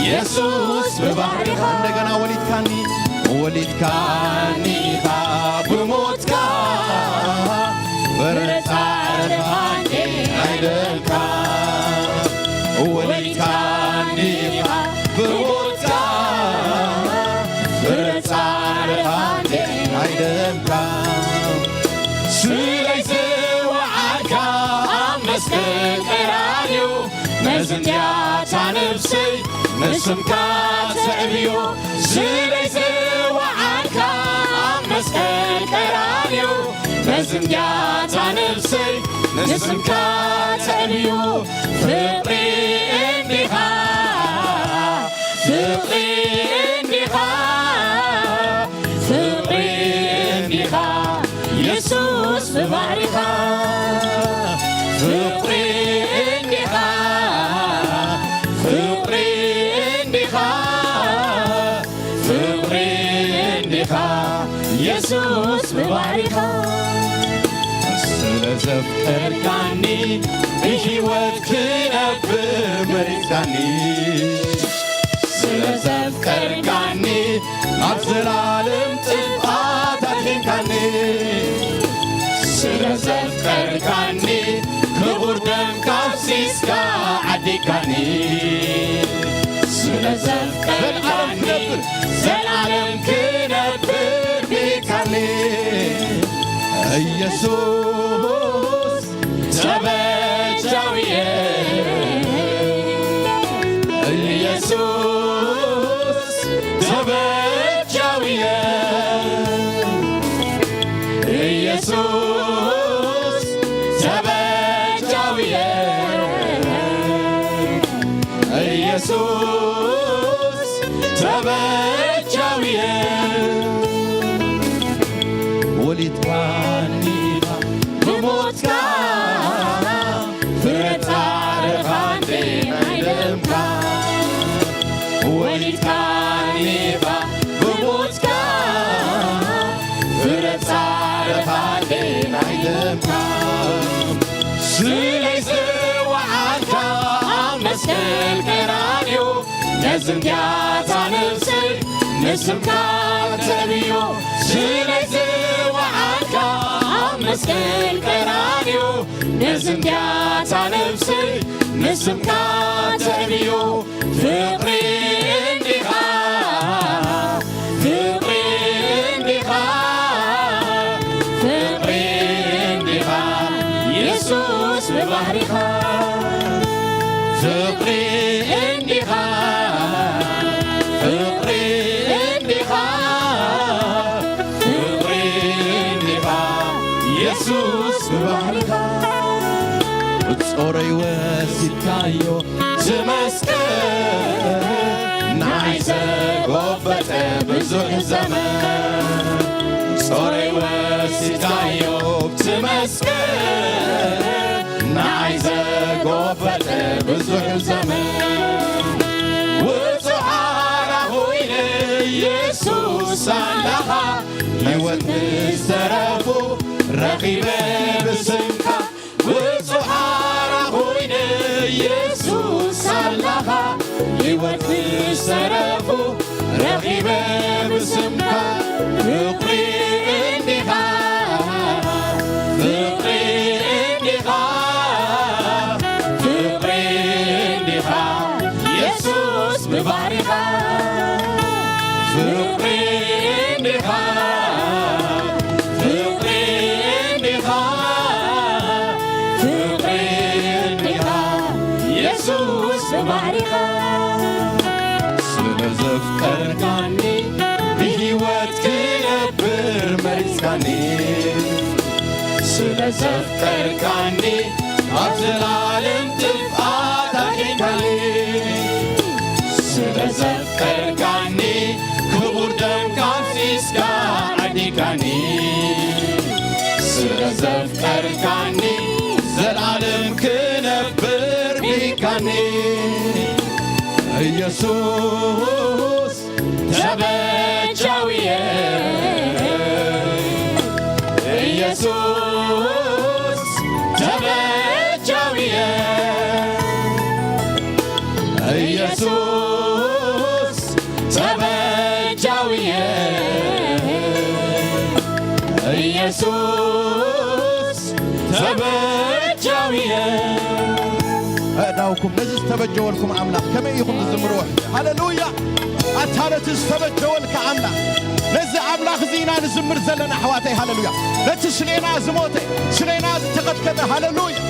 ኢየሱስ በባህሪኻ እንደገና ወሊድካኒ ብሞትካ በረታረኻኔ አይደልካ ወሊድካኒ ብሞትካ በረታረኻኔ አይደልካ ስለዚ ወዓድካ መስቀል ቀራንዮ መዝንያታ ነፍሰይ ንስምካ ተዕብዮ ስለዚ ወዓድካ መስቀል ቀራንዮ መዝንያታ ነፍሰይ ንስምካ ተዕብዮ ፍቅሪ እንዲኻ ኢየሱስ በባህሪኻ ፍቅሪ እንዲኻ ኢየሱስ በባህሪኻ ስለዘፍቀርካኒ ብሕይወት ክነብር መሪፅካኒ ስለዘፍቀርካኒ ኣብ ዘላለም ጥፍኣት ኣድሒንካኒ ስለዘፍቀርካኒ ክቡር ደምካ ኣፍሲስካ ዓዲግካኒ ስለዘፍቀርካኒ ዘላለም ክነብር ብካኒ ኢየሱስ ተበጃውየ ኢየሱስ ተበጃውየ ኢየሱስ ተበጃውየ ኢየሱስ ተበጃውየ ወሊድካኒ ብሞትካ ፍረታረኻኔ አይደልካ ወሊድካኒ ብሞትካ ፍረታረኻኔ አይደልካ ስለዚ ወዓድካ መስቀል ቀራንዮ ነዝንያታ ነፍሰይ ንስምካ ተዕብዮ ስለዚ ወዓድካ መስቀል ቀራንዮ ነዝንያታ ነፍሰይ ንስምካ ተዕብዮ ፍቅሪ እንዲኻ ኢየሱስ በባህሪኻ ፍቅሪ እንዲኻ ኢየሱስ በባህሪኻ ጾረይ ወሲድካዮ ትመስክር ናይ ዘጎበጠ ብዙሕ ዘመን ጾረይ ወሲድካዮ ትመስክር ናይ ዘጎበጠ ብዙሕ ዘመን ውፅዓራ ሆይነ ኢየሱስ ኣለኻ ሕይወት ምዝተረፉ ረኺበ ብስምካ ውፅዓራ ሆይነ ኢየሱስ ኣለኻ ሕይወት ምዝተረፉ ረኺበ ብስምካ ፍቅሪ እንዲኻ ኢየሱስ በባህሪኻ ፍቅሪ እንዲኻ ኢየሱስ በባህሪኻ ስለዘፍቀርካኒ ብሕይወት ክነብር መሪፅካኒ ስለዘፍቀርካኒ ኣብ ዘላለም ጥፍኣት ኣድሒንካኒ ስለዘፍቀርካኒ ክቡር ደምካ ኣፍሲስካ ዓዲግካኒ ስለዘፍቀርካኒ ዘላለም ክነብር ብካኒ ኢየሱስ ተበጃውየ ኢየሱስ ተበጃውየ ኢየሱስ ኢየሱስ ተበጃውየ أداوكم نزل تبجولكم عملا كما يخم الزمروح هللويا أتالت استبجولك عملا نزل عملا خزينا نزمر زلنا حواتي هللويا نتسلينا زموتي سلينا تقد كذا هللويا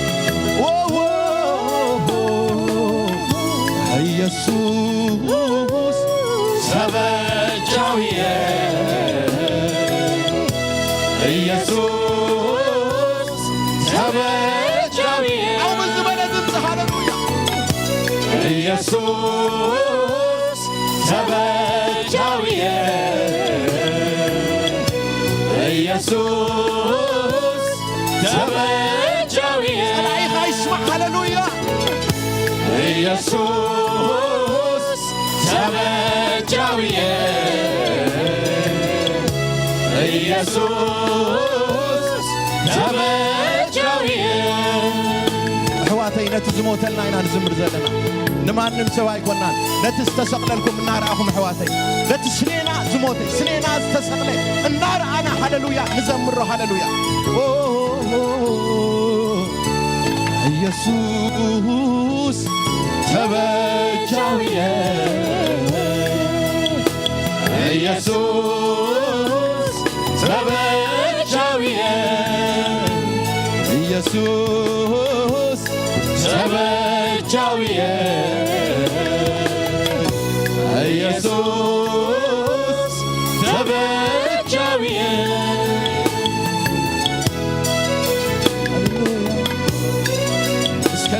ኢየሱስ ተበጃውየ ኢየሱስ ተበጃውየ አውዝ በለዝም ሃሌሉያ ኢየሱስ ተበጃውየ ኢየሱስ ተበጃውየ ሰላይኻ ይስማዕ ሃሌሉያ ኢየሱስ ተበጃውየ ኢየሱስ ተበጃውየ أحواتي نتزموتلنا إنا نزمر زلنا نمان نمسوا يكونان نتستسقللكم النار أخم أحواتي نتسلينا زموتي سلينا استسقلي النار أنا هللويا نزمره هللويا ኢየሱስ ተበጃውየ ኢየሱስ ተበጃውየ ኢየሱስ ተበጃውየ ኢየሱስ ተበጃውየ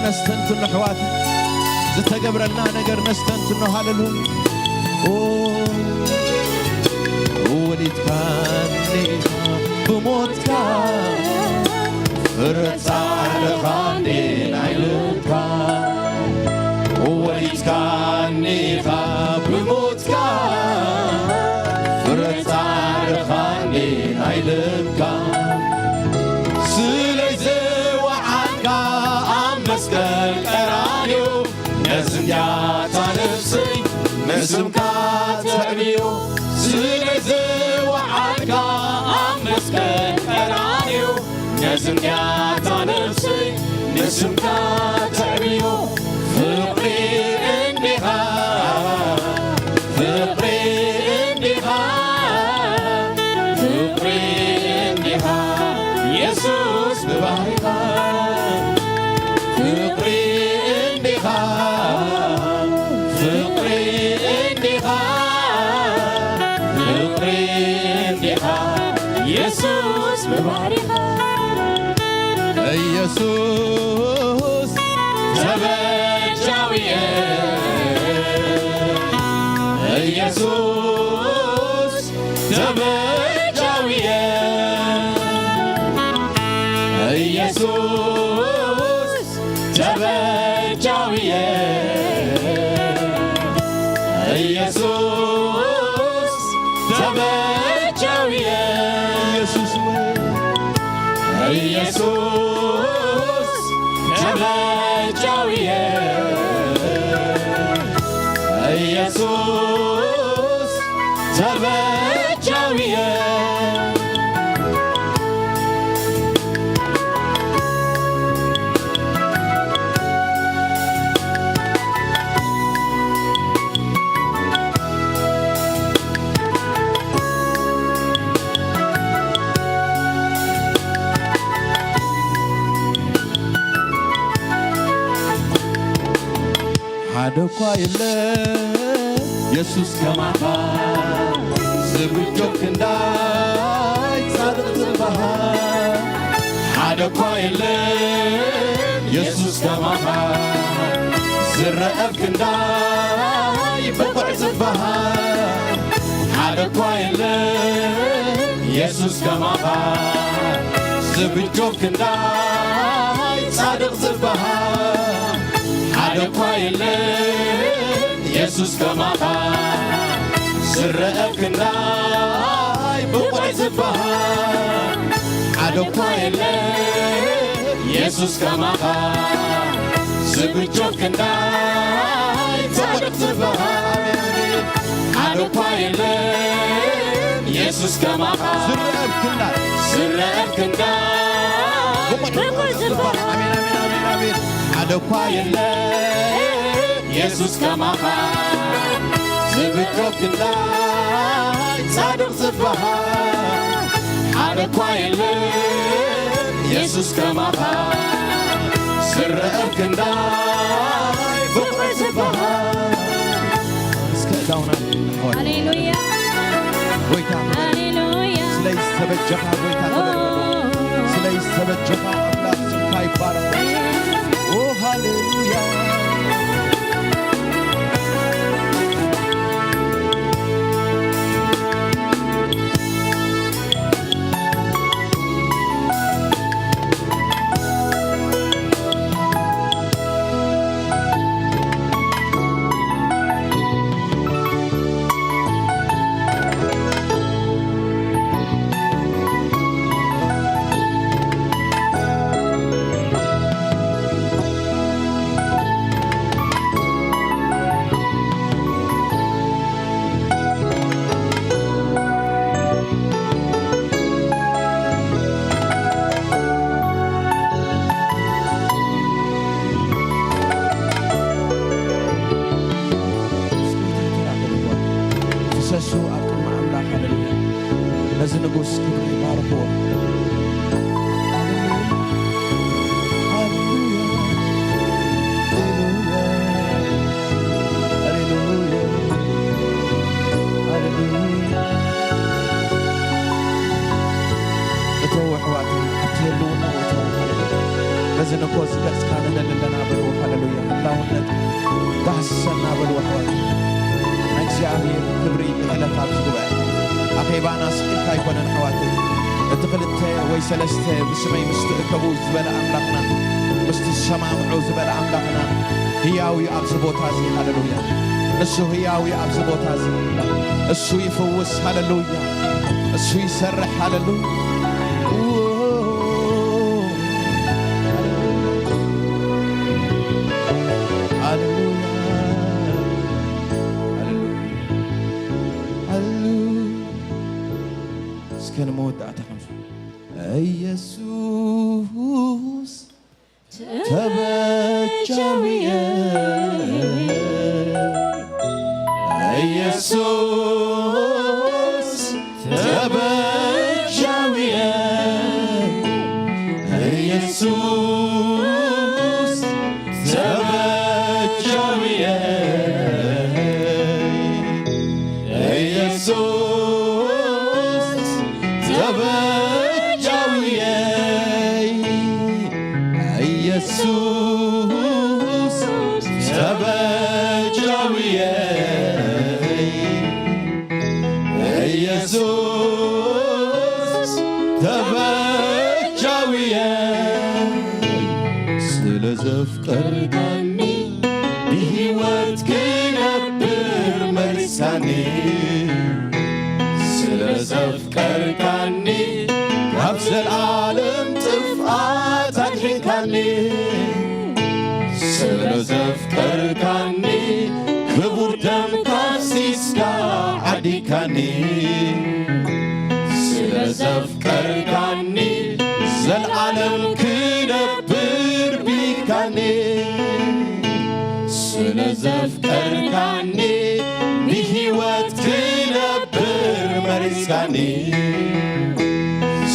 نستنتن حواتي زتقبرنا نقر نستنتن هاللويا وليد كاني بموتك فرصار خاني نايلك وليد كاني بموتك فرصار خاني نايلك مسكن قرانيو نزم يا تنفسي نزم كاتبيو سلزي وعالكا مسكن قرانيو نزم يا تنفسي نزم كاتبيو فقري انديها فقري انديها فقري انديها يسوس بباركا ፍቅሪ እንዲኻ ፍቅሪ እንዲኻ ፍቅሪ እንዲኻ ኢየሱስ በባሪኻ ኢየሱስ ተበጃውየ ኢየሱስ ተበጃውየ ኢየሱስ ተበጃውየ ኢየሱስ ተበጃውየ ኢየሱስ ተበጃውየ ኢየሱስ ተበጃውየ አደኳ የለ ኢየሱስ ከማኻ ዝብጆክ እንዳይ ጻድቅ ዝባሃ አደኳ የለ ኢየሱስ ከማኻ ዝረአብክ እንዳይ በቁዕ ዝባሃ አደኳ የለ ኢየሱስ ከማኻ ዝብጆክ እንዳይ ጻድቅ ዝባሃ አደኳ የለ ኢየሱስ ከማኻ ዝረአብክ እንዳይ በቁዕ ዝባሃ አደኳ የለ ኢየሱስ ከማኻ ዝብጆክ እንዳይ ጻድቅ ዝባሃ አደኳ የለ ኢየሱስ ከማኻ كندار سرق كندار بقول زبا آمين آمين آمين آمين عدوكوا يلا يسوس كماها زبتو كندار صادق زبها عدوكوا يلا يسوس كماها سرق كندار بقول زبها هاليلويا هاليلويا سليس تبجها ويتا سليس تبجها أبلاك سمكاي بارك أوه هاليلويا سلسته بسمي مستقبو زبل أملاقنا مستسمع معو زبل أملاقنا هياوي أبزبوت هذه هاللويا السو هياوي أبزبوت هذه السو يفوس هاللويا السو يسرح هاللويا هاللويا سكن مودة ኢየሱስ ተበጃዊየ ኢየሱስ ተበጃዊየ ኢየሱስ ተበጃዊየ ኢየሱስ ኢየሱስ ተበጃዊየ ኢየሱስ ተበጃዊየ ስለዘፍቀርከኒ ብሕይወት ክነብር መሪሳኒ ስለዘፍቀርከኒ ካብ ዘለዓለም ጥፍኣት ኣድሒንካኒ ስለዘፍቀርከኒ ክቡር ደምካ ኣፍሲስካ ዓዲካኒ ስለዘፍቀርከኒ ዘለዓለም ክነብር ቢካኒ ስለዘፍቀርከኒ ብሕይወት ክነብር መሪስካኒ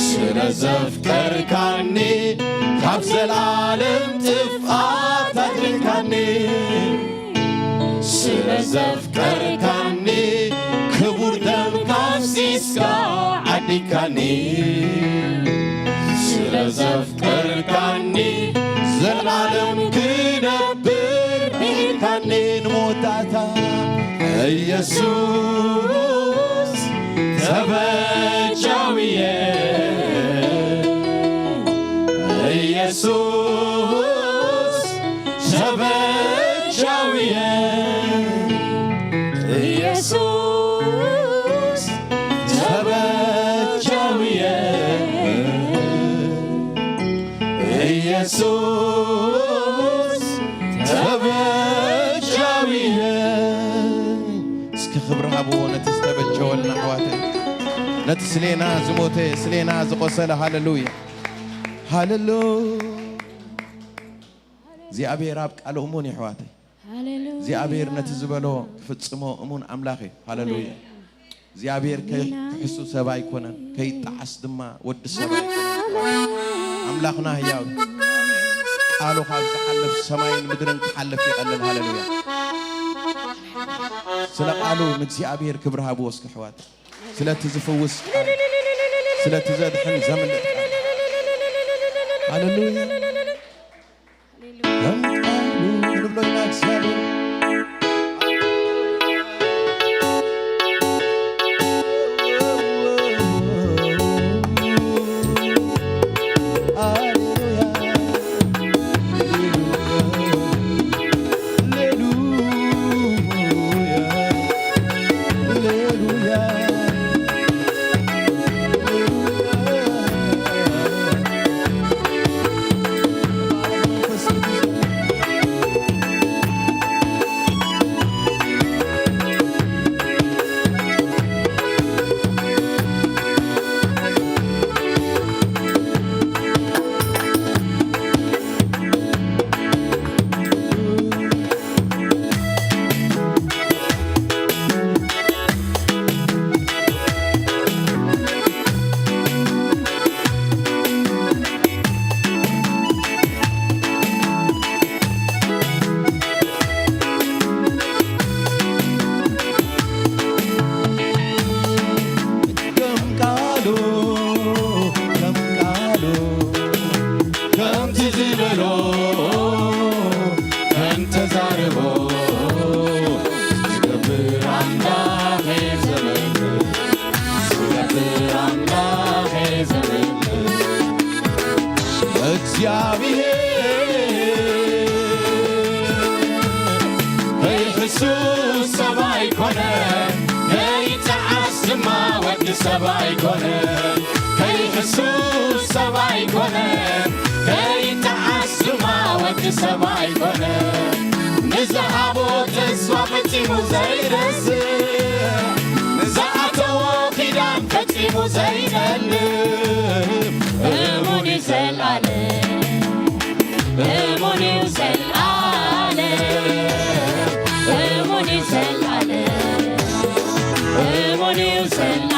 ስለዘፍቀርከኒ ካብ ዘለዓለም ጥፍኣት ኣድሒንካኒ ስለዘፍቀርከኒ ክቡር ደምካ ኣፍሲስካ ዓዲካኒ ስለዘፍቀርከኒ ዘለዓለም ክነብር ቢልካኒ ንሞታታ ኢየሱስ ተበጃዊየ ኢየሱስ ተበጃዊየ ኢየሱስ ተበጃዊየ ኢየሱስ ተበጃዊየ እስኪ ክብሪ ሃብዎ ነቲ ዝተበጀወልና ኣሕዋተይ نتسلينا زموتي سلينا زقسله هاللويا هاللويا زي أبي رابك على أموني حواتي زي أبي نتزبلو فتسمو أمون أملاخي هاللويا زي أبي كي حسو سباي كونن كي تعس دما ود سباي أملاخنا هياو قالوا خالص حلف سماين مدرن تحلف يقلل هاللويا سلا قالوا مجزي أبير كبرها بوسك حوات سلا تزفوس سلا تزاد حن زمن هاللويا كم قالوا نبلو يناك سابر سباي كونن كي حسوس سباي كونن كي تعسما ود سباي كونن نزهبو تسوى فتيمو زيرس نزعتو خدام فتيمو زينل اموني زلالم اموني زلالم اموني زلالم اموني زلالم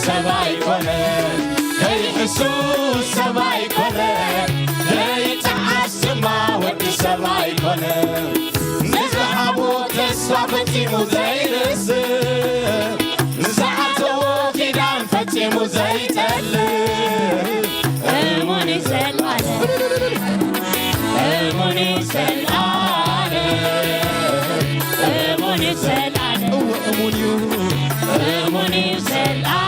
سباي كونن كي حسوس سباي كونن كي تعسما ود سباي كونن نزهبو تسوى مزيرس نزعتو كدام فتي مزيتل اموني زلالة اموني زلالة اموني زلالة اموني زلالة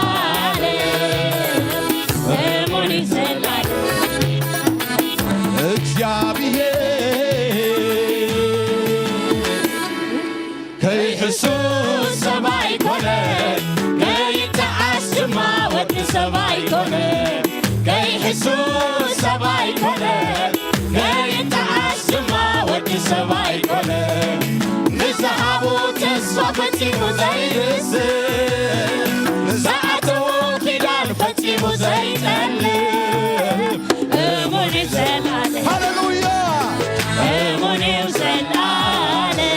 سباي كونن كي حسوس سباي كونن كي تعسما ود سباي كونن نزهبو تسوى فتيمو زيرس نزعتو كدان فتيمو زيتل اموني زلالة هاللويا اموني زلالة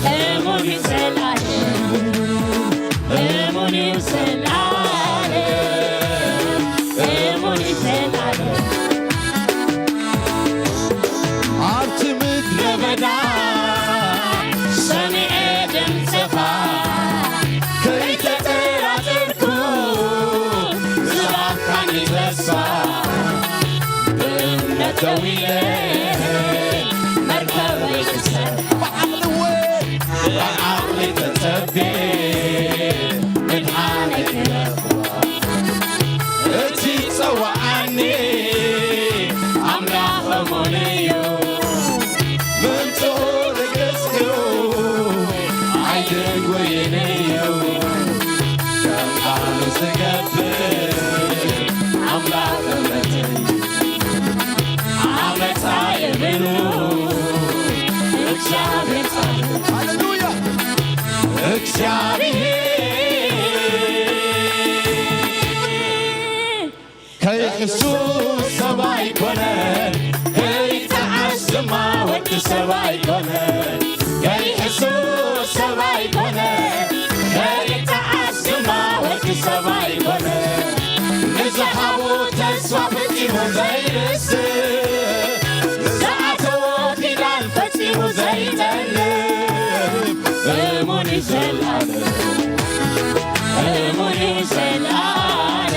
اموني زلالة اموني زلالة مركبة يكسر بعقلي تتبين من حالك الأخوة اتي تسوى عني أملاخ أمونيو من طولك اسكو عيدك وينيو ሃሌሉያ እግዚአብሔር ከኢየሱስ ሰማይ ኮነ ከይተዓስማ ወዲ ሰማይ ኮነ ከኢየሱስ ሰማይ ኮነ ከይተዓስማ ወዲ ሰማይ ኮነ ንዝሃቦ ተስፋ ፈጺሙ ዘይርስ ንዝኣተዎ ኪዳን ፈጺሙ ዘይጠልብ እሙን ዘለዓለም እሙን ዘለዓለም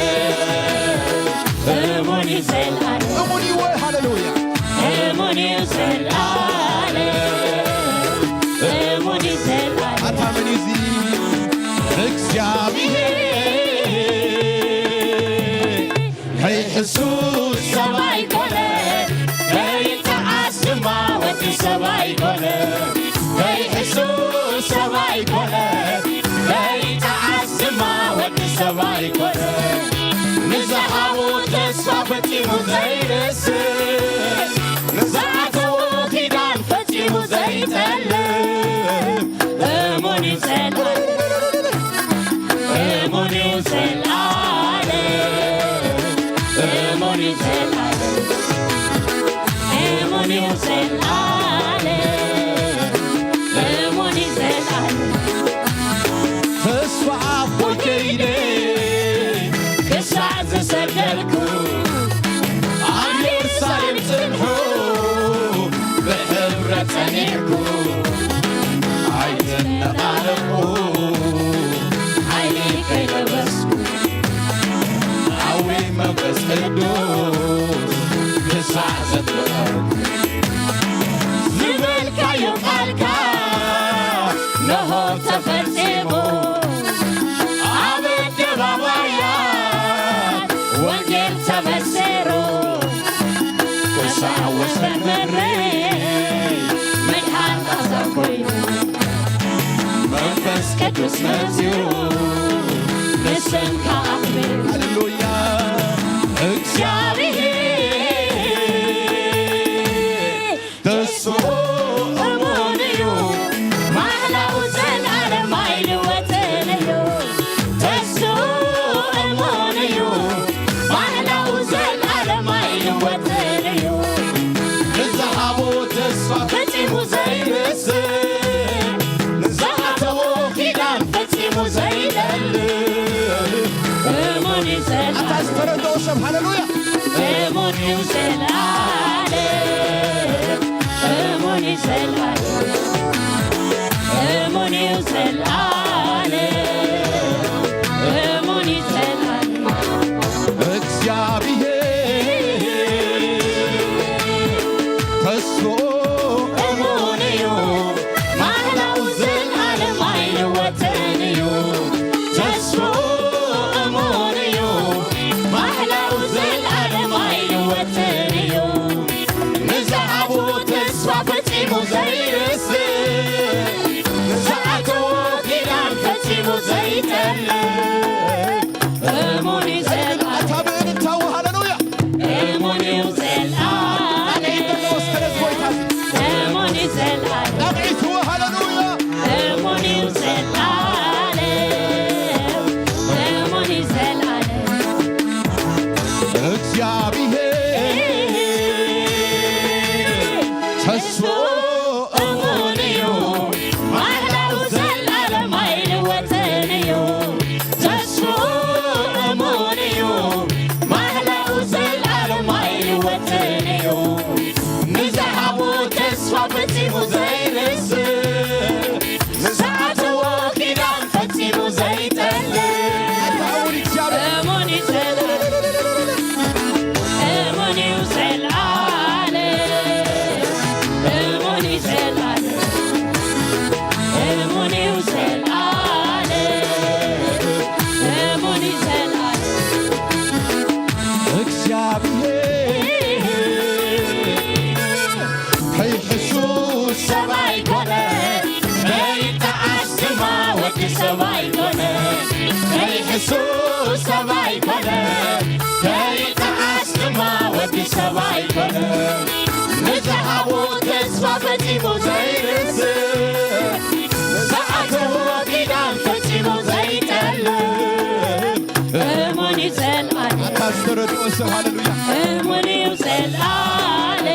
እሙን ዘለዓለም እሙን ይወይ ሃሌሉያ እሙን ዘለዓለም እሙን ዘለዓለም አታመን እዚ እግዚአብሔር ከኢየሱስ ሰማይ ኮነ ከይተዓስማ ወዲ ሰማይ ኮነ ከኢየሱስ ሰማይ ኮነ ከይተዓስማ ወዲ ሰማይ ኮነ ንዝሃቦ ተስፋ ፈጺሙ ዘይርስ ንዝኣተዎ ኪዳን ፈጺሙ ዘይጠልብ እሙን ዘለዓለም እሙን ዘለዓለም እሙን ዘለዓለም እሙን ዘለዓለም እሙን ዘለዓለም ተስፋ ኣቦይ ከይደ ክሳዕ ዝሰደድኩ ኣብ ኢየሩሳሌም ጽንሑ ብሕብረት ጸኒዕኩ ኣይትነቓለቕኩ ዓይኒ ከይለበስኩ ዓዊ መንፈስ ቅዱስ ክሳዕ ዘጥበቐርኩ ዝበልካዮ ቃልካ ነሆ ተፈጺሙ ኣብ ኣደባባያት ወንጌል ተበሲሩ ክሳዕ ወሰን ምድሪ መድሓን ኣሕዛብ ኮይኑ መንፈስ ቅዱስ መጺኡ ንስምካ ኣኽብር ሃሌሉያ እግዚአብሔር ተስፉ እሙን እዩ ማሕላኡ ዘለዓለም ኣይልወጥን እዩ ተስፉ እሙን እዩ ማሕላኡ ዘለዓለም ኣይልወጥን እዩ ንዝሃቦ ተስፋ ፈጺሙ ዘይርስዕ ንዝኣተዎ ኪዳን ፈጺሙ ዘይጠልብ እሙን እዩ ዘለዓለም ኣታዝተረድኦ ሰብ ሃሌሉያ እሙን እዩ ዘለዓለም እሙን እዩ ዘለዓለም እሙን እዩ ዘለዓለም እሙን እዩ ዘለዓለም እግዚአብሔር ተስፎ እሙን እዩ ማሕላኡ ዘለዓለም ኣይልወጥን እዩ ተስፉ እሙን እዩ ማሕላኡ ዘለዓለም ኣይልወጥን እዩ ንዝሃቦ ተስፋ ፈጺሙ ዘይርስዕ ንዝኣተዎ ኪዳን ፈጺሙ ዘይጠልብ እሙን እዩ ዘለዓለም ኣታብእን እንታው ሃሌሉያ እሙን እዩ ዘለዓለም ወስከነት ጎይታዚ እሙን እዩ ዘለዓለም ኣቕዒትዎ ሃሌሉያ እሙን እዩ ዘለዓለም እሙን እዩ ዘለዓለም እግዚአብሔር ተስፎ እሙን እዩ ማሕላኡ ዘለዓለም ኣይልወጥን እዩ ተስፉ እሙን እዩ ማሕላኡ ዘለዓለም ኣይልወጥን እዩ ንዝሃቦ ተስፋ ፈጺሙ ዘይርስዕ ንዝኣተዎ ኪዳን ፈጺሙ ዘይጠልብ ኣታውን እግዚአብሔር እሙን እዩ ዘለዓለም እሙን እዩ ዘለዓለም እሙን እዩ ዘለዓለም እሙን እዩ ዘለዓለም እሙን እዩ ዘለዓለም እግዚአብሔር ከይሕሱስ ሰማይ ኮነ ከይተዓስማ ወዲ ሰማይ ኮነ ከይሕሱስ ሰማይ ኮነ ከይተዓስማ ወዲ ሰማይ ኮነ ንዝሃቦ ተስፋ ፈጺሙ ዘይርስዕ ዝረድኦ ሰብ ሃሌሉያ እሙን እዩ ዘለዓለም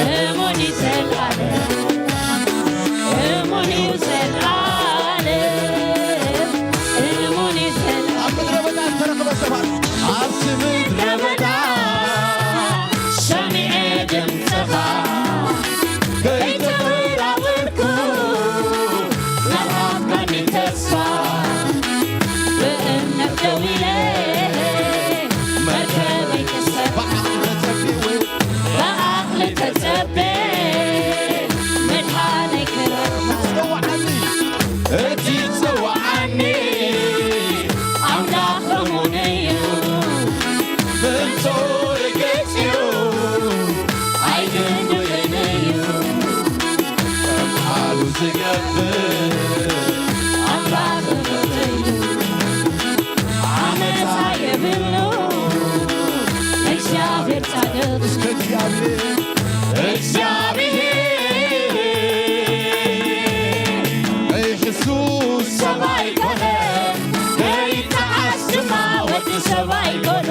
እሙን እዩ ዘለዓለም እሙን እዩ ዘለዓለም እሙን እዩ ዘለዓለም ኣብ ምድረ በዳ ዝተረኸበ ሰባት ኣብቲ ምድረ በዳ ሰሚዐ ድምፅኻ ከይተወራወርኩ ናብሃብካኒ ተስፋ ብእምነት ደው ኢለ መርከበይ ክሰፋ بعقل تسبي ብዓቕሊ ተጸቤ ምድሓነይ ክረክባ توعني እቲ ዝፅዋዓኒ ኣምላኽ እሙን እዩ ምንቶ ርግጽዩ ኣይግድን እዩ قالوا زقبل ኣምላኽ እሙን እዩ ዓመፃ የብሉ እግዚአብሔር ጻድቕ كجابي እግዚአብሔር اي خصوص ሰማይ ኮነ ከይተዓስ ድማ ወዲ ሰማይ ኮነ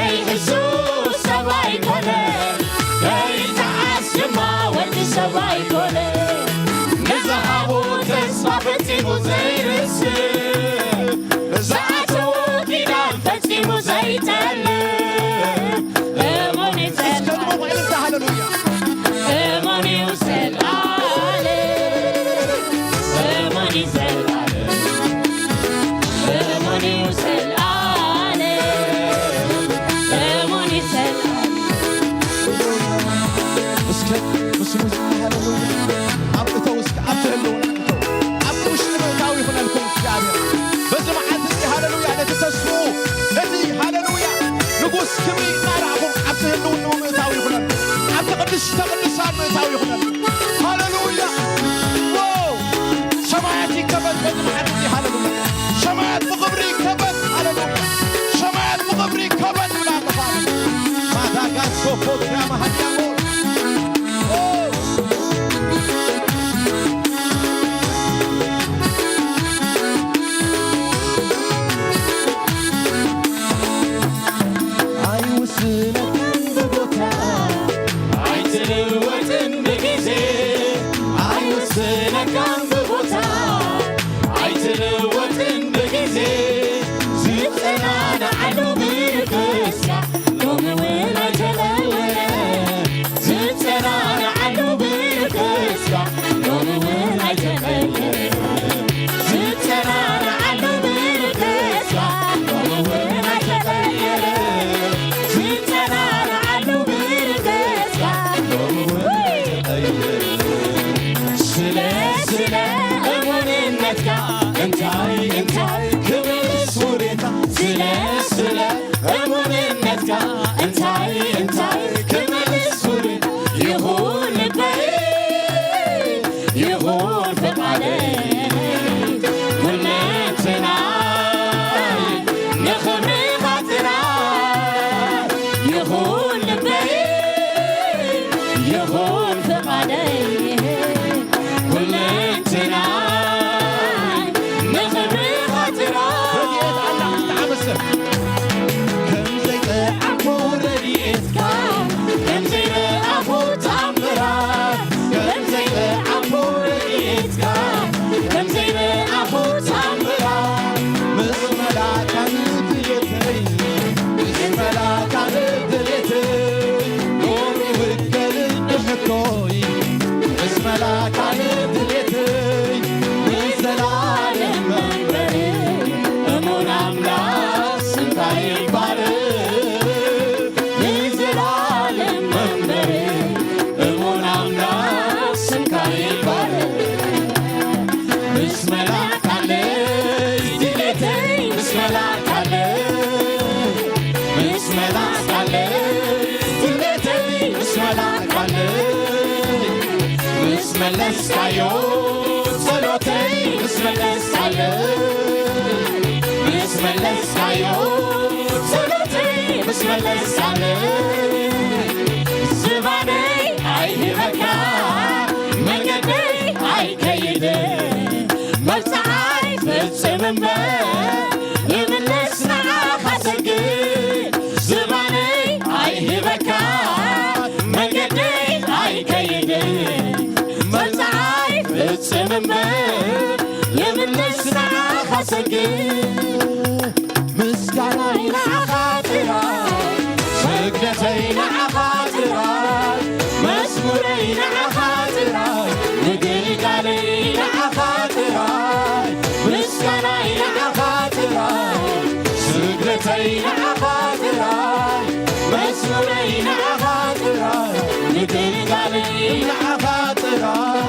ኢየሱስ ሰማይ ኮነ ከይተዓስ ድማ ወዲ ሰማይ ኮነ ንዝሃቦ ተስፋ ፈጺሙ ዘይርስዕ ዝኣተዎ ኪዳን ፈጺሙ ዘይጠልቕ እሙን እዩ ዘለዓለም كلمة وإنت هللويا እሙን እዩ ዘለዓለም እሙን እዩ ዘለዓለም እሙን እዩ ዘለዓለም እሙን እዩ ዘለዓለም اسكت مسلم هللويا أبتو اسك أبتهلونا أبتو شنو تاوي هنا لكم كجابي بس ما عاد هللويا لا تتسفو الذي هللويا نقول كبري نارعهم أبتهلونا ومتاوي هنا أبتقدس تقدسان متاوي هنا هللويا واو سماعتي كبت بس ما عاد هللويا سماعت مقبري كبت هللويا سماعت مقبري كبت ولا تفهم ماذا قال سوفوت يا مهديامون አይትልወጥም በጊዜ አይወስነካም በቦታ አይትልወጥም በጊዜ ዝጸናናዓሉ ብርክስካ ሎምውን አይተለወለ ዝጸናናዓሉ ብርክስካ ሎምውን አይተለወለ ዝጸናናዓሉ ብርክስካ ሎምውን አይተለወለ ዝጸናናዓሉ ብርክስካ ስለ እሙንነትካ እንታይ ክብርስ ውዴታ ስለ እሙንነትካ እንታይ ክብርስ ውዴታ ይኹን ልበይ ይኹን ፍቓደይ ሁለንተናይ ንኽብርኻ ጥራይ ይኹን ልበይ ይኹን ፍቓደይ ሁለንተናይ ንኽብርኻ ጥራይ رجعت الله تعبسه كم زي ዓፎ ረድኤትካ ከምዘይ ለኣፎ ተኣምራት ከምዘይ ለኣፎ ረድኤትካ ከምዘይ ለኣፎ ተኣምራት مس ملاك نتلتي مس ملاك نتلتي قومي وكل نحكوي مس ملاك نتلتي من زلالم መንበሪ እሙን ኣምላኽ ስምካ ይባረክ ንዘላለም መንበሪ እሙን ኣምላኽ ስምካ ይባረክ ምስ መላክ ኣለይ ድሌተይ ምስ መላክ ኣለይ ምስ መላክ ኣለይ ድሌተይ ምስ መላክ ኣለይ ምስ መለስካዮ ጸሎተይ ምስ መለስካለይ ምስ መለስካዮ ጸሎተይ ምስ መለስካለይ ዝባነይ ኣይሂበካ መንገደይ ኣይከይደ መብፅዓይ ፍጽም እምበር ይምለስ ንዓኻ ሰግድ ፍጽምም የምንስና ኻሰግድ ምስጋናይ ንዓኻ ጥራይ ስግደተይ ንዓኻ ጥራይ መዝሙረይ ንዓኻ ጥራይ ምግልጋለይ ንዓኻ ጥራይ ምስጋናይ ንዓኻ ጥራይ ስግደተይ ንዓኻ ጥራይ መዝሙረይ ንዓኻ ጥራይ ምግልጋለይ ንዓኻ ጥራይ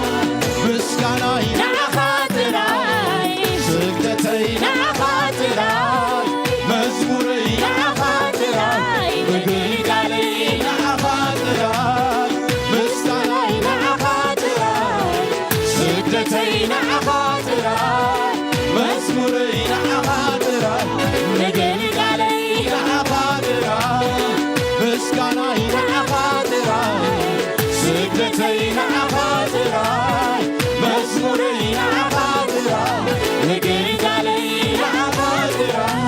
ምስጋናይ ንዓኻ ጥራይ ስግደተይ ንዓኻ ጥራይ መዝሙረይ ንዓኻ ጥራይ ምግልጋለይ ንዓኻ ጥራይ ምስጋናይ ንዓኻ ጥራይ ስግደተይ ንዓኻ ጥራይ መዝሙረይ ንዓኻ ጥራይ ምግልጋለይ ንዓኻ ጥራይ ምስጋናይ ንዓኻ ጥራይ ስግደተይ ንዓኻ ጥራይ መዝሙረይ ንዓኻ ጥራይ ምግልጋለይ ንዓኻ ጥራይ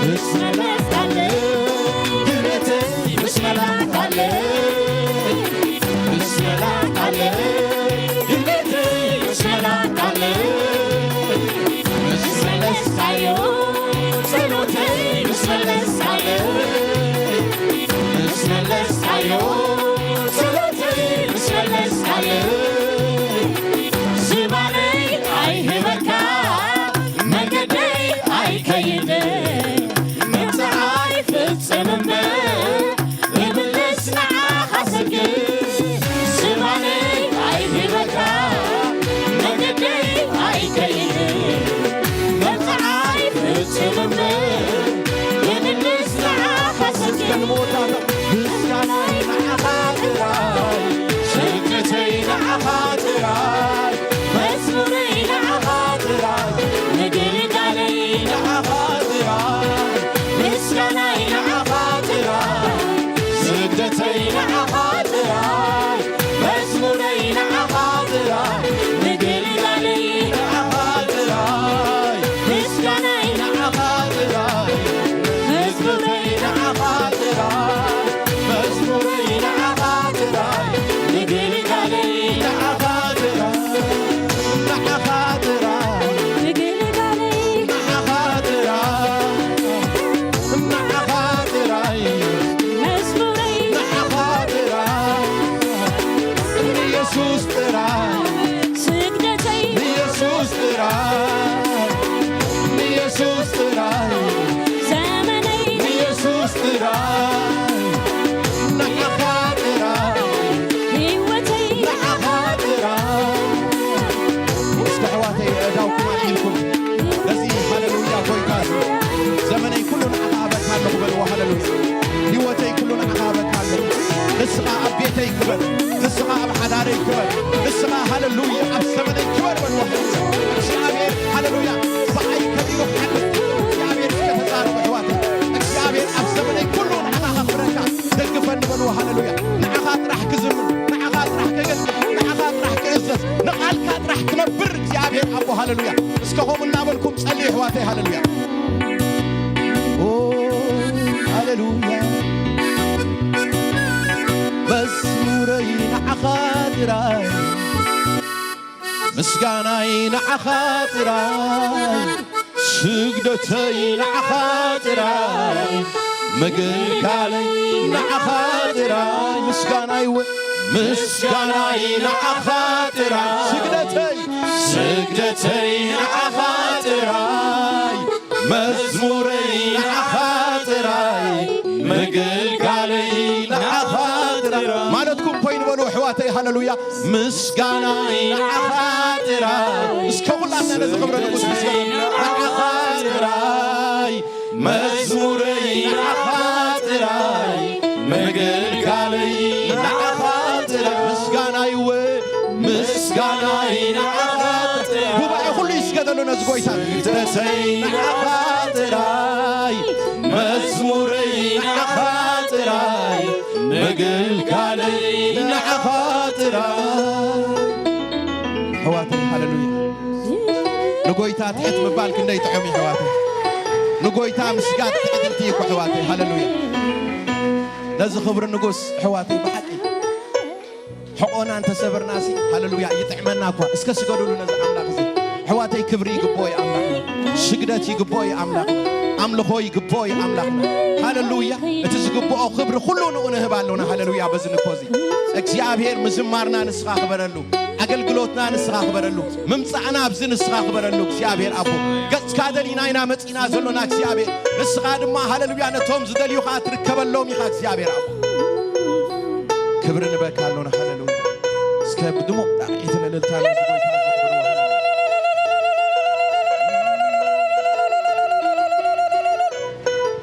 ምስ መላእክትለይ ግብረተይ ምስ መላእክትለይ ምስ መላእክትለይ ግብረተይ ምስ መላእክትለይ ምስ መለስካዮ ጸሎተይ ምስ መለስካዮ ምስ መለስካዮ ጸሎተይ ምስ መለስካዮ ዝባነይ ኣይህበካ መንገደይ ኣይከይድ ምጽዓይ ፍጽምም ይምልስ ንዓኻ ሰግድ ዝባነይ ኣይህበካ መንገደይ ኣይከይድ ምጽዓይ ፍጽምም ይምልስ ንዓኻ ሰግድ ምስጋናይ ንዓኻ ጥራይ ስግደተይ ንዓኻ ጥራይ መዝሙረይ ንዓኻ ጥራይ ምግልጋለይ ንዓኻ ጥራይ ምስጋናይ ንዓኻ ጥራይ ስግደተይ ንዓኻ ጥራይ መዝሙረይ ንዓኻ ጥራይ ምግልጋለይ ንዓኻ ጥራይ ምስጋናይ ንዓኻ ጥራይ መዝሙረይ ንዓኻ ጥራይ መዝሙረይ ንዓኻ ጥራይ ምግልጋለይ ንዓኻ ጥራይ ንዓኻ ጥራይ ምግልጋለይ ንዓኻ ጥራይ ንዓኻ ጥራይ መዝሙረይ ንዓኻ ጥራይ ኢየሱስ ጥራይ ስግደተይ ኢየሱስ ጥራይ ኢየሱስ ጥራይ ዘመነይ ኢየሱስ ጥራይ ንዓኻ ጥራይ ሕይወተይ ንዓኻ ጥራይ እስከ ሕዋተይ እዳውኩም ኣልኩም ነዚ ሃሌሉያ ጎይታ ዘመነይ ኩሉ ንዓኻ ኣበካለሁ በልዎ ሃሌሉያ ሕይወተይ ኩሉ ንዓኻ ኣበካለሁ ንስኻ ኣብ ቤተይ ክበል ንስኻ ኣብ ሓዳረይ ክበል ንስኻ ሃሌሉያ ኣብ ዘመነይ ክበል በልዎ እግዚአብሔር ሃሌሉያ ብኣይ ከቢሩ ሓልፍ እግዚአብሔር እስከተዛረበ ሕዋተይ እግዚአብሔር ኣብ ዘመነይ ኩሉ ንዓኻ ከፍረካ ደግፈኒ በልዎ ሃሌሉያ ንዓኻ ጥራሕ ክዝምን ንዓኻ ጥራሕ ከገልግል ንዓኻ ጥራሕ ክእዘዝ ንቓልካ ጥራሕ ክነብር እግዚአብሔር ኣቦ ሃሌሉያ እስከኸም እናበልኩም ጸልዩ ሕዋተይ ሃሌሉያ ሃሌሉያ መዝሙረይ ንዓኻ ጥራይ ምስጋናይ ንዓኻ ጥራይ ስግደተይ ንዓኻ ጥራይ ምግልጋለይ ንዓኻ ጥራይ ምስጋናይ ምስጋናይ ንዓኻ ጥራይ ስግደተይ ንዓኻ ጥራይ መዝሙረይ ንዓኻ ጥራይ ምግልጋለይ ንዓኻ ጥራይ ማለትኩም ኮይኑ በሉ ሕዋተይ ሃሌሉያ ምስጋናይ ንዓኻ ጥራይ እስከ ኩላትና ነዚ ክብረ ንጉስ ንዓኻ ጥራይ መዝሙረይ ንዓኻ ጥራይ ምግልጋለይ ንዓኻ ጥራይ ምስጋናይ ምስጋናይ ንዓኻ ጥራይ ጉባኤ ኩሉ ይስገደሉ ነዚ ጎይታ ስግደተይ ንዓኻ ጥራይ መዝሙረይ ንዓኻ ጥራይ ምግልጋለይ ንዓኻ ጥራይ ሕዋተይ ሃሌሉያ ንጎይታ ትሕት ምባል ክንደይ ጥዑም እዩ ሕዋተይ ንጎይታ ምስጋድ ትዕድልቲ ይኩ ሕዋተይ ሃሌሉያ ነዚ ክብሪ ንጉስ ሕዋተይ ብሓቂ ሕቆና እንተ ሰበርናሲ ሃሌሉያ ይጥዕመና እኳ እስከ ስገዱሉ ነዚ ኣምላኽ እዚ ሕዋተይ ክብሪ ይግቦይ ኣምላኽና ስግደት ይግቦይ ኣምላኽና ኣምልኾ ይግቦይ ኣምላኽና ሃሌሉያ እቲ ዝግብኦ ክብሪ ኩሉ ንኡ ንህብ ኣለና ሃሌሉያ በዚ ንኮዚ እግዚአብሔር ምዝማርና ንስኻ ክበረሉ ኣገልግሎትና ንስኻ ክበረሉ ምምፃዕና ኣብዚ ንስኻ ክበረሉ እግዚአብሔር ኣቦ ገጽካ ደሊና ኢና መፂና ዘሎና እግዚአብሔር ንስኻ ድማ ሃሌሉያ ነቶም ዝደልዩኻ ትርከበሎም ኢኻ እግዚአብሔር ኣቦ ክብሪ ንበካ ኣለና ሃሌሉያ እስከ ብድሙቕ ጣቂትን እልልታ ንዝጎይታ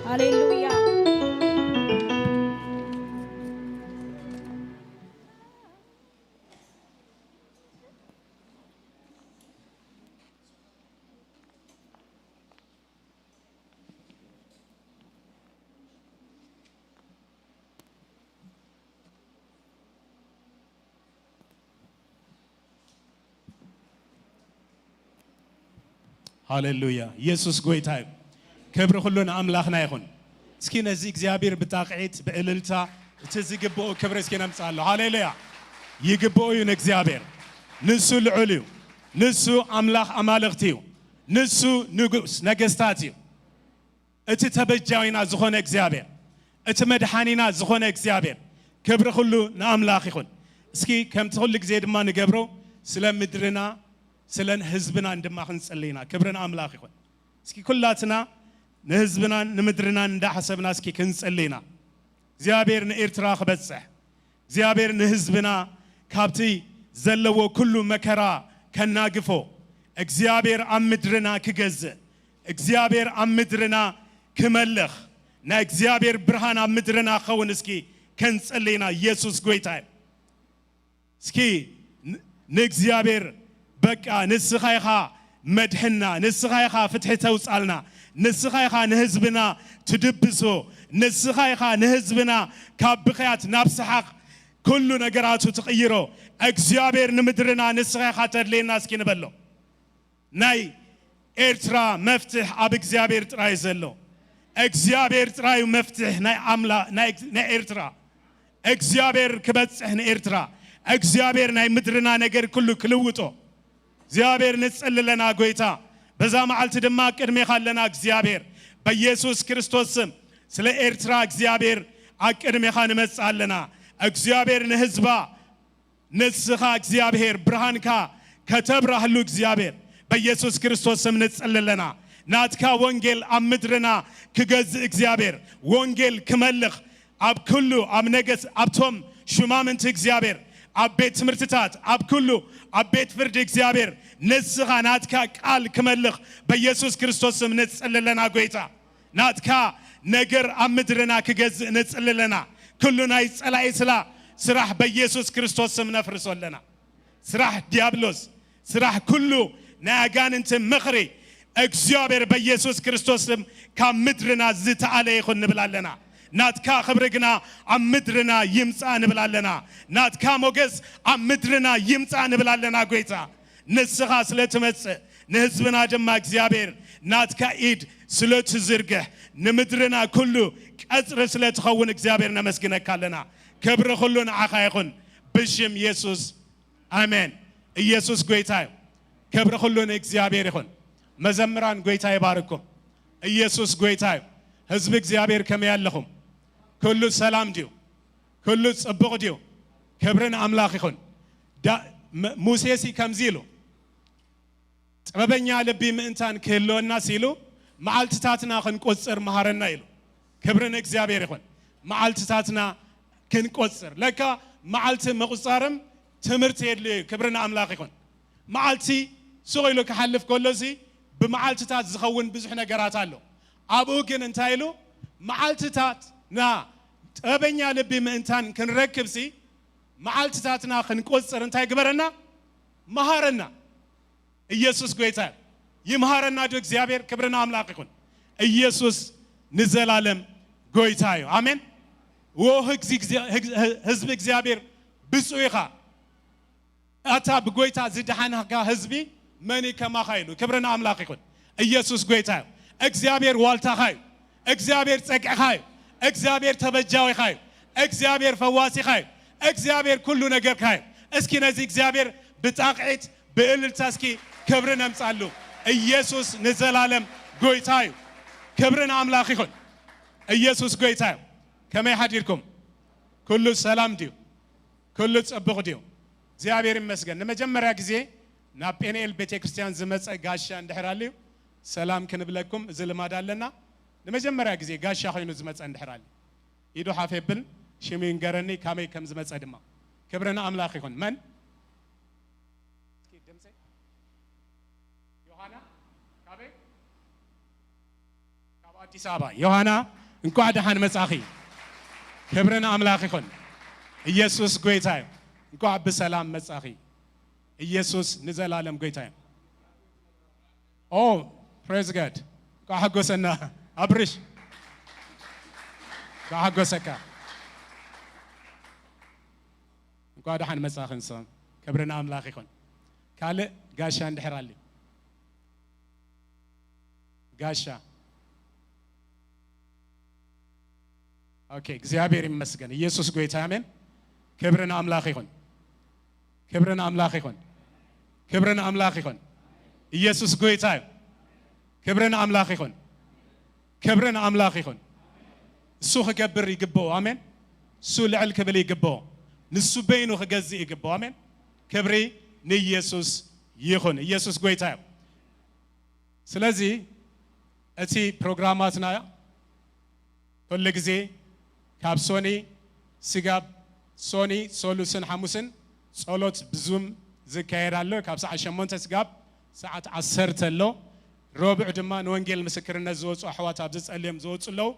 ሃሌሉያ ሃሌሉያ ኢየሱስ ጎይታ ክብሪ ሁሉን አምላኽና ይኹን እስኪ ነዚ እግዚአብሔር ብታቅዒት በእልልታ እቲ ዝግብኦ ክብሪ እስኪ ነምጻለሁ ሃሌሉያ ይግብኦ እዩ ንእግዚአብሔር ንሱ ልዑል እዩ ንሱ አምላኽ አማልኽቲ እዩ ንሱ ንጉስ ነገስታት እዩ እቲ ተበጃዊና ዝኾነ እግዚአብሔር እቲ መድሓኒና ዝኾነ እግዚአብሔር ክብሪ ሁሉ ንአምላኽ ይኹን እስኪ ከምቲ ሁሉ ግዜ ድማ ንገብሮ ስለ ምድርና سلن حزبنا عندما خنصلينا كبرنا أملاك يكون سكي كلاتنا نحزبنا نمدرنا ندا حسبنا سكي خنصلينا زيابير نإرتراخ بتصح زيابير نحزبنا كابتي زلوا كل مكرا كناقفو اكزيابير أمدرنا كجز اكزيابير أمدرنا كملخ نا اكزيابير برهان أمدرنا خون سكي خنصلينا يسوع قويتاي سكي نكزيابير بقى نسخايخا مدحنا نسخايخا فتح توصلنا نسخايخا نهزبنا تدبسو نسخايخا نهزبنا كابخيات نفسحق كل نجاراتو تغيرو اكزيابير نمدرنا نسخايخا تدلينا سكي نبلو ناي إرترا مفتح اب اكزيابير تراي زلو اكزيابير تراي مفتح ناي عملا ناي إرترا اكزيابير كبتصح إرترا اكزيابير ناي مدرنا نجر كله كلوتو زيابير نسأل لنا قويتا بزا معلت دماء كرمي خالنا زيابير بيسوس كريستوسم سلا إرترا زيابير أكرمي خان مسأل لنا زيابير نهزبا نسخا زيابير برهانكا كتب رحلوك زيابير بيسوس كريستوسم نسأل لنا ناتكا وانجيل أمدرنا كجز زيابير وانجيل كملخ أب كله أب نجس أب توم شمامنت زيابير أب بيت مرتتات أب كله أب بيت فرد إخزيابير نسخة ناتكا قال كملخ بيسوس كريستوس نتسأل لنا قويتا ناتكا نجر أمدرنا كجز نتسأل لنا كلنا يسأل إسلا سراح بيسوس كريستوس نفرس لنا سراح ديابلوس سراح كله ناقان انت مخري إخزيابير بيسوس كريستوس كمدرنا زت عليه خن بلالنا ناتكا خبرقنا أمدرنا يمسا نبلالنا ناتكا موجز أمدرنا يمسا نبلالنا قويتا نسخا سلتمتس نهزبنا جمع اكزيابير ناتكا إيد سلت زرقه نمدرنا كله كأسر سلت خون اكزيابير نمسكنا كالنا كبر خلون عخايخون بشم يسوس آمين يسوس قويتا كبر خلون اكزيابير خون مزمران قويتا يباركم يسوس قويتا حزب اكزيابير كم ياللهم كل سلام ديو كل صبغ ديو كبرنا أملاك يخون موسيسي كم زيلو ربنا لبي مئنتان كيلو الناس يلو معالتاتنا خن قصر مهارنا يلو كبرنا اكزيابير يخون معالتاتنا كن قصر لك معالت مقصارم تمرت يدلي كبرنا أملاك يخون معالتي سويلو كحلف كلوزي بمعالتات زخون بزحنا قراتالو أبو كن انتايلو معالتات نا أبني على بمنتان كن ركب سي معالتاتنا خن قصر انتاي قبرنا مهارنا يسوس قويتا يمهارنا دو اكزيابير كبرنا أملاك يكون يسوس نزل عالم قويتايو آمين وحزب اكزيابير بسويخا أتا بقويتا زدحانها كحزبي مني كما خايلو كبرنا أملاك يكون يسوس قويتايو اكزيابير والتا خاي اكزيابير تسقع خاي اكزيابير تبجاوي خاي اكزيابير فواسي خاي اكزيابير كله نجر خاي እስኪ ነዚ እግዚአብሔር ብጣቅዒት ብእልልታ እስኪ ክብርን ኣምፃሉ ኢየሱስ ንዘላለም ጎይታ እዩ ክብርን ኣምላኽ ይኹን ኢየሱስ ጎይታ እዩ ከመይ ሓዲርኩም ኩሉ ሰላም ድዩ ኩሉ ጽቡቕ ድዩ እግዚአብሔር ይመስገን ንመጀመርያ ግዜ ናብ ጴንኤል ቤተክርስቲያን ዝመፀ ጋሻ እንድሕራልዩ ሰላም ክንብለኩም እዚ ልማድ ኣለና ንመጀመርያ ግዜ ጋሻ ኮይኑ ዝመፀ እንድሕራልዩ ኢዱ ሓፈብል ሽሙ ይንገረኒ ካመይ ከም ዝመፀ ድማ ክብርና ኣምላኽ ይኹን መን እስኪ ድምፂ ዮሐና ካበይ ካብ አዲስ አበባ ዮሐና እንኳዕ ደሓን መጻኺ ክብርና ኣምላኽ ይኹን ኢየሱስ ጎይታ እዩ እንኳዕ ብሰላም መጻኺ ኢየሱስ ንዘላለም ጎይታ እዩ ኦ ፕሬዝ ጋድ እንኳዕ ሓጎሰና አብርሽ እንኳዕ ሓጎሰካ እንኳዕ ደሓን መጻኺ ንሶም ክብርና ኣምላኽ ይኹን ካልእ ጋሻ እንድሕራልዩ ጋሻ ኦኬ እግዚአብሔር ይመስገን ኢየሱስ ጎይታ አሜን ክብርና ኣምላኽ ይኹን ክብርና ኣምላኽ ይኹን ክብርና ኣምላኽ ይኹን ኢየሱስ ጎይታ እዩ ክብርና ኣምላኽ ይኹን ክብርና ኣምላኽ ይኹን እሱ ክገብር ይግብኦ አሜን እሱ ልዕል ክብል ይግብኦ ንሱ በይኑ ክገዝእ ይግብኦ አሜን ክብሪ ንኢየሱስ ይኹን ኢየሱስ ጎይታ እዩ ስለዚ እቲ ፕሮግራማትና ኩሉ ግዜ ካብ ሶኒ ስጋብ ሶኒ ሶሉስን ሐሙስን ጸሎት ብዙም ዝካየድ ኣሎ ካብ ሰዓት 8 ስጋብ ሰዓት 10 ኣሎ ሮብዕ ድማ ንወንጌል ምስክርነት ዝወፁ ኣሕዋት ኣብ ዝጸልዮም ዝወፁ ኣለዉ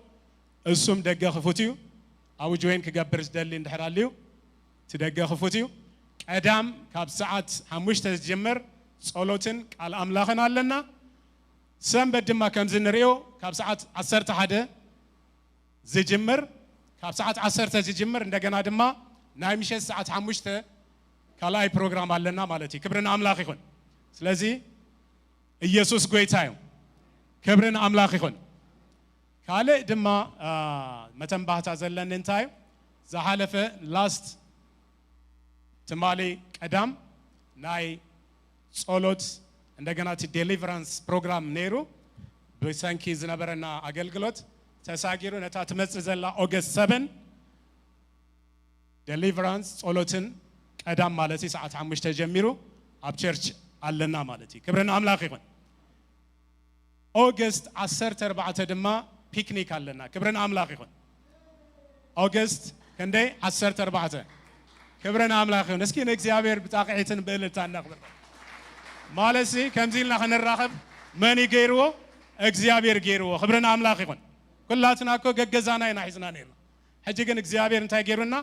እሱም ደገ ክፉት እዩ ኣብ ጆይን ክገብር ዝደሊ እንድሕር ኣልዩ ትደገ ክፉት እዩ ቀዳም ካብ ሰዓት 5 ዝጅምር ጸሎትን ቃል ኣምላኽን ኣለና ሰንበት ድማ ከም ዝንሪኦ ካብ ሰዓት 11 ዝጅምር ካብ ሰዓት 10 ዝጅምር እንደገና ድማ ናይ ምሸት ሰዓት 5 ካልኣይ ፕሮግራም ኣለና ማለት እዩ ክብርና ኣምላኽ ይኹን ስለዚ ኢየሱስ ጎይታ እዩ ክብርና ኣምላኽ ይኹን ካልእ ድማ መተንባህታ ዘለና እንታይ ዝሓለፈ ላስት ትማሊ ቀዳም ናይ ጸሎት እንደገና እቲ ዴሊቨራንስ ፕሮግራም ነይሩ ብሰንኪ ዝነበረና ኣገልግሎት ተሳጊሩ ነታ ትመጽእ ዘላ ኦገስት 7 ዴሊቨራንስ ጸሎትን ቀዳም ማለት እዩ ሰዓት 5 ጀሚሩ ኣብ ቸርች ኣለና ማለት እዩ ክብርና ኣምላኽ ይኹን ኦገስት 14 ድማ ፒክኒክ ኣለና ክብርና ኣምላኽ ይኹን ኦገስት ክንደይ 14 ክብርና ኣምላኽ ይኹን እስኪ ንእግዚአብሔር ብጣቕዒትን ብእልልታ እናኽብር ማለሲ ከምዚ ኢልና ክንራኸብ መን ገይርዎ እግዚአብሔር ገይርዎ ክብርና ኣምላኽ ይኹን ኩላትና እኮ ገገዛና ኢና ሒዝና ነርና ሕጂ ግን እግዚአብሔር እንታይ ገይሩና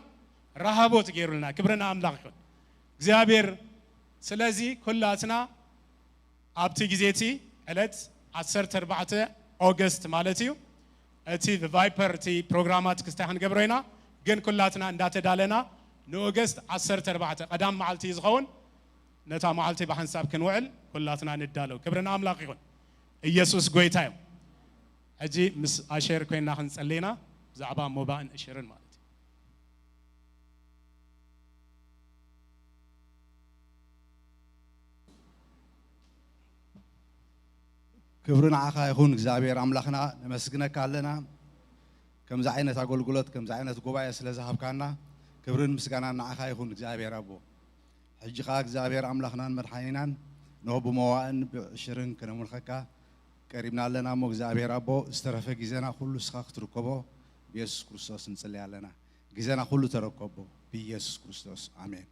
ረሃቦት ገይሩልና ክብርና ኣምላኽ ይኹን እግዚአብሔር ስለዚ ኩላትና ኣብቲ ግዜቲ ዕለት 14 ኦገስት ማለት እዩ እቲ ቫይፐር እቲ ፕሮግራማት ክስታይ ክንገብሮ ኢና ግን ኩላትና እንዳተዳለና ንኦገስት 14 ቀዳም መዓልቲ ዝኸውን ነታ መዓልቲ ብሓንሳብ ክንውዕል ኩላትና ንዳለው ክብርና ኣምላኽ ይኹን ኢየሱስ ጎይታ እዩ ሕጂ ምስ ኣሸር ኮይና ክንጸልይና ብዛዕባ ሞባእን እሽርን ማለት እዩ ክብርን ዓኻ ይኹን እግዚአብሔር ኣምላኽና ነመስግነካ ኣለና ከምዚ ዓይነት ኣገልግሎት ከምዚ ዓይነት ጉባኤ ስለ ዝሃብካና ክብርን ምስጋናን ንዓኻ ይኹን እግዚአብሔር ኣቦ ሕጂ ኻ እግዚአብሔር ኣምላኽናን መድሓኒናን ንሆ ብመዋእን ብዕሽርን ክነምልኸካ ቀሪብና ኣለና እሞ እግዚአብሔር ኣቦ ዝተረፈ ግዜና ኩሉ እስኻ ክትርከቦ ብኢየሱስ ክርስቶስ ንጽልይ ኣለና ግዜና ኩሉ ተረከቦ ብኢየሱስ ክርስቶስ ኣሜን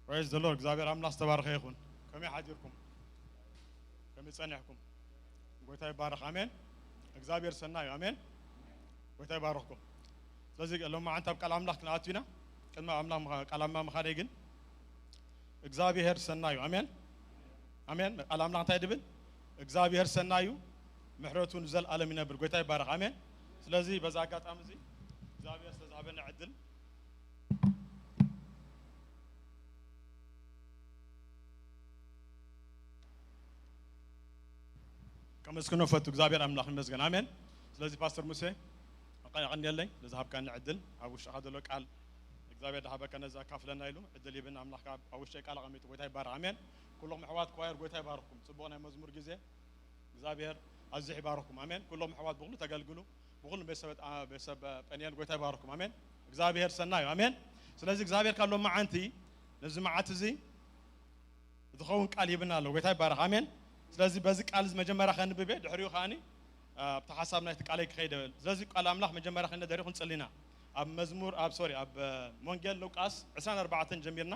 وعز الله እግዚአብሔር አምላክ ተባረከ ይሁን ከመይ ሓዲርኩም ከመይ ጸኒሕኩም ጎይታ ይባረክ አሜን እግዚአብሔር ሰናዩ አሜን ጎይታ ይባረክኩም ስለዚህ ለማ አንተ ቃል አምላክ ናአቲና ከማ አምላክ ቃል አምላክ መኻደ ግን እግዚአብሔር ሰናዩ አሜን አሜን ቃል አምላክ እንታይ ድብል እግዚአብሔር ሰናዩ ምሕረቱን ዘለዓለም ይነብር ጎይታ ይባረክ አሜን ስለዚህ በዛ አጋጣሚ እዚ እግዚአብሔር ስለዛበና ዕድል ከመስከኖ ፈቱ እግዚአብሔር አምላክ ይመስገን አሜን ስለዚህ ፓስተር ሙሴ አቃን ያለኝ ለዛብ ካን ዕድል አውሽ አደሎ ቃል እግዚአብሔር ዳሃበ ከነዛ ካፍለና ይሉ ዕድል ይብን አምላክ አውሽ ቃል አቀሚት ጎይታ ይባረክ አሜን ኩሎም ሕዋት ኳየር ጎይታ ይባረኩም ጽቦና መዝሙር ጊዜ እግዚአብሔር አዝሕ ይባረኩም አሜን ኩሎም ሕዋት በሁሉ ተገልግሉ በሁሉ በሰብ ጳኒያል ጎይታ ይባረኩም አሜን እግዚአብሔር ሰናዩ አሜን ስለዚህ እግዚአብሔር ካሎ ማዓንቲ ለዚ ማዓት እዚ ዝኸውን ቃል ይብናሎ ጎይታ ይባረክ አሜን ስለዚህ በዚህ ቃል መጀመሪያ ከንብቤ ድሕሪው ካኒ ተሐሳብና ተቃለይ ከይደ ስለዚህ ቃል አምላክ መጀመሪያ ከነ ደሪኹን ጸሊና አብ መዝሙር አብ ሶሪ አብ ወንጌል ሉቃስ 24 ጀሚርና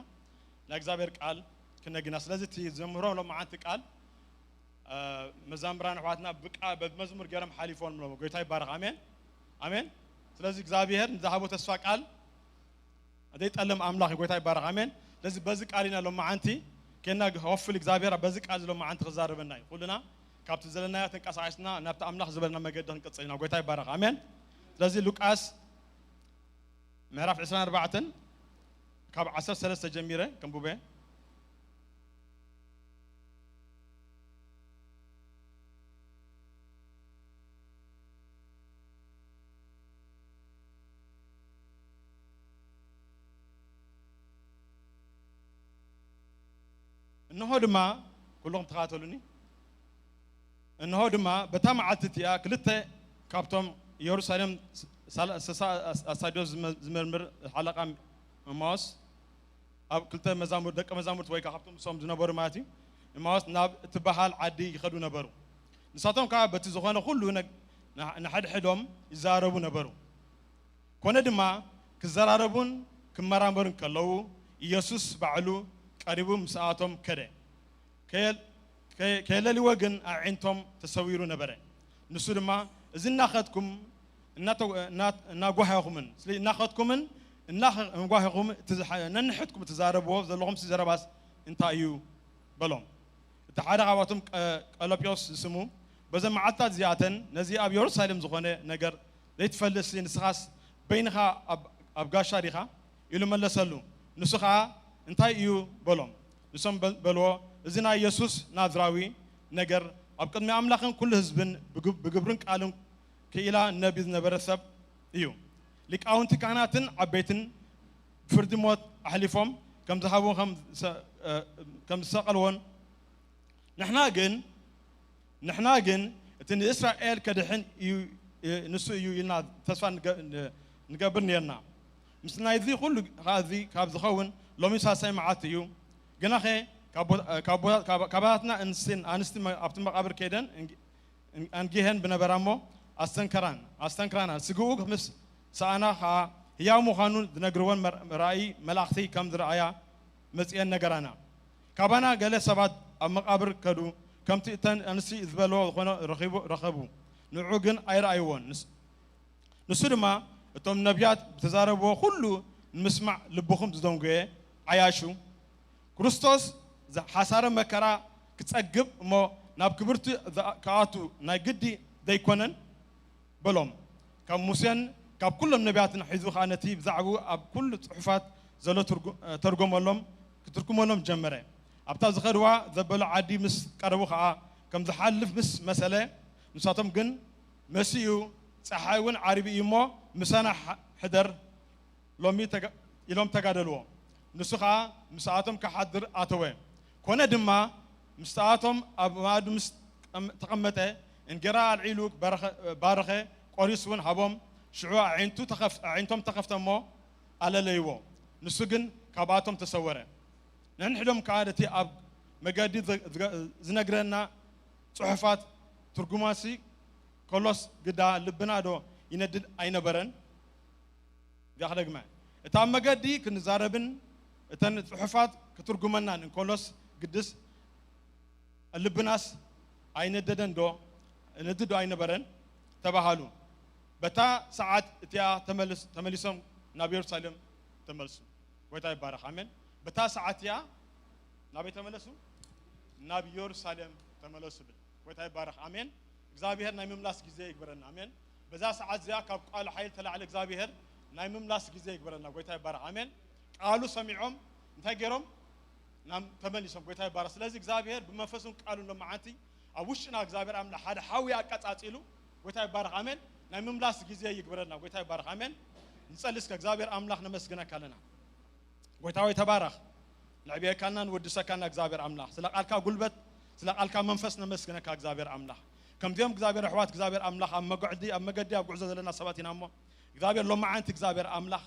ለእግዚአብሔር ቃል ከነግና ስለዚህ ተዘምሮ ለማዓት ቃል መዛምራን ሕዋትና በቃ በመዝሙር ገረም ሓሊፎን ምሎ ጎይታ ይባረክ አሜን አሜን ስለዚህ እግዚአብሔር ንዛሃቦ ተስፋ ቃል አደይ ጠለም አምላክ ጎይታ ይባረክ አሜን ስለዚህ በዚህ ቃሊና ለማዓንቲ كنا هوفل إخبار بزك أزلو ما عند خزار بناي كلنا كابت زلنا تنقص عيسنا نبت أملاخ زبلنا مجد نقصينا قويتاي بارك آمين لازم لوكاس معرف عشرين 4 كاب 10 3 جميرة كم بوبه إنه دما كلهم تقاتلوني إنه دما بتام عتتيا كلته كابتم يروسالم سادوز زمرمر حلقة ماس أب كلته مزامور دك مزامور توي كابتم صوم زنبور ماتي ماس ناب تبحال عادي يخدو نبرو نساتهم كاب بتزخانة كله نحد حدهم يزاربون نبرو كونه دما كزاربون كمرامبرن كلو يسوس بعلو قريبهم ساعتهم كده كيل وجن عينتهم تسويروا نبرة نسود ما إذا ناخدكم ناقوها من سلي ناخدكم من ناقوها ننحتكم تزاربوا ذا لهم تزارباس انت أيو بلهم تحدى عواتهم ألبيوس اسمه بس ما عطت زيادة نزي أبي يرسلهم زخانة نجر يتفلس نسخاس بينها أبقى شريخة يلو ملسلو نسخة انت أيو بلهم نسم بلوا زنا يسوس ناظراوي نجر أبقى ما أملاكن كل حزبن بجبرنك علم كإله النبي نبرسب يو لك أونت كانتن عبيتن فرد موت أهلفهم كم ذهبوا كم سقلون نحنا جن تن إسرائيل كدحين نسوا ينا تسفان نقبل نيرنا مثلنا يذي كل هذه كاب ذخون لو مساسي معاتيو جناخه كاباتنا أنستي أبتم قبر كيدن أنجيهن بنبرامو أستنكران سجوج مس سأنا ها يوم خانون دنقروان رأي ملاختي كم درعيا مسئن نجرانا كابانا جلس سبعة مقابر كدو كم تيتن أنستي إذبلوا خنا رخبو نعوجن أي رأيون نسرما توم نبيات تزاربوا كله نسمع لبخم تدونجه عياشو كريستوس حسار مكرا كتسقب ما ناب كبرت كاتو نايجدي دايكونن بلوم كم موسين كاب كل النبيات حيزو خانتي بزعجو أب كل صحفات زلوا ترجم لهم كتركم لهم جمرة أبتاز خروا ذبل عادي مس كربو خا كم ذحلف مس مسألة نساتم جن مسيو صحيون عربي يمو مسانا حدر لومي يلوم تقادلوا نسخة مساعتهم كحدر أتوه كونه دما مساعتهم أبواد تقمته إن جرى العلوك بارخة قريسون حبهم شعوع عينتهم تخفتمو على ليو نسجن كباتهم تصوره نحن كعادتي أب مجدد زنقرنا صحفات ترجماسي كلوس قدا لبنادو يندد أين برن بيخلق معه تام مجدي كنزاربن እተን ጽሑፋት ክትርጉመና እንኮሎስ ቅዱስ ልብናስ አይነደደን ዶ ነድዶ አይነበረን ተባሃሉ በታ ሰዓት እቲያ ተመልሶም ናብ ኢየሩሳሌም ተመልሱ ጎይታ ይባረክ አሜን በታ ሰዓት ያ ናብ ተመለሱ ናብ ኢየሩሳሌም ተመለሱ ጎይታ ይባረክ አሜን እግዚአብሔር ናይ መምላስ ጊዜ ይግበረና አሜን በዛ ሰዓት ዚያ ካብ ቃል ኃይል ተላዕለ እግዚአብሔር ናይ መምላስ ጊዜ ይግበረና ጎይታ ይባረክ አሜን ቃሉ ሰሚዖም እንታይ ገሮም ናም ተመልሶም ጎይታ ይባረክ ስለዚህ እግዚአብሔር በመንፈሱን ቃሉን ለማዓንቲ አውሽና እግዚአብሔር አምላክ ሓደ ሓዊ አቃጻጺሉ ጎይታ ይባረክ አሜን ናይ መምላስ ጊዜ ይግበረና ጎይታ ይባረክ አሜን ንጸልስ ከእግዚአብሔር አምላክ ነመስግነካ ለና ጎይታ ሆይ ተባረክ ለዕብየካና ንወድሰካና እግዚአብሔር አምላክ ስለ ቃልካ ጉልበት ስለ ቃልካ መንፈስ ነመስግነካ እግዚአብሔር አምላክ ከምዚኦም እግዚአብሔር አሕዋት እግዚአብሔር አምላክ አመገዲ አብጉዕዞ ዘለና ሰባት ኢና እሞ እግዚአብሔር ሎማዓንቲ እግዚአብሔር አምላክ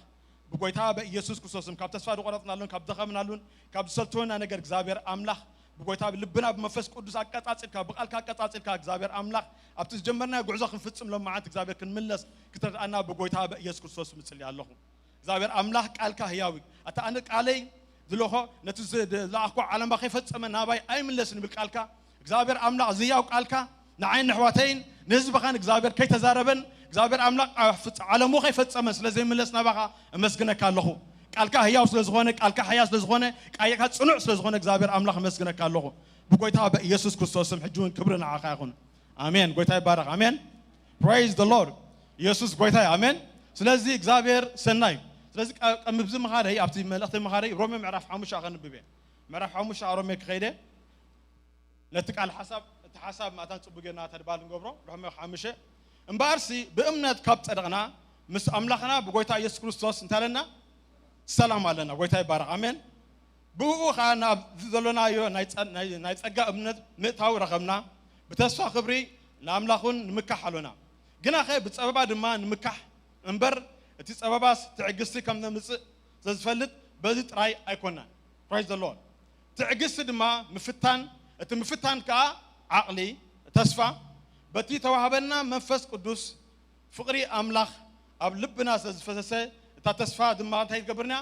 በጎይታ በኢየሱስ ክርስቶስም ካብ ተስፋ ድቆረጥናሉን ካብ ደኸምናሉን ካብ ዝሰልትወና ነገር እግዚአብሔር አምላክ በጎይታ ልብና በመንፈስ ቅዱስ አቀጻጽልካ በቃልካ አቀጻጽልካ እግዚአብሔር አምላክ ኣብቲ ጀመርና ጉዕዞ ክንፍጽም ሎማዓንቲ እግዚአብሔር ክንምለስ ክትረዳና በጎይታ በኢየሱስ ክርስቶስ ምጽል ያለሁ እግዚአብሔር አምላክ ቃልካ ህያዊ አታ አነ ቃለይ ዝለሆ ነቲ ዝለኣኮ ዓለማ ከይፈጸመ ናባይ ኣይምለስን ብል ቃልካ እግዚአብሔር አምላክ ዝያው ቃልካ ንዓይን ኣሕዋተይን ንህዝብኻን እግዚአብሔር ከይተዛረበን እግዚአብሔር አምላክ ዓለሙ ከይፈጸመ ስለዘይ ምለስ ናባኻ እመስግነካ ኣለኹ ቃልካ ህያው ስለዝኾነ ቃልካ ሕያው ስለዝኾነ ቃየካ ጽኑዕ ስለዝኾነ እግዚአብሔር አምላክ እመስግነካ ኣለኹ በጎይታ በኢየሱስ ክርስቶስም ሕጂውን ክብሪ ንዓኻ ይኹን አሜን ጎይታ ይባረክ አሜን praise the lord ኢየሱስ ጎይታ አሜን ስለዚህ እግዚአብሔር ሰናይ ስለዚህ ቀምብዝ መኻደይ ኣብቲ መልእኽቲ መኻደይ ሮሜ ምዕራፍ 5 ኣኸንብበ ምዕራፍ 5 ሮሜ ክኸይደ ነቲ ቃል ሓሳብ እቲ ሓሳብ ማታን ጽቡገና ተድባል እንገብሮ ሮሜ 5 እምበኣርሲ ብእምነት ካብ ጸደቕና ምስ ኣምላኽና ብጎይታ ኢየሱስ ክርስቶስ እንታለና ሰላም ኣለና ጎይታ ይባረክ አሜን ብኡ ኻና ዘለናዮ ናይ ጸጋ እምነት ምእታው ረኸብና ብተስፋ ክብሪ ንኣምላኹን ንምካሕ ኣለና ግና ኸ ብጸበባ ድማ ንምካሕ እምበር እቲ ጸበባስ ትዕግስቲ ከም ነምጽእ ዝፈልጥ በዚ ጥራይ ኣይኮናን praise the lord ትዕግስቲ ድማ ምፍታን እቲ ምፍታን ከዓ ዓቕሊ ተስፋ በቲ ተዋህበና መንፈስ ቅዱስ ፍቅሪ አምላክ ኣብ ልብና ዝፈሰሰ እታ ተስፋ ድማ እንታይ ይገብርና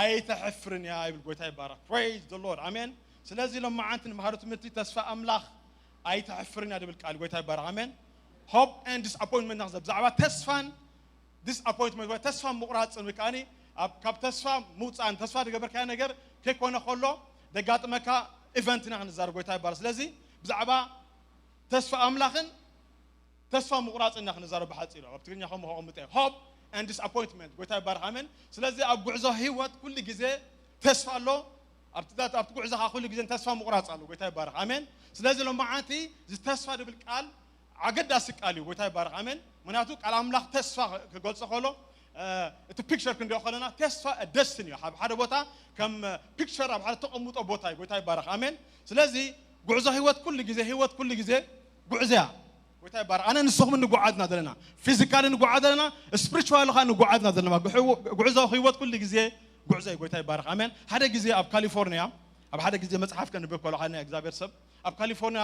ኣይተሕፍርንያ ይብል ጎይታ ይባረክ praise the lord አሜን ስለዚህ ለማዓንቲ ንማሃሩ ትምህርቲ ተስፋ አምላክ ኣይተሕፍርንያ ድብል ቃል ጎይታ ይባረክ አሜን hope and disappointment ናዘ ብዛዕባ ተስፋን disappointment ወይ ተስፋ ምቁራጽን ወይካኒ ካብ ተስፋ ሙጻን ተስፋ ድገበርካ ነገር ከይኮነ ከሎ ደጋጥመካ ኢቨንት ና ንዛር ጎይታ ይባረክ ስለዚህ ብዛዕባ ተስፋ አምላክን ተስፋ ምቁራጽን ንዛር በሓጺሩ ኣብ ትግርኛ ከም ሆምጠ hope and disappointment ጎይታ ይባረክ አሜን ስለዚህ ኣብ ጉዕዞ ህይወት ኩሉ ግዜ ተስፋ ኣሎ ኣብቲ ጉዕዞኻ ኩሉ ግዜ ተስፋ ምቁራጽ ኣሎ ጎይታ ይባረክ አሜን ስለዚህ ለማዓንቲ ዝተስፋ ድብል ቃል አገዳሲ ቃል እዩ ጎይታ ይባረክ አሜን ምክንያቱ ቃል አምላክ ተስፋ ክገልጽ ከሎ እቲ ፒክቸር ክንዲኦ ከለና ተስፋ ደስቲኒ ኣብ ሓደ ቦታ ከም ፒክቸር ኣብ ሓደ ተቐምጦ ቦታ እዩ ጎይታ ይባረክ አሜን ስለዚህ ጉዕዞ ህይወት ኩሉ ግዜ ጉዕዝያ ጎይታ ይባረክ ኣነ ንስኹም ንጓዓዝና ዘለና ፊዚካሊ ንጓዓዝ ዘለና ስፒሪቹዋሊ ኻ ንጓዓዝና ዘለና ጉዕዞ ህይወት ኩሉ ግዜ ጉዕዞ ጎይታ ይባረክ አሜን ሓደ ግዜ ኣብ ካሊፎርኒያ ኣብ ሓደ ግዜ መጽሓፍ ከንብብ ከሎ ሓነ እግዚአብሔር ሰብ ኣብ ካሊፎርኒያ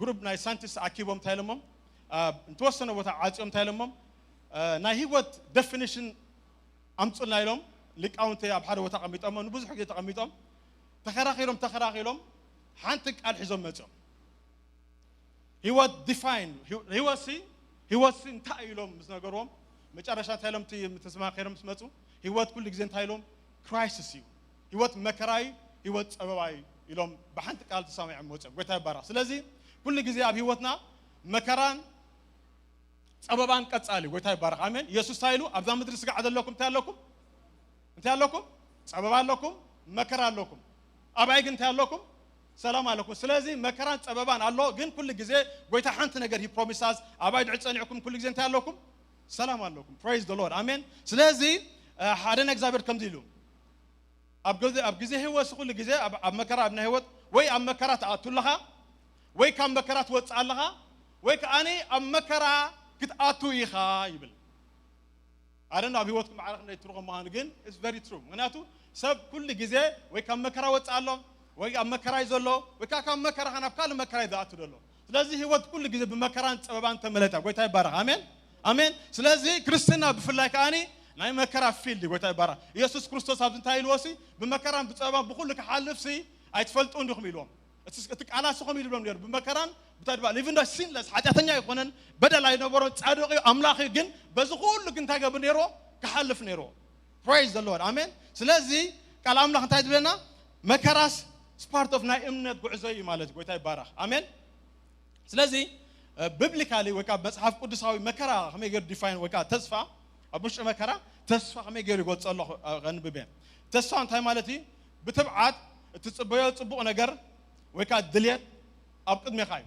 ግሩፕ ናይ ሳይንቲስት ኣኪቦም ታይለሞም እንተወሰነ ቦታ ዓጽዮም ታይለሞም ናይ ህይወት ዴፊኒሽን ኣምጽልና ኢሎም ሊቃውንቲ ኣብ ሓደ ቦታ ቀሚጦም ንብዙሕ ግዜ ተቐሚጦም ተኸራኺሎም ሓንቲ ቃል ሒዞም መጽኦም ህይወት ዲፋይን ህይወት እንታይ ኢሎም ምስ ነገርዎም መጨረሻ ታይሎም ተስማኺሮም ምስ መጹ ህይወት ኩሉ ግዜ እንታይ ኢሎም ክራይሲስ እዩ ህይወት መከራይ ህይወት ጸበባይ ኢሎም ብሓንቲ ቃል ተሰማዒኦም መጽኦም ጎይታ ይባረክ ስለዚህ ኩሉ ግዜ ኣብ ህይወትና መከራን ጸበባን ቀጻሊ ጎይታ ይባረክ አሜን ኢየሱስ ታይሉ ኣብዛ ምድሪ ስጋ ዓደለኩም እንታይ ኣለኩም ጸበባ ኣለኩም መከራ ኣለኩም ኣባይ ግን እንታይ ኣለኩም ሰላም ኣለኩም ስለዚህ መከራን ጸበባን ኣሎ ግን ኩሉ ግዜ ጎይታ ሓንቲ ነገር ሂ ፕሮሚሳስ ኣባይ ድዕ ጸኒዕኩም ኩሉ ግዜ እንታይ ኣለኩም ሰላም ኣለኩም praise the lord አሜን ስለዚህ ሓደ እግዚአብሔር ከምዚ ኢሉ ኣብ ግዜ ህይወት ኩሉ ግዜ ኣብ መከራ ኣብ ናይ ህይወት ወይ ኣብ መከራ ተኣቱለኻ ወይ ካብ መከራ ትወጽእ ኣለኻ ወይ ከኣኒ ኣብ መከራ ክትኣቱ ኢኻ ይብል ኣረን ኣብ ህይወትኩም ዓረኽ ናይ ትርጉም ማን ግን is very true ምክንያቱ ሰብ ኩሉ ግዜ ወይ ካብ መከራ ወጽእ ኣሎ ወይ ኣብ መከራ ይዘሎ ወይ ካብ መከራ ናብ ካል መከራ ይዛኣቱ ደሎ ስለዚህ ህይወት ኩሉ ግዜ ብመከራን ጸበባን ተመለጠ ጎይታ ይባረክ አሜን አሜን ስለዚህ ክርስትና ብፍላይ ከኣኒ ናይ መከራ ፊልድ ጎይታ ይባረክ ኢየሱስ ክርስቶስ ኣብ እንታይ ኢልዎሲ ብመከራን ብጸባን ብኩሉ ክሓልፍሲ ኣይትፈልጡ እንዲኹም ኢልዎም እቲ ቃላስኹም ኢልዎም ነይሩ ብመከራን ብታድባ ኢቭን ዳ ሲንለስ ኃጢአተኛ ይኮነን በደል ኣይነበሮ ጻድቕ ኣምላኽ ግን በዚ ኩሉ ግን ታገብ ነይሮ ክሓልፍ ነይሮ praise the lord amen ስለዚ ቃል ኣምላኽ እንታይ ትብለና መከራስ part of ናይ እምነት ጉዕዞ እዩ ማለት ጎይታ ይባረክ አሜን ስለዚ ቢብሊካሊ ወካ መጽሐፍ ቅዱሳዊ መከራ ከመይ ገር ዲፋይን ወካ ተስፋ አቡሽ መከራ ተስፋ ከመይ ገር ይጎጽ አላህ ገንብበ ተስፋ እንታይ ማለት እዩ ብትብዓት እትጽበዮ ጽቡቕ ነገር ወካ ድልየት ኣብ ቅድሜኻ እዩ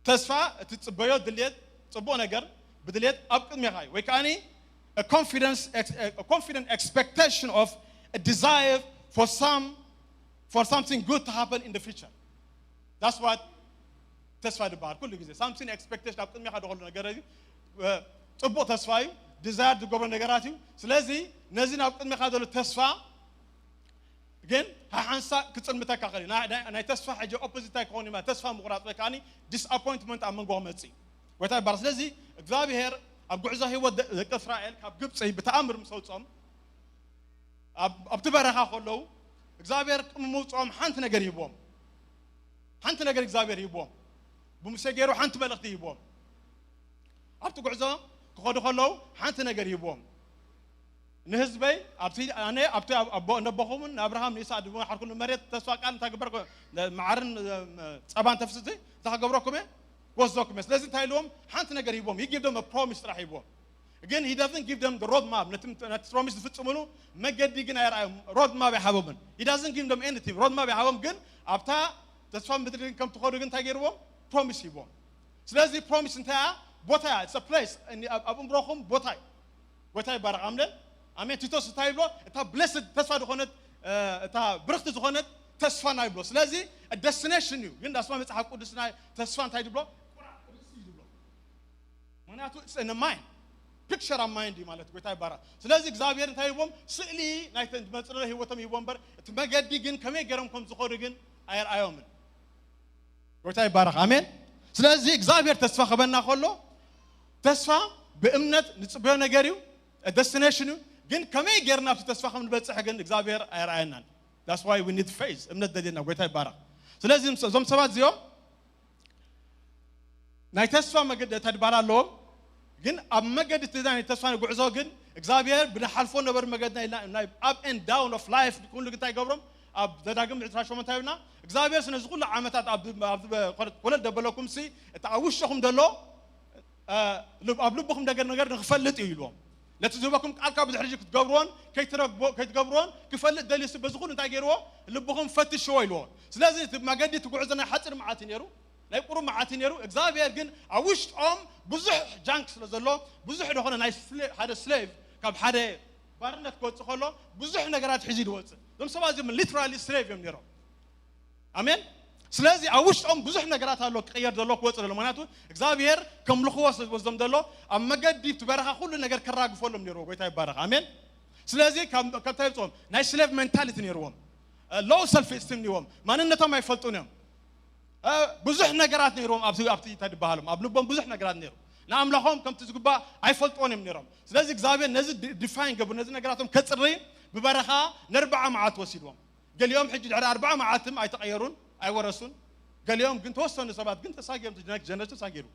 ተስፋ እትጽበዮ ድልየት ጽቡቕ ነገር ብድልየት ኣብ ቅድሜኻ እዩ ወካኒ a confident expectation of a desire for something good to happen in the future that's what ተስፋ ድባር ኩሉ ጊዜ something expectation ኣብ ቅድሜኻ ደኸሉ ነገር እዩ ጽቡቕ ተስፋ እዩ desire ዝገብሮ ነገራት እዩ ስለዚ ነዚ ኣብ ቅድሜኻ ዘሎ ተስፋ ግን ሓንሳ ክጽልምተካ ኸሊ ናይ ተስፋ ሕጂ ኦፖዚት ኣይኮን ማለት ተስፋ ምቑራጽ ወይ ከዓኒ ዲስኣፖይንትመንት ኣብ መንጎ መጽ ወታ ይባር ስለዚ እግዚአብሔር ኣብ ጉዕዞ ህይወት ደቂ እስራኤል ካብ ግብጽ ብተኣምር ምሰውጾም ኣብቲ በረኻ ከለዉ እግዚአብሔር ምውጾም ሓንቲ ነገር ይቦም ሓንቲ ነገር እግዚአብሔር ይቦም بموسى ገይሩ ሓንቲ መልእኽቲ ይቦም ኣብቲ ጉዕዞ ክኸዱ ከለዉ ሓንቲ ነገር ይቦም ንህዝበይ ኣብቲ ነቦኹምን አብርሃም ይስሐቅ ድማ ሓርኩሉ መሬት ተስፋ ቃል እንታገበር ማዓርን ጸባን ተፍስቲ ታገበረኩም ወዘኩም ስለዚህ እንታይ ኢሎም ሓንቲ ነገር ይቦም he give them a promise ጥራሕ ይቦም again he doesn't give them the road map net promise ዝፍጽሙሉ መገዲ ግን ኣይራእዮም road map ይሃቦምን he doesn't give them anything road map ይሃቦም ግን ኣብታ ተስፋ ምድር ከም ትኸዱ ግን እንታይ ገይርዎም promise ይቦም ስለዚህ promise እንታይ ቦታ it's a place ኣብምሮኹም ቦታ ይባረክ አሜን ቲቶስ እንታይ ብሎ እታ blessed ተስፋ ዝኾነት እታ ብርክቲ ዝኾነት ተስፋ ናይ ብሎ ስለዚህ a destination እዩ ግን ዳስማ መጽሐፍ ቅዱስና ተስፋ እንታይ ብሎ ምክንያቱ it's in the mind picture of mind ማለት ጎይታ ይባረክ ስለዚህ እግዚአብሔር እንታይ ይቦም ስእሊ ናይ መጽረረ ህይወቶም ይቦም በር እቲ መገዲ ግን ከመይ ገረም ከም ዝኸዱ ግን ኣይርአዮምን ጎይታ ይባረክ አሜን ስለዚህ እግዚአብሔር ተስፋ ከበና ከሎ ተስፋ በእምነት ንጽበዮ ነገር እዩ destination እዩ ግን ከመይ ገርና ኣብቲ ተስፋ ከም ንበጽሕ ግን እግዚአብሔር ኣይርአየናን that's why we need faith እምነት ደሊና ጎይታ ይባረክ ስለዚህ ዞም ሰባት ዚኦም ናይ ተስፋ መገዲ ተድባር ኣለዎም ግን ኣብ መገዲ ትዳን ተስፋ ጉዕዞ ግን እግዚአብሔር ብሓልፎ ነበር መገድና ናይ up and down of life ኩሉ ግን ታይገብሮም ኣብ ዘዳግም 18 ታይብና እግዚአብሔር ስነ ዝኹሉ ዓመታት ኣብ ኮለል ደበለኩም ሲ እታ ኣውሽኹም ደሎ ኣብ ልብኹም ነገር ንኽፈልጥ እዩ ኢልዎም ለቲ ዝህበኩም ቃልካ ብድሕሪ ክትገብሮን ከይትገብሮን ክፈልጥ ደሊስ በዝኹሉ እንታይ ገይርዎ ልብኹም ፈትሽዎ ኢልዎ ስለዚ እቲ መገዲ ትጉዕዞ ናይ ሓፂር መዓልቲ ነይሩ ናይ ቁሩብ መዓልቲ ነይሩ እግዚአብሔር ግን ኣብ ውሽጦም ብዙሕ ጃንክ ስለ ዘሎ ብዙሕ ዝኾነ ናይ ሓደ ስሌቭ ካብ ሓደ ባርነት ክወፅእ ከሎ ብዙሕ ነገራት ሒዙ ይወፅእ ዞም ሰባት እዚኦም ሊትራሊ ስሌቭ እዮም ነይሮም አሜን ስለዚህ ኣብ ውሽጦም ብዙሕ ነገራት ኣሎ ክቅየር ዘሎ ክወፅእ ዘሎ ምክንያቱ እግዚአብሔር ከምልኽዎ ስለዝወስዶም ዘሎ ኣብ መገዲ ትበረኻ ኩሉ ነገር ከራግፈሎም ነይሩ ጎይታ ይባረክ አሜን ስለዚህ ከምታይ ይብፅዎም ናይ ስሌቭ ሜንታሊቲ ነይርዎም ሎው ሰልፍ ኤስቲም ነይሮም ማንነቶም ኣይፈልጡን እዮም ብዙሕ ነገራት ነይሮም ኣብቲ ተድባሃሎም ኣብ ልቦም ብዙሕ ነገራት ነይሩ ንኣምላኾም ከምቲ ዝግባእ ኣይፈልጥዎን እዮም ነይሮም ስለዚ እግዚአብሔር ነዚ ዲፋይን ገብር ነዚ ነገራቶም ከፅሪ ብበረኻ ን40 መዓልቲ ወሲድዎም ገሊኦም ሕጂ ድሕሪ 40 መዓልትም ኣይተቐየሩን ኣይወረሱን ገሊኦም ግን ተወሰኑ ሰባት ግን ተሳጊዮም ጀነቱ ሳጊሩ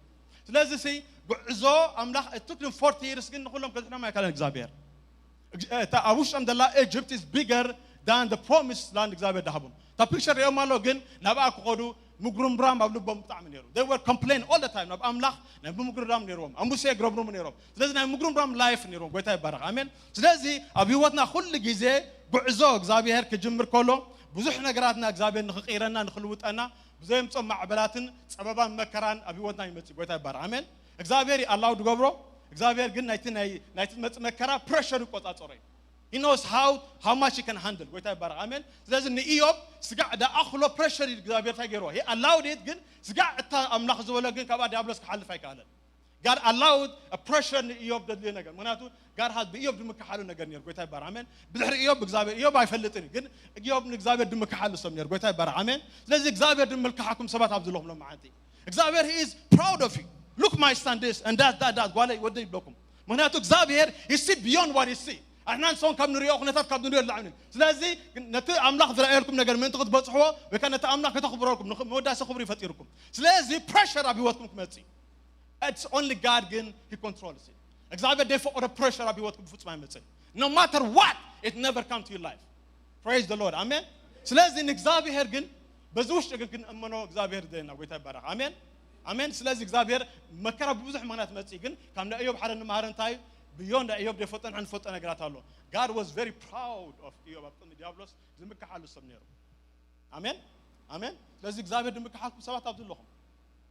ስለዚህ ሲ ጉዕዞ ኣምላኽ it took them 40 years ግን ንኹሎም ከዝሕሎም ኣይካለን እግዚአብሔር ኣብ ውሽጦም ዘላ Egypt is bigger than the promised land እግዚአብሔር ዳሃቦም ታ ፒክቸር እዮም ኣሎ ግን ናብኣ ክኸዱ ምጉርምራም ኣብ ልቦም ብጣዕሚ ነይሩ they were complain all the time ናብ ኣምላኽ ናይ ምጉርምራም ነይሮም ኣሙሴ ግረብሮም ነይሮም ስለዚ ናይ ምጉርምራም ላይፍ ነይሮም ጎይታ ይባረክ አሜን ስለዚ ኣብ ህይወትና ኩሉ ግዜ ጉዕዞ እግዚአብሔር ክጅምር ከሎ ብዙሕ ነገራትና እግዚአብሔር ንኽቀይረና ንኽልውጠና ብዘይምጾም ማዕበላትን ጸበባን መከራን ኣብ ህይወትና ይመጽእ ጎይታ ይባረክ አሜን እግዚአብሔር ኣላው ድገብሮ እግዚአብሔር ግን ናይቲ መጽእ መከራ ፕሬሸር ይቆጻጸሮ he knows how much he can handle ጎይታ ይባረክ አሜን ስለዚህ ንኢዮብ ስጋዕ ዳኣኽሎ ፕሬሸር እግዚአብሔር ታገይሮ he allowed it ግን ስጋዕ እታ ኣምላኽ ዝበሎ ግን ካብ ዲያብሎስ ክሓልፍ ኣይከኣለን God allowed a pressure in Eob the ነገር ምክንያቱ God had በኢዮብ ድምክሓሉ ነገር ነይሩ ጎይታ ይባረክ አሜን ብድሕሪ ኢዮብ እግዚአብሔር ኢዮብ ኣይፈልጥን ግን ኢዮብ ንእግዚአብሔር ድምክሓሉ ሰብ ነይሩ ጎይታ ይባረክ አሜን ስለዚህ እግዚአብሔር ድምልክሓኩም ሰባት ኣብዝለኹም ሎም መዓልቲ እግዚአብሔር he is proud of you look my son this and that ጓለ ይወደይ ይብለኩም ምክንያቱ እግዚአብሔር you see beyond what you see احنا نسون كم نريو خناتات كم نريو لعنين ስለዚህ ነቲ አምላኽ ዝራእየልኩም ነገር ምን ትኽትበጽሕዎ ወይ ከነቲ አምላኽ ከተኽብረልኩም መወዳሰ ኽብሪ ይፈጢርኩም ስለዚህ pressure ኣብ ህይወትኩም ክመጽ it's only God ግን he controls it እግዚአብሔር ደፎ ኦር pressure ኣብ ህይወትኩም ፍጹም አይመጽ no matter what it never come to your life praise the Lord amen ስለዚህ እግዚአብሔር ግን በዙሽ ግን እመኖ እግዚአብሔር ደና ጎይታ ይባረክ አሜን አሜን ስለዚህ እግዚአብሔር መከራ ብዙሕ ምክንያት መጽ ግን ከምና ኢዮብ ሓደ ንማህር እንታይ beyond the Eyob defotan and fotan negratalo God was very proud of Eyob after the diablos ዝምከሓሉ ሰብ ነይሩ amen amen ስለዚህ እግዚአብሔር ዝምከሓልኩ ሰባት ኣብዝለኹም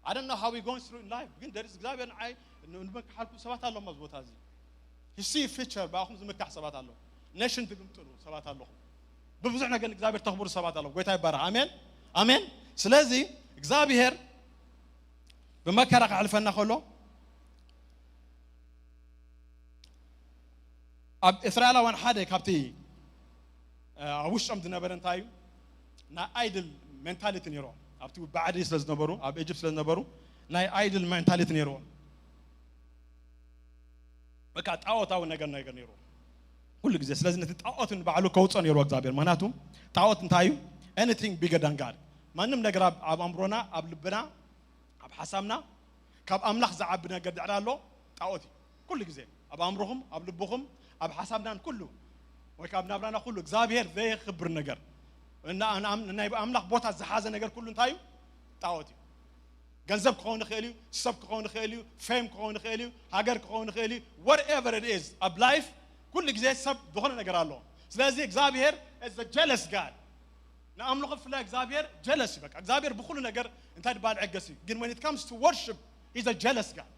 I don't know how we going through in life ግን there is እግዚአብሔር አይ ዝምከሓልኩ ሰባት ኣለው መዝቦታ እዚ you see feature ባኹም ዝምከሕ ሰባት ኣለው nation ትግምጥሉ ሰባት ኣለኹም በብዙሕ ነገር እግዚአብሔር ተኽብሩ ሰባት ኣለው ጎይታ ይባረክ አሜን አሜን ስለዚህ እግዚአብሔር በመከራ ከሕልፈና ከሎ ኣብ እስራኤላውያን ሓደ ካብቲ ውሽጦም ዝነበረ እንታይ እዩ ናይ አይድል ሜንታሊቲ ነይሮም ኣብቲ ባዕዲ ስለ ዝነበሩ ኣብ ኢጅፕት ስለ ዝነበሩ ናይ አይድል ሜንታሊቲ ነይሮም በቃ ጣዖታዊ ነገር ነይሩ ሁሉ ጊዜ ስለዚህ ነቲ ጣዖትን ባዕሉ ከውጾ ነይሩ እግዚአብሔር ምክንያቱ ጣዖት እንታይ እዩ anything bigger than God ማንም ነገር ኣብ ኣምሮና ኣብ ልብና ኣብ ሓሳብና ካብ ኣምላኽ ዝዓቢ ነገር ድዕዳ ኣሎ ጣዖት እዩ ኩሉ ጊዜ ኣብ ኣምሮኹም ኣብ ልብኹም ኣብ ሓሳብናን ኩሉ ወይ ካብ ናብራና ኩሉ እግዚአብሔር ዘይኽብር ነገር እና ናይ ኣምላኽ ቦታ ዝሓዘ ነገር ኩሉ እንታይ እዩ ጣዖት እዩ ገንዘብ ክኸውን ይኽእል እዩ ሰብ ክኸውን ይኽእል እዩ ፌም ክኸውን ይኽእል እዩ ሃገር ክኸውን ይኽእል እዩ whatever it is ኣብ ላይፍ ኩሉ ጊዜ ሰብ ዝኾነ ነገር ኣሎ ስለዚህ እግዚአብሔር is a jealous God ንኣምልኾ ብፍላይ እግዚአብሔር jealous እዩ በቃ እግዚአብሔር ብኩሉ ነገር እንታይ ድባል ዕገስ እዩ ግን when it comes to worship he's a jealous God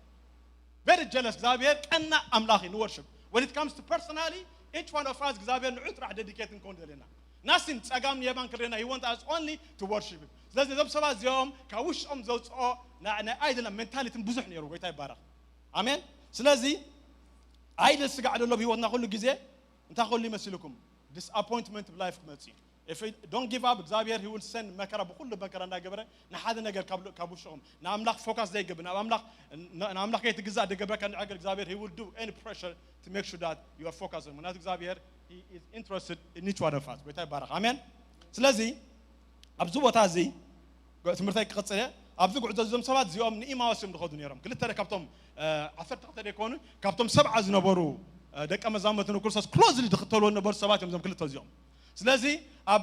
very jealous እግዚአብሔር ቀና ኣምላኽ እዩ ንworship when it comes to personally each one of us እግዚአብሔር ንዑት ራሕ ዴዲኬት እንኮን ደለና ናስን ጸጋም የባን ክረና he want us only to worship him ስለዚህ ዘብ ሰባት እዚኦም ካውሽኦም ዘውጽኦ ናይ አይደለም ሜንታሊቲን ብዙሕ ነይሩ ጎይታ ይባረክ አሜን ስለዚህ አይደል ስጋዕ ደሎ በህይወትና ሁሉ ጊዜ እንታይ ሁሉ ይመስልኩም disappointment life ክመጽ if you don't give up እግዚአብሔር he will send መከራ በሁሉ መከራ እንዳገበረ ንሓደ ነገር ካብውሽኦም ንኣምላኽ ፎከስ ዘይገብር ንኣምላኽ ከይትግዛእ ደገበረ kan እግዚአብሔር he will do any pressure to make sure that you are focused on ምክንያቱ እግዚአብሔር he is interested in each one of us ጎይታ ይባረክ አሜን ስለዚህ ኣብዚ ቦታ እዚ ትምህርታይ ክቕፅለ ኣብዚ ጉዕዞ እዞም ሰባት እዚኦም ንኢማውስ እዮም ዝኸዱ ነይሮም ክልተ ካብቶም 12 ይኮኑ ካብቶም 7 ዝነበሩ ደቀ መዛሙርት ክርስቶስ ክሎዝሊ ዝኽተልዎ ነበሩ ሰባት እዮም እዞም ክልተ እዚኦም ስለዚህ ኣብ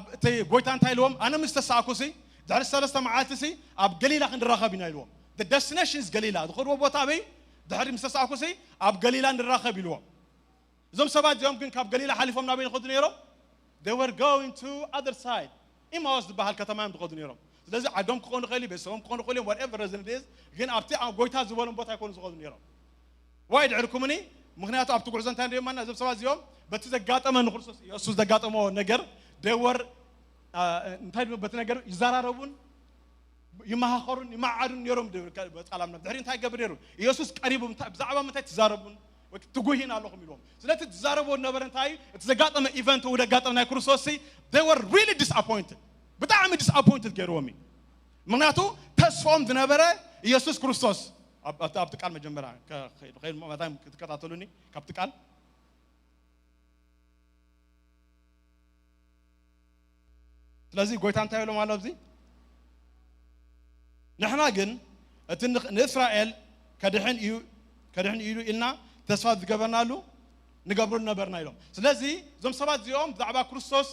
ጎይታ እንታይ ኢልዎም ኣነ ምስ ተሳእኩሲ ድሕሪ 3 መዓልቲ ኣብ ገሊላ ክንራኸብ ኢና ኢልዎም the destination is ገሊላ ዝኸድዎ ቦታ ኣበይ ድሕሪ ምስ ተሳእኩሲ ኣብ ገሊላ ንራኸብ ኢልዎም እዞም ሰባት እዚኦም ግን ካብ ገሊላ ሓሊፎም ናበይ ይኸዱ ነይሮም they were going to other side ኢማውስ ዝበሃል ከተማ እዮም ዝኸዱ ነይሮም ስለዚህ ዓዶም ክኾኑ ይኽእሉ ቤተሰቦም ክኾኑ ይኽእሉ whatever reason it is ግን ኣብቲ ጎይታ ዝበሎም ቦታ ይኮኑ ዝኸዱ ነይሮም ዋይ ድዕርኩምኒ ምክንያቱ ኣብቲ ጉዕዞ እንታይ ንሪኦም ማና እዞም ሰባት እዚኦም በቲ ዘጋጠመ ንክርስቶስ ኢየሱስ ዘጋጠሞ ነገር they were እንታይ በቲ ነገር ይዘራረቡን ይማሃኸሩን ይማዓዱን ነይሮም በጻላምና ድሕሪ እንታይ ገብር ነይሩ ኢየሱስ ቀሪቡ ብዛዕባ ምንታይ ትዛረቡን ትጉሂን ኣለኹም ኢልዎም ስለቲ ትዛረቡ ነበረ እንታይ እቲ ዘጋጠመ ኢቨንት ወደጋጠመ ናይ ክርስቶስ they were really disappointed ብጣዕሚ disappointed ገይሮም ምክንያቱ ተስፎም ዝነበረ ኢየሱስ ክርስቶስ ኣብቲ ቃል መጀመርያ ከይድ ማታም ክትከታተሉኒ ካብቲ ቃል ስለዚህ ጎይታ እንታይ ኢሎም ኣሎ ኣብዚ ንሕና ግን እቲ ንእስራኤል ከድሕን እዩ ኢልና ተስፋ ዝገበርናሉ ንገብሩ ነበርና ኢሎም ስለዚህ እዞም ሰባት እዚኦም ብዛዕባ ክርስቶስ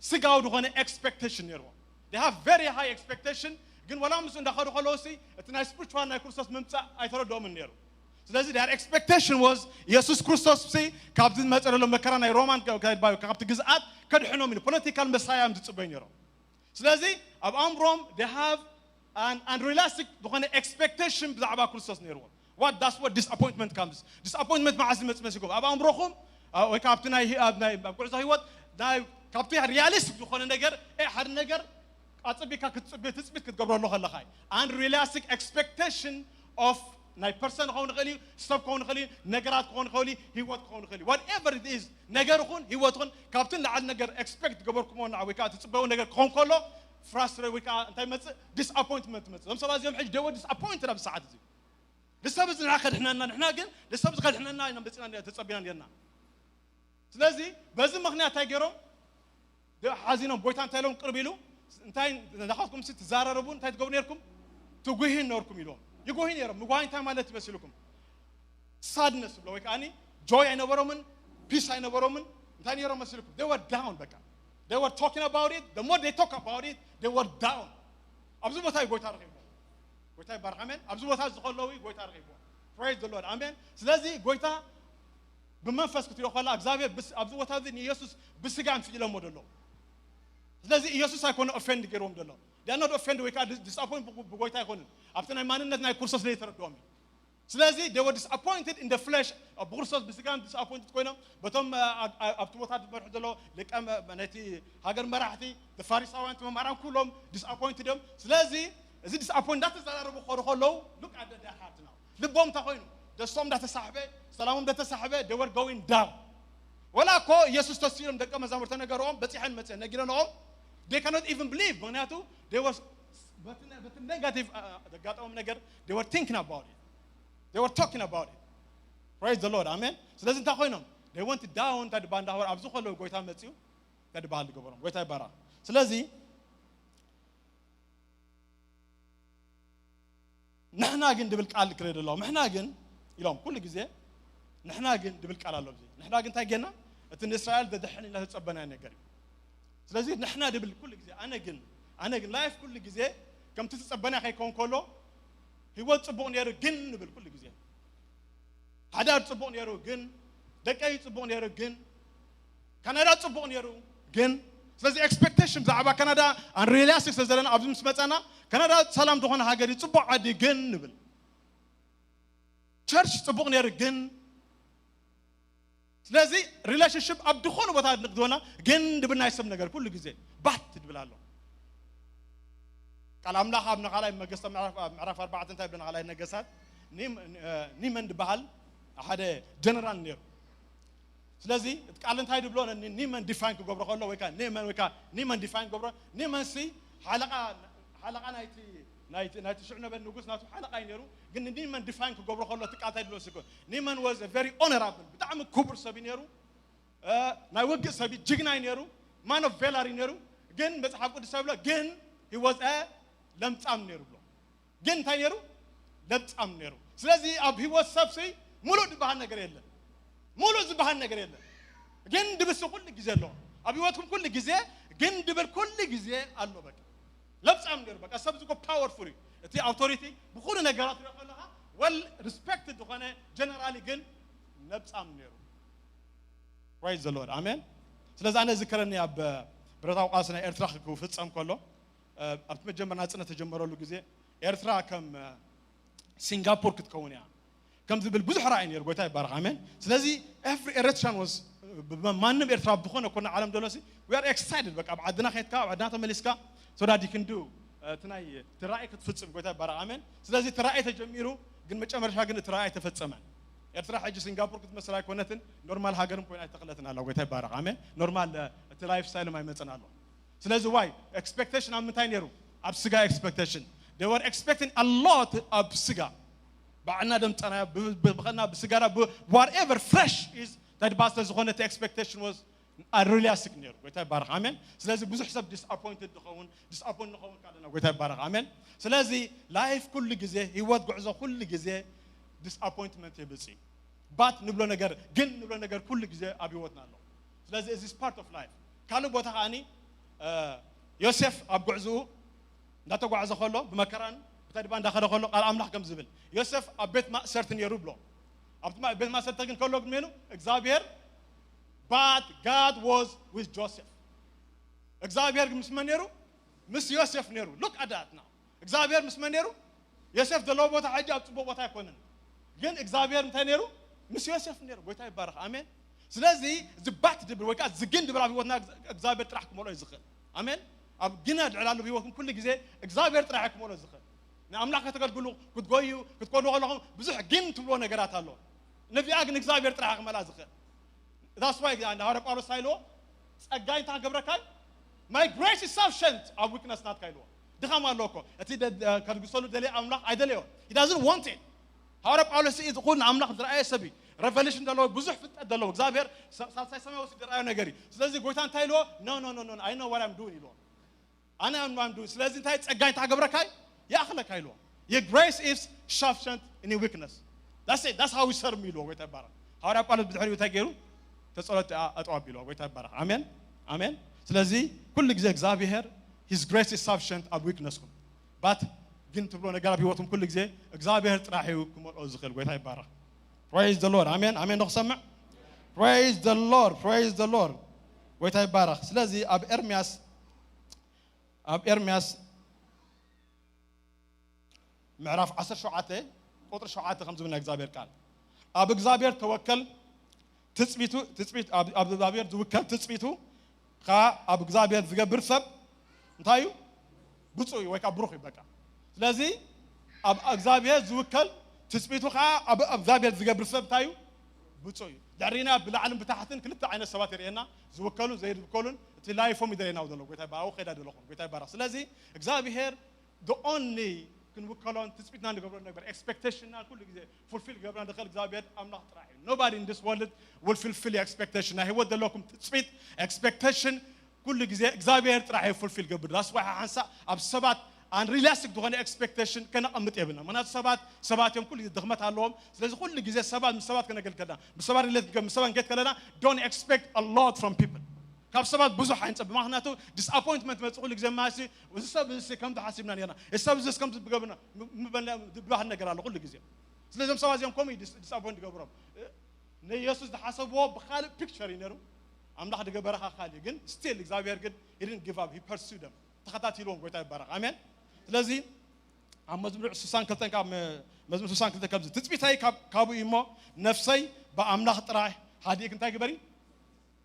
ስጋው ዝኾነ ኤክስፔክቴሽን ነይርዎም they have very high expectation ግን ወላ ምስ እንዳኸዱ ከለውሲ እቲ ናይ ስፒሪቹዋል ናይ ክርስቶስ ምምፃእ ኣይተረድኦምን ነይሩ ስለዚህ their expectation was ኢየሱስ ክርስቶስ ካብቲ ዝመፀለሎ መከራ ናይ ሮማን ካብቲ ግዝኣት ከድሕኖም ኢሉ ፖለቲካል መሳያም ዝፅበዩ ነይሮም ስለዚህ ኣብ ኣእምሮም they have an unrealistic ዝኾነ expectation ብዛዕባ ክርስቶስ ነይርዎም that's what disappointment comes disappointment ማዓስ ዝመፅእ መስልኩም ኣብ ኣእምሮኹም ወይ ካብቲ ናይ ጉዕዞ ህይወት ናይ ካብቲ ሪያሊስቲክ ዝኾነ ነገር ሓደ ነገር ኣፅቢካ ክትፅቢት ክትገብረሉ ከለኻ unrealistic expectation of ናይ ፐርሰን ክኸውን ይኽእል እዩ ሰብ ክኸውን ይኽእል እዩ ነገራት ክኸውን ይኽእል እዩ ህይወት ክኸውን ይኽእል እዩ whatever it is ነገር ይኹን ህይወት ይኹን ካብቲ ላዕሊ ነገር ኤክስፔክት ገበርኩሞ ወይ ከዓ ትፅበዩ ነገር ክኸውን ከሎ ፍራስትሬት ወይ ከዓ እንታይ መፅእ ዲስኣፖይንትመንት መፅእ እዞም ሰባት እዚኦም ሕጂ they were disappointed ኣብ ሰዓት እዚ لسبب نعخدنا نحنا جن لسبب خدنا نبصينا تصبينا لنا ስለዚህ በዚህ ምክንያት ታይገሮም حزينهم بويتان تايلون قربيلو انتاي دخلكم ست زارربون انتاي تقولون يركم تقوهين نوركم يلون يقوهين يرم مقوهين تاي مالت بسلكم sadness بلو يكاني joy I never woman peace I never woman انتاي يرم بسلكم they were down بكا they were talking about it the more they talk about it they were down أبزو بتاي بويتان رغيبو بويتاي برحمن أبزو بتاي زخلوي بويتان رغيبو praise the Lord amen سلازي بويتا بمنفس كتير خلا أبزابي بس أبزو بتاي ذي يسوس بسجان في إلهم مودلو ስለዚህ ኢየሱስ አይኮን ኦፌንድ ገሮም ደሎ they are not offended we can disappoint በጎይታ አይኮን አፍተና ማንነት ናይ ኩርሶስ ላይ ተረዶም ስለዚህ they were disappointed in the flesh በኩርሶስ በስጋም disappointed ኮይኖም በቶም አብቶታ ድበርሕ ደሎ ለቀም ነቲ ሀገር መራሕቲ ፈሪሳውያን ተማራን ኩሎም disappointed them ስለዚህ እዚ disappoint ተዛራረቡ ኸረኸለው look at their heart now ልቦም ተኮይኑ ደስቶም ዳተሳሕበ ሰላሙም ዳተሳሕበ they were going down ولا كو ኢየሱስ ተስይሎም ደቀ መዛሙርተ ነገሮም በጽሐን መጽ ነግረኖም they cannot even believe ምክንያቱ they was but negative ደጋጣውም ነገር they were thinking about it they were talking about it praise the Lord amen ስለዚህ እንታ ኮይኖም they went down that band hour አብዙ ኸሎ ጎይታ መጽዩ ተድባል ገበሮም ጎይታ ይባራ ስለዚህ نحنا ግን ድብል ቃል ክረደለው نحنا ግን ይሎም ሁሉ ጊዜ نحنا ግን ድብል ቃል አለው ጊዜ نحنا ግን ታገና እትን እስራኤል ደድሕን ኢላ ተጸበና ነገር ስለዚህ نحنا ድብል ሁሉ ጊዜ አነ ግን ላይፍ ሁሉ ጊዜ ከም ተጸበና ከይኮን ኮሎ ህይወት ጽቡቅ ነር ግን ንብል ሁሉ ጊዜ ሓዳር ጽቡቅ ነሩ ግን ደቀይ ጽቡቅ ነሩ ግን ካናዳ ጽቡቅ ነሩ ግን ስለዚህ ኤክስፔክቴሽን ዛዕባ ካናዳ አንሪላስቲክ ስለዘለና ኣብዚ ምስ መጻና ካናዳ ሰላም ዝኾነ ሃገር ጽቡቅ ዓዲ ግን ንብል ቸርች ጽቡቅ ነር ግን ስለዚህ ሪሌሽንሺፕ አብድኾነ ቦታ ንግዶና ግን ድብና ይሰብ ነገር ሁሉ ጊዜ ባት ትብላለሁ ቃል አምላኽ አብና ቃላይ መገስተ ምዕራፍ 4 እንታይ ብለና ቃላይ ነገሳት ኒመን ድባሃል ሓደ ጀነራል ነር ስለዚህ ቃል እንታይ ድብሎ ኒመን ዲፋይን ክገብሮ ከሎ ወይ ካ ኒመን ዲፋይን ገብሮ ኒመን ሲ ሓለቃ ናይቲ ሽዕነበ ንጉስ ናቱ ሓለቃ ነሩ ግን ኒመን ዲፋይን ክገብሮ ከሎ ትቃልታይ ድሎ ስኮ ኒመን was a very honorable በጣም ክቡር ሰብ ነሩ ናይ ወግእ ሰብ ጅግናይ ነሩ man of valor ነሩ ግን መጽሐፍ ቅዱስ ብሎ ግን he was a ለምጻም ነሩ ብሎ ግን እንታይ ነሩ ለምጻም ነሩ ስለዚህ ኣብ ህይወት ሰብሲ ሙሉ ድባህን ነገር የለም ሙሉ ዝባህን ነገር የለም ግን ድብስ ሁሉ ጊዜ አለው ኣብ ህይወትኩም ሁሉ ጊዜ ግን ድብል ሁሉ ጊዜ አለው በቃ ለምጻም ነሩ በቃ ሰብዚ ኮ ፓወርፉል እቲ አውቶሪቲ ብኹሉ ነገራት ይረኸለኻ well respected ሆነ ጀነራሊ ግን ለምጻም ነሩ praise the Lord amen ስለዚህ አነ ዝከረኒ ኣብ ብረታው ቃስና ኤርትራ ክፍጸም ከሎ ኣብ መጀመርና ጽነ ተጀመረሉ ጊዜ ኤርትራ ከም ሲንጋፖር ክትከውን ያ ከም ዝብል ብዙሕ ራእይ ነር ጎይታ ይባረክ አሜን ስለዚህ every Eritrean was ማንም ኤርትራ ብኾነ ኮነ ዓለም ደሎሲ we are excited በቃ ዓድና ኸይትካ ዓድና ተመሊስካ so that you can do ትናይ ትራእይ ክትፍጽም ጎይታ ይባረክ አሜን ስለዚህ ትራእይ ተጀሚሩ ግን መጨረሻ ግን ትራእይ ተፈጸመ ኤርትራ ሐጅ ሲንጋፖር ክትመስል አይኮነትን ኖርማል ሀገርም ኮይና ተቀለተና አላ ጎይታ ይባረክ አሜን ኖርማል ላይፍ ስታይል ማይመጽናለሁ ስለዚህ why expectation አምንታይ ነሩ ኣብ ስጋ expectation they were expecting a lot of ስጋ ባዕና ደም ጸና በኸና በስጋራ whatever fresh is that pastor ዝኾነ expectation was a realistic ነሩ ጎይታ ይባረክ አሜን ስለዚህ ብዙ ሕሳብ disappointed ኾውን disappointed ኾውን ካለና ጎይታ ይባረክ አሜን ስለዚህ ላይፍ ኩሉ ጊዜ ህይወት ጉዕዞ ኩሉ ጊዜ disappointment ይብጽ ባት ንብሎ ነገር ግን ንብሎ ነገር ኩሉ ጊዜ ኣብ ህይወትና ኣሎ ስለዚህ this is part of life ካለ ቦታ ሃኒ ዮሴፍ ኣብ ጉዕዞ እንዳተጓዓዘ ኸሎ በመከራን በተድባ እንዳኸደ ኸሎ ቃል አምላኽ ከም ዝብል ዮሴፍ ኣብ ቤት ማእሰርት ነሩ ብሎ ኣብ ቤት ማእሰርት ግን ከሎ ግሜኑ እግዚአብሔር but God was with Joseph እግዚአብሔር ምስ መነሩ ምስ ዮሴፍ ነሩ look at that now እግዚአብሔር ምስ መነሩ ዮሴፍ ደሎ ቦታ ሐጅ ኣብ ጽቦ ቦታ ይኮነን ግን እግዚአብሔር እንታይ ነሩ ምስ ዮሴፍ ነሩ ጎይታ ይባረክ አሜን ስለዚህ ዝባት ድብል ወይካ ዝግን ድብል ኣብ ህይወትና እግዚአብሔር ጥራሕ ክመሎ ይዝኽል አሜን ኣብ ግና ድዕላሉ ህይወትኩም ኩሉ ጊዜ እግዚአብሔር ጥራሕ ክመሎ ይዝኽል ንኣምላኽ ከተገልግሉ ክትጎዩ ክትኮኑ ከለኹም ብዙሕ ግን ትብሎ ነገራት ኣሎ ነቢያ ግን እግዚአብሔር ጥራሕ ክመላ ዝኽል that's why ሐዋርያ ጳውሎስ ሳይሎ ጸጋይ እንታይ ገብረካል my grace is sufficient ኣብ weakness not ካይሎ ድኻም ኣለኮ እቲ ከድግሰሉ ደሊ ኣምላኽ አይደለዮ he doesn't want it هارب أولس إذ قلنا أملاك درأي سبي revelation دلوا بزح فت دلوا إخبار سال سماه وسيد درأي نجاري سلازي قويتان تايلو no I know what I'm doing لو أنا I'm doing سلازي تاي تجاين تعجبرك هاي يا أخلك هاي لو your grace is sufficient in your weakness that's it that's how we serve me لو قويتان بارا هارب أولس بدحري وتاجروا تسألت أتوابي لو قويتان بارا amen سلازي كل جزء إخبار his grace is sufficient at weaknessكم but جنت بلون قال بيوتهم كل جزء إخبار تراحيو كم أزخل قويتان بارا praise the Lord amen نقسم praise the Lord قويتان بارا سلازي أب إرمياس معرف 10 شعاته قطر شعاته 5 من إخبار قال أب إخبار توكل تثبيت أب إخبار توكل تثبيته خا أب إخبار زجبر سب نتايو بتصوي ويك أبروخي بكا لذي أب إخبار توكل تثبيته خا أب إخبار زجبر سب تايو بتصوي دارينا بالعالم بتاعتن كل تعين السبات رينا زوكلون زي بكلون تلايفهم يدرينا ودلو قويتها باو خيدا دلوخون قويتها بارس لذي إخبار the only كن وكلون تثبيتنا نقبل نقبل expectation كل جزء fulfill قبل ندخل إخبار أم لا تراعي nobody in this world will fulfill your expectation هو دلوكم تثبيت expectation كل جزء إخبار تراعي fulfill قبل راس واحد حنسا أب سبات عن realistic دخاني expectation كنا قمت يبنا منات سبات يوم كل دخمت علىهم لازم كل جزء سبات من سبات كنا قل كذا بسبات اللي من سبات قلت كذا don't expect a lot from people كاب سبات بزح حنسا بمعناته disappointment ما تقول جزء ماشي والسبب كم تحسبنا لينا السبب كم تبقبنا بواحد نقرأ على كل جزء لازم سبات يوم كومي disappoint قبرهم نيسوس ده حسبوا بخالي picture ينرو أم لا حد قبرها خالي جن still Xavier جن he didn't give up he pursued them تخطات يلون قويتها برا آمين لذي عم مزمور سوسان كلتن كاب مزمور سوسان كلتن كاب تثبيت هاي كابو إيمو نفسي بأملاخ تراي هاديك انتاي كبري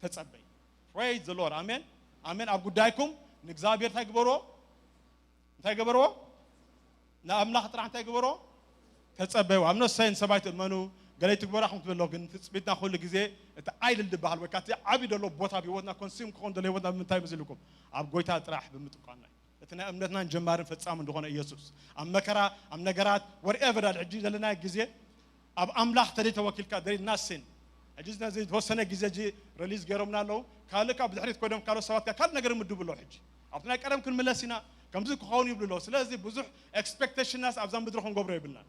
تتصبي praise the Lord آمين أبو دايكم نكزابير تاي كبرو نا أملاخ تراي تاي كبرو تتصبي وعم نسين سبايت منو قالت كبرا خمت باللوجن تثبيتنا كل جزء تعايل الدبها الوقت عبيد الله بوتا بيودنا كونسيم كون دلي ودنا من تايم زلكم أب قويتها تراح بمتقانا تنا أمنتنا نجمعين في السام دخان يسوع أم مكرا أم نجارات whatever العجيز لنا الجزء أب أملاح تري توكل كدري الناس سن عجيزنا زي هو سنة جزء جي ريليز جرمنا له كالك أب دحريت كودم كارو سوات كال نجار مدوب الله حج أبنا كلام كل ملاسينا كم زي كخوني بلو سلازي بزح expectation ناس أبزم بدرهم قبره بالله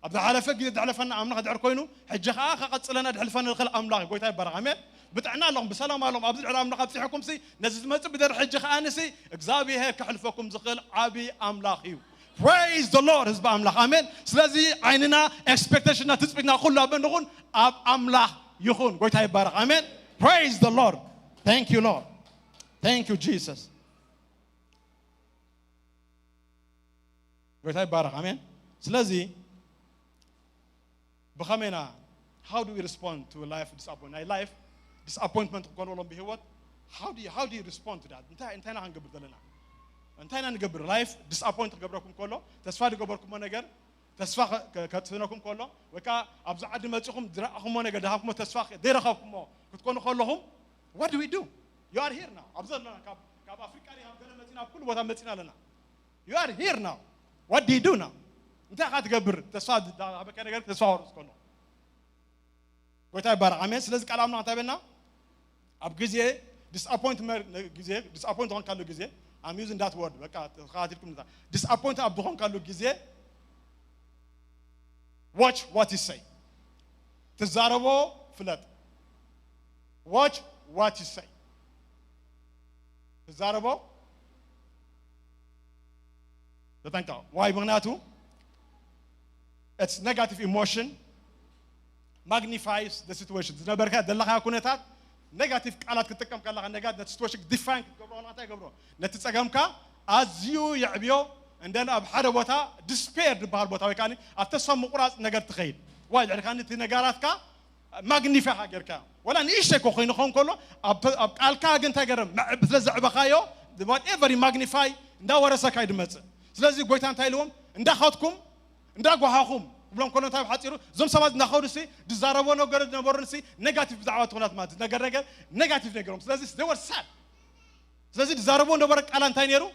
أبدا على فك جد على فن أملاح دعركوينو حج خا قد صلنا دحل فن الخل أملاح قويتها برعمل بتعنا لهم بسلام عليهم أبزل على أملاح بسيحكم سي نزل ما تبدر حج خانسي إجزابي هيك حلفكم زقل عبي أملاحيو praise the Lord هزب أملاح آمين سلازي عيننا expectation تثبتنا كلها بنقول أب أملاح يخون قويتها برع آمين praise the Lord thank you Lord thank you Jesus قويتها برع آمين سلازي بخمينا how do we respond to a life disappointment life disappointment كون لهم بهوت how do you respond to that انت انا هنقبر دلنا انت انا نقبر life disappoint قبركم كله تسفا قبركم نجر تسفا كتفناكم كله وكا ابز عد مصكم دراكم نجر دهاكم تسفا ديرخكم كتكونوا كلهم what do we do you are here now ابزلنا كاب افريكا هم دلنا كل ቦታ متنا لنا you are here now what do you do now انت هتقبر تسفا هبك نجر تسفا ورس كله قويتها بارع عمين سلازي قال امنا تابنا اب جزء disappoint هون كالو جزء I'm using that word بقى خاطركم disappoint اب هون كالو جزء watch what he say تزاربو فلت watch what he say تزاربو تتنكا واي مغناتو it's negative emotion magnifies the situation زنبركات دلخا كونتات negative قالات كتكم كلا نجاد situation define قبرون أنت قبرون نتسأجمك أزيو يعبيو عندنا أبحر بوتا despair بحال بوتا وكاني أتصم مقراص نجار تخيل وايد يعني كانت نجاراتك magnify حاجرك ولا نيشك وخين خون كله أب قالك أنت جرم بتلزع بخايو whatever magnify ندور سكايد مت سلازي قويتان تايلهم ندخلتكم ندقوا بلون كلنا تابع حتيرو زم سباد نخورسي دزاربو نقدر نبورنسي نيجاتيف دعوات هناك مات نقدر نيجاتيف نقدرهم سلازي they were sad سلازي دزاربو نبورك على تاينيرو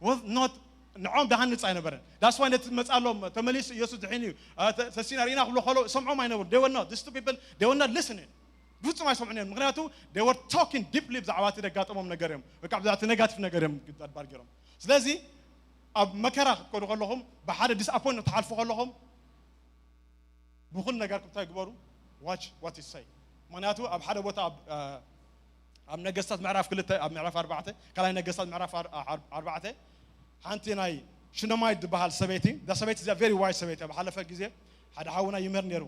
was not نعم دهان نتصاي نبرن that's why نتمصالهم تمليس يسوع دحيني سسينارينا كله خلو سمعوا ما ينبر they were not these two people they were not listening بفصم አይሰሙኝም ምክንያቱ they were talking deeply ብዛዕባቲ ደጋጠሞም ነገርም በቃ ብዛዕቲ ኔጋቲቭ ነገርም ግዳድባር ገሮም ስለዚህ ኣብ መከራ ክትከዱ ከለኹም ብሓደ ዲስአፖይንት ተሓልፉ ከለኹም ብኩል ነገር ክታይ ግበሩ watch what is say ምክንያቱ ኣብ ሓደ ቦታ ኣብ ነገስታት ምዕራፍ 2 ኣብ ምዕራፍ 4 ካላይ ነገስታት ምዕራፍ 4 ሓንቲ ናይ ሽነማይ ድበሃል ሰበይቲ ዳ ሰበይቲ is a very wise ሰበይቲ ኣብ ሓለፈ ግዜ ሓደ ሓውና ይመር ነይሩ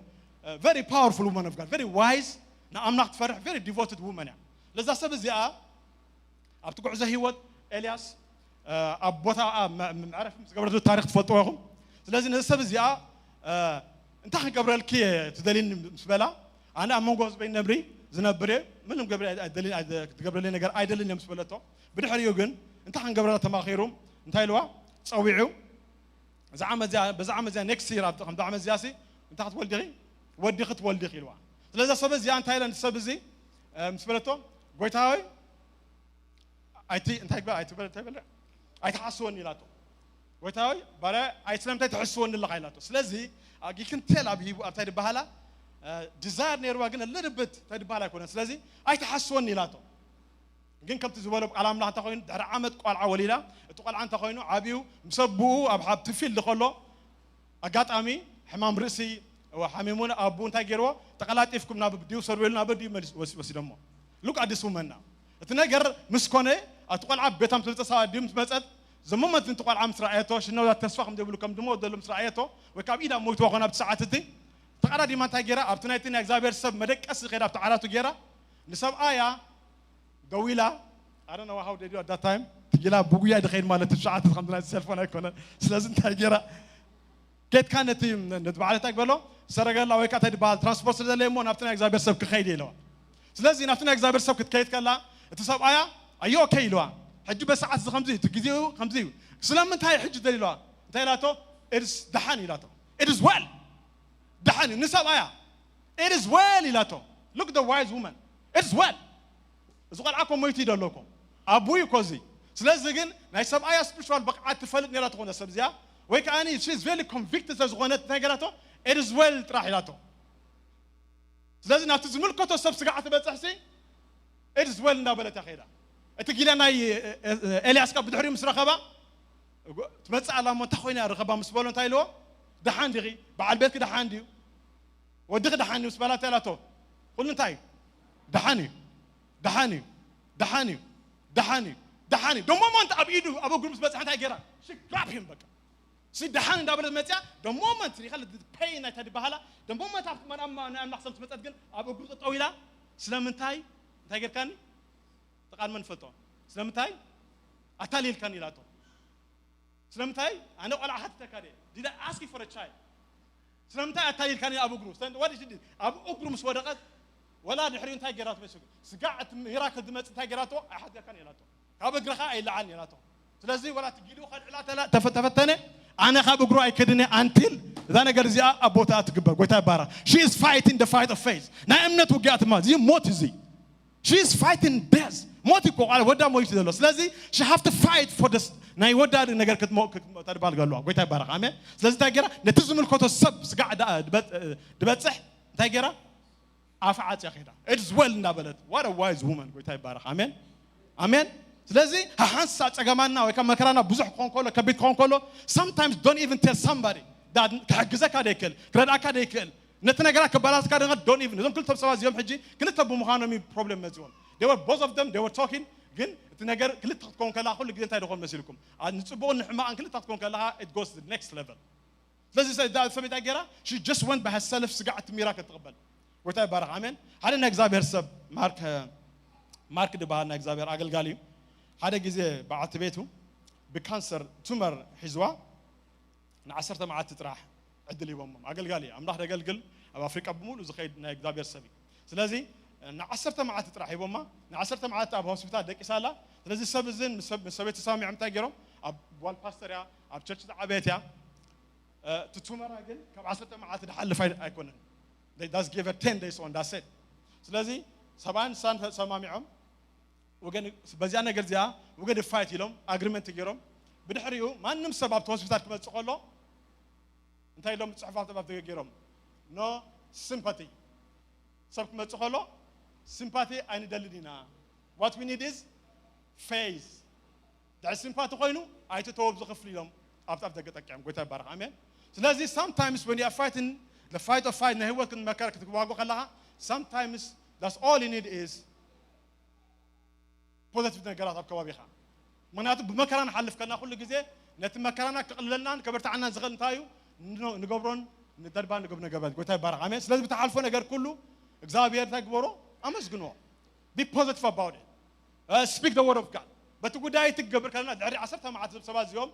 very powerful woman of God very wise نا أملاك تفرح very devoted woman يعني لذا سبب زياء أبتقع زي هو إلياس أبوتا معرف قبل التاريخ تفوتوهم لازم لذا سبب زياء أنت حن قبل الكي تدلين مسبلا أنا أمون جوز بين نبري زنبري منهم قبل لي نقر أيدلين مسبلته بنحر يوجن أنت حن قبل تماخيرهم أنت هلوا تصويعه بزعم زي next year أبتقم دعم زياسي أنت حتولدي ودي خط ولدي خيلوا لذا سبب زيان تايلاند سبب زي مسبلته قويتاوي ايتي انت هيك بقى ايتي ايتحسون يلاتو قويتاوي بلا ايتلم تحسون الله قايلاتو سلازي اجي كنت تلعب هي ابتدي بهلا ديزاير نيروا كن لربت تدي بهلا كون سلازي ايتحسون يلاتو ግን ከምቲ ዝበሎ ቃል ኣምላኽ እንተ ኮይኑ ድሕሪ ዓመት ቆልዓ ወሊዳ እቲ ቆልዓ እንተ ኮይኑ ዓብዩ ምሰብኡ ኣብ ሓብቲ ፊልድ ከሎ ኣጋጣሚ ሕማም ርእሲ وحميمون أبو أنت جروا تقلاتيفكم ناب بديو سرويلنا بدي وسيدمو look at this woman now تناجر مسكونة أتقول عب بيتام تلتصا ديم تمسد زمان ما تنتقل عم سرعته شنو لا تسفهم دبلو كم دمو دلهم سرعته وكاب إذا موت وقنا بساعات دي تقرأ دي ما تجرا أبتنايتين إكزابير سب مدك أس غير أبتعراتو جرا نسب آية دويلة I don't know how they do at that time تجلا بوجيا دخيل مالت الساعات الخمسة السلفون هيكون لازم تجرا كيت كانت نتبعلتك بلو سرقلا ويكات هدي بال ترانسبورت ده ليمون أبتنا إكزابير سب كخيدي لوا لازم نفتنا إكزابير سب كتكيت كلا اتصاب آية أيوة كيلوا حج بس ساعات خمسة تجزيو خمسة سلام من تاي حج دليلوا تايلاتو it is دحاني لاتو it is well دحاني نساب آية it is well لاتو look the wise woman it is well زقال عكم ميتي دلوكم أبوي كوزي سلازم نساب آية spiritual بقعة تفلت نيراتو خنا سبزيا ويكاني she is very convicted as غنت نجاراتو it is well تراحيلاتو لازم نعتزمل كتو سبسقعة بتحسي it is well نابلة تخيرا تقيل أنا إلياس كاب بدحري مسرخبا تمسح على ما تخوينا رخبا مسبولون تايلو دحان دغي بعد البيت كده دحان ديو ودغ دحاني مسبلا تايلاتو قلنا تاي دحاني دحاني دحاني دحاني دحاني دو مومنت أبيدو أبو جرومس بس حتى يجرا she grab him بقى سيد دحان دابل متى the moment يخلي the pain هتدي بحاله the moment أنا نحصل متى تقول أبو جروس طويلة سلامنتاي تايجر كان تقال من فتوى سلامتاي أتالي الكان يلاتو سلامتاي أنا ولا حتى كاري did I ask you for a child سلامتاي أتالي الكان يا أبو جروس what did you do أبو جروس ودقت ولا نحرين تاجرات بسوق سقعت ميراك الدمت تاجراته أحد كان يلاتو أبو جرخاء إلا عن يلاتو سلازي ولا تجيلو خد علاته لا تفتني أنا خاب أقرأ أكدني until ذا نجرزيا أبوتها تقبل قوتها بارا she is fighting the fight of faith نعم نتوقعت ما زي موت زي she is fighting death موت يقول على ودا موت دلوس سلازي she have to fight for this ناي ودا نجر كت مو تربال قالوا قوتها بارا عمي سلازي تاجرا نتزم الكتو السب سقعد دبتصح تاجرا أفعات يا خيرا it is well نابلت what a wise woman قوتها بارا عمين عمين لذي هحس أجمعنا وكم مكرنا بزح كونكولو كبيت كونكولو sometimes don't even tell somebody that كحجزك هذيكل كردك هذيكل نتنا جرا كبارات كارنا don't even إذا كل تبصوا زيهم حجي كنت تبوا مخانمي problem مزون they were both of them they were talking جن تناجر كل تكون كلا كل جديد تايدخل مسيركم نسبون نحما عن كل تكون كلا it goes to the next level لذي سيدا سميت أجرا she just went by herself سقعت ميراك تقبل وتاي بارك عمين هذا نجزابير سب مارك دبار نجزابير أقل قاليو هذا جزء بعت بيته بكانسر تومر حزوة نعسرت معاه تطرح عدلي بومم أقل قالي أملاح رجل أو أفريقيا بمول وزخيد نجزابير سبي سلازي نعسرت معاه تطرح يبومه نعسرت معاه أبو هوسبيتال دك إسالة سلازي سبزين مسبيت سامي عم تاجرهم أب والباستريا أب تشرش عبيتيا تتومر رجل كم عسرت معاه تحل فايد أيكونن they just give her 10 days on that's it سلازي سبعان سان سامي عم وجن بزيانا قرزيا وجن فايت يلهم agreement يجرهم بدحريو ما نم سبب توسبتات كما تقولوا انت لهم صحفات تبع تغيرهم نو sympathy سب كما تقولوا sympathy اين دلدينا what we need is faith ده sympathy خوينو ايت توب زخفل لهم ابطف دقتقيم قويتا بارك امين ስለዚህ sometimes when you are fighting the fight of fight نهي وقت مكارك تواجه خلاها sometimes that's all you need is positive ነገራት አብከባቢኻ ምክንያቱም በመከራን ሓልፍ ከና ሁሉ ጊዜ ነቲ መከራና ከቅልለናን ከበርታዓና ዝኽእል እንታዩ ንገብሮን ንደርባን ንገብነ ገበት ጎይታ ይባረክ አሜን ስለዚህ ብታሓልፎ ነገር ኩሉ እግዚአብሔር ተግበሮ አመስግኖ be positive about it speak the word of God በቲ ጉዳይ ትገብር ከለና ድሕሪ 10 መዓልቲ ሰባት እዚኦም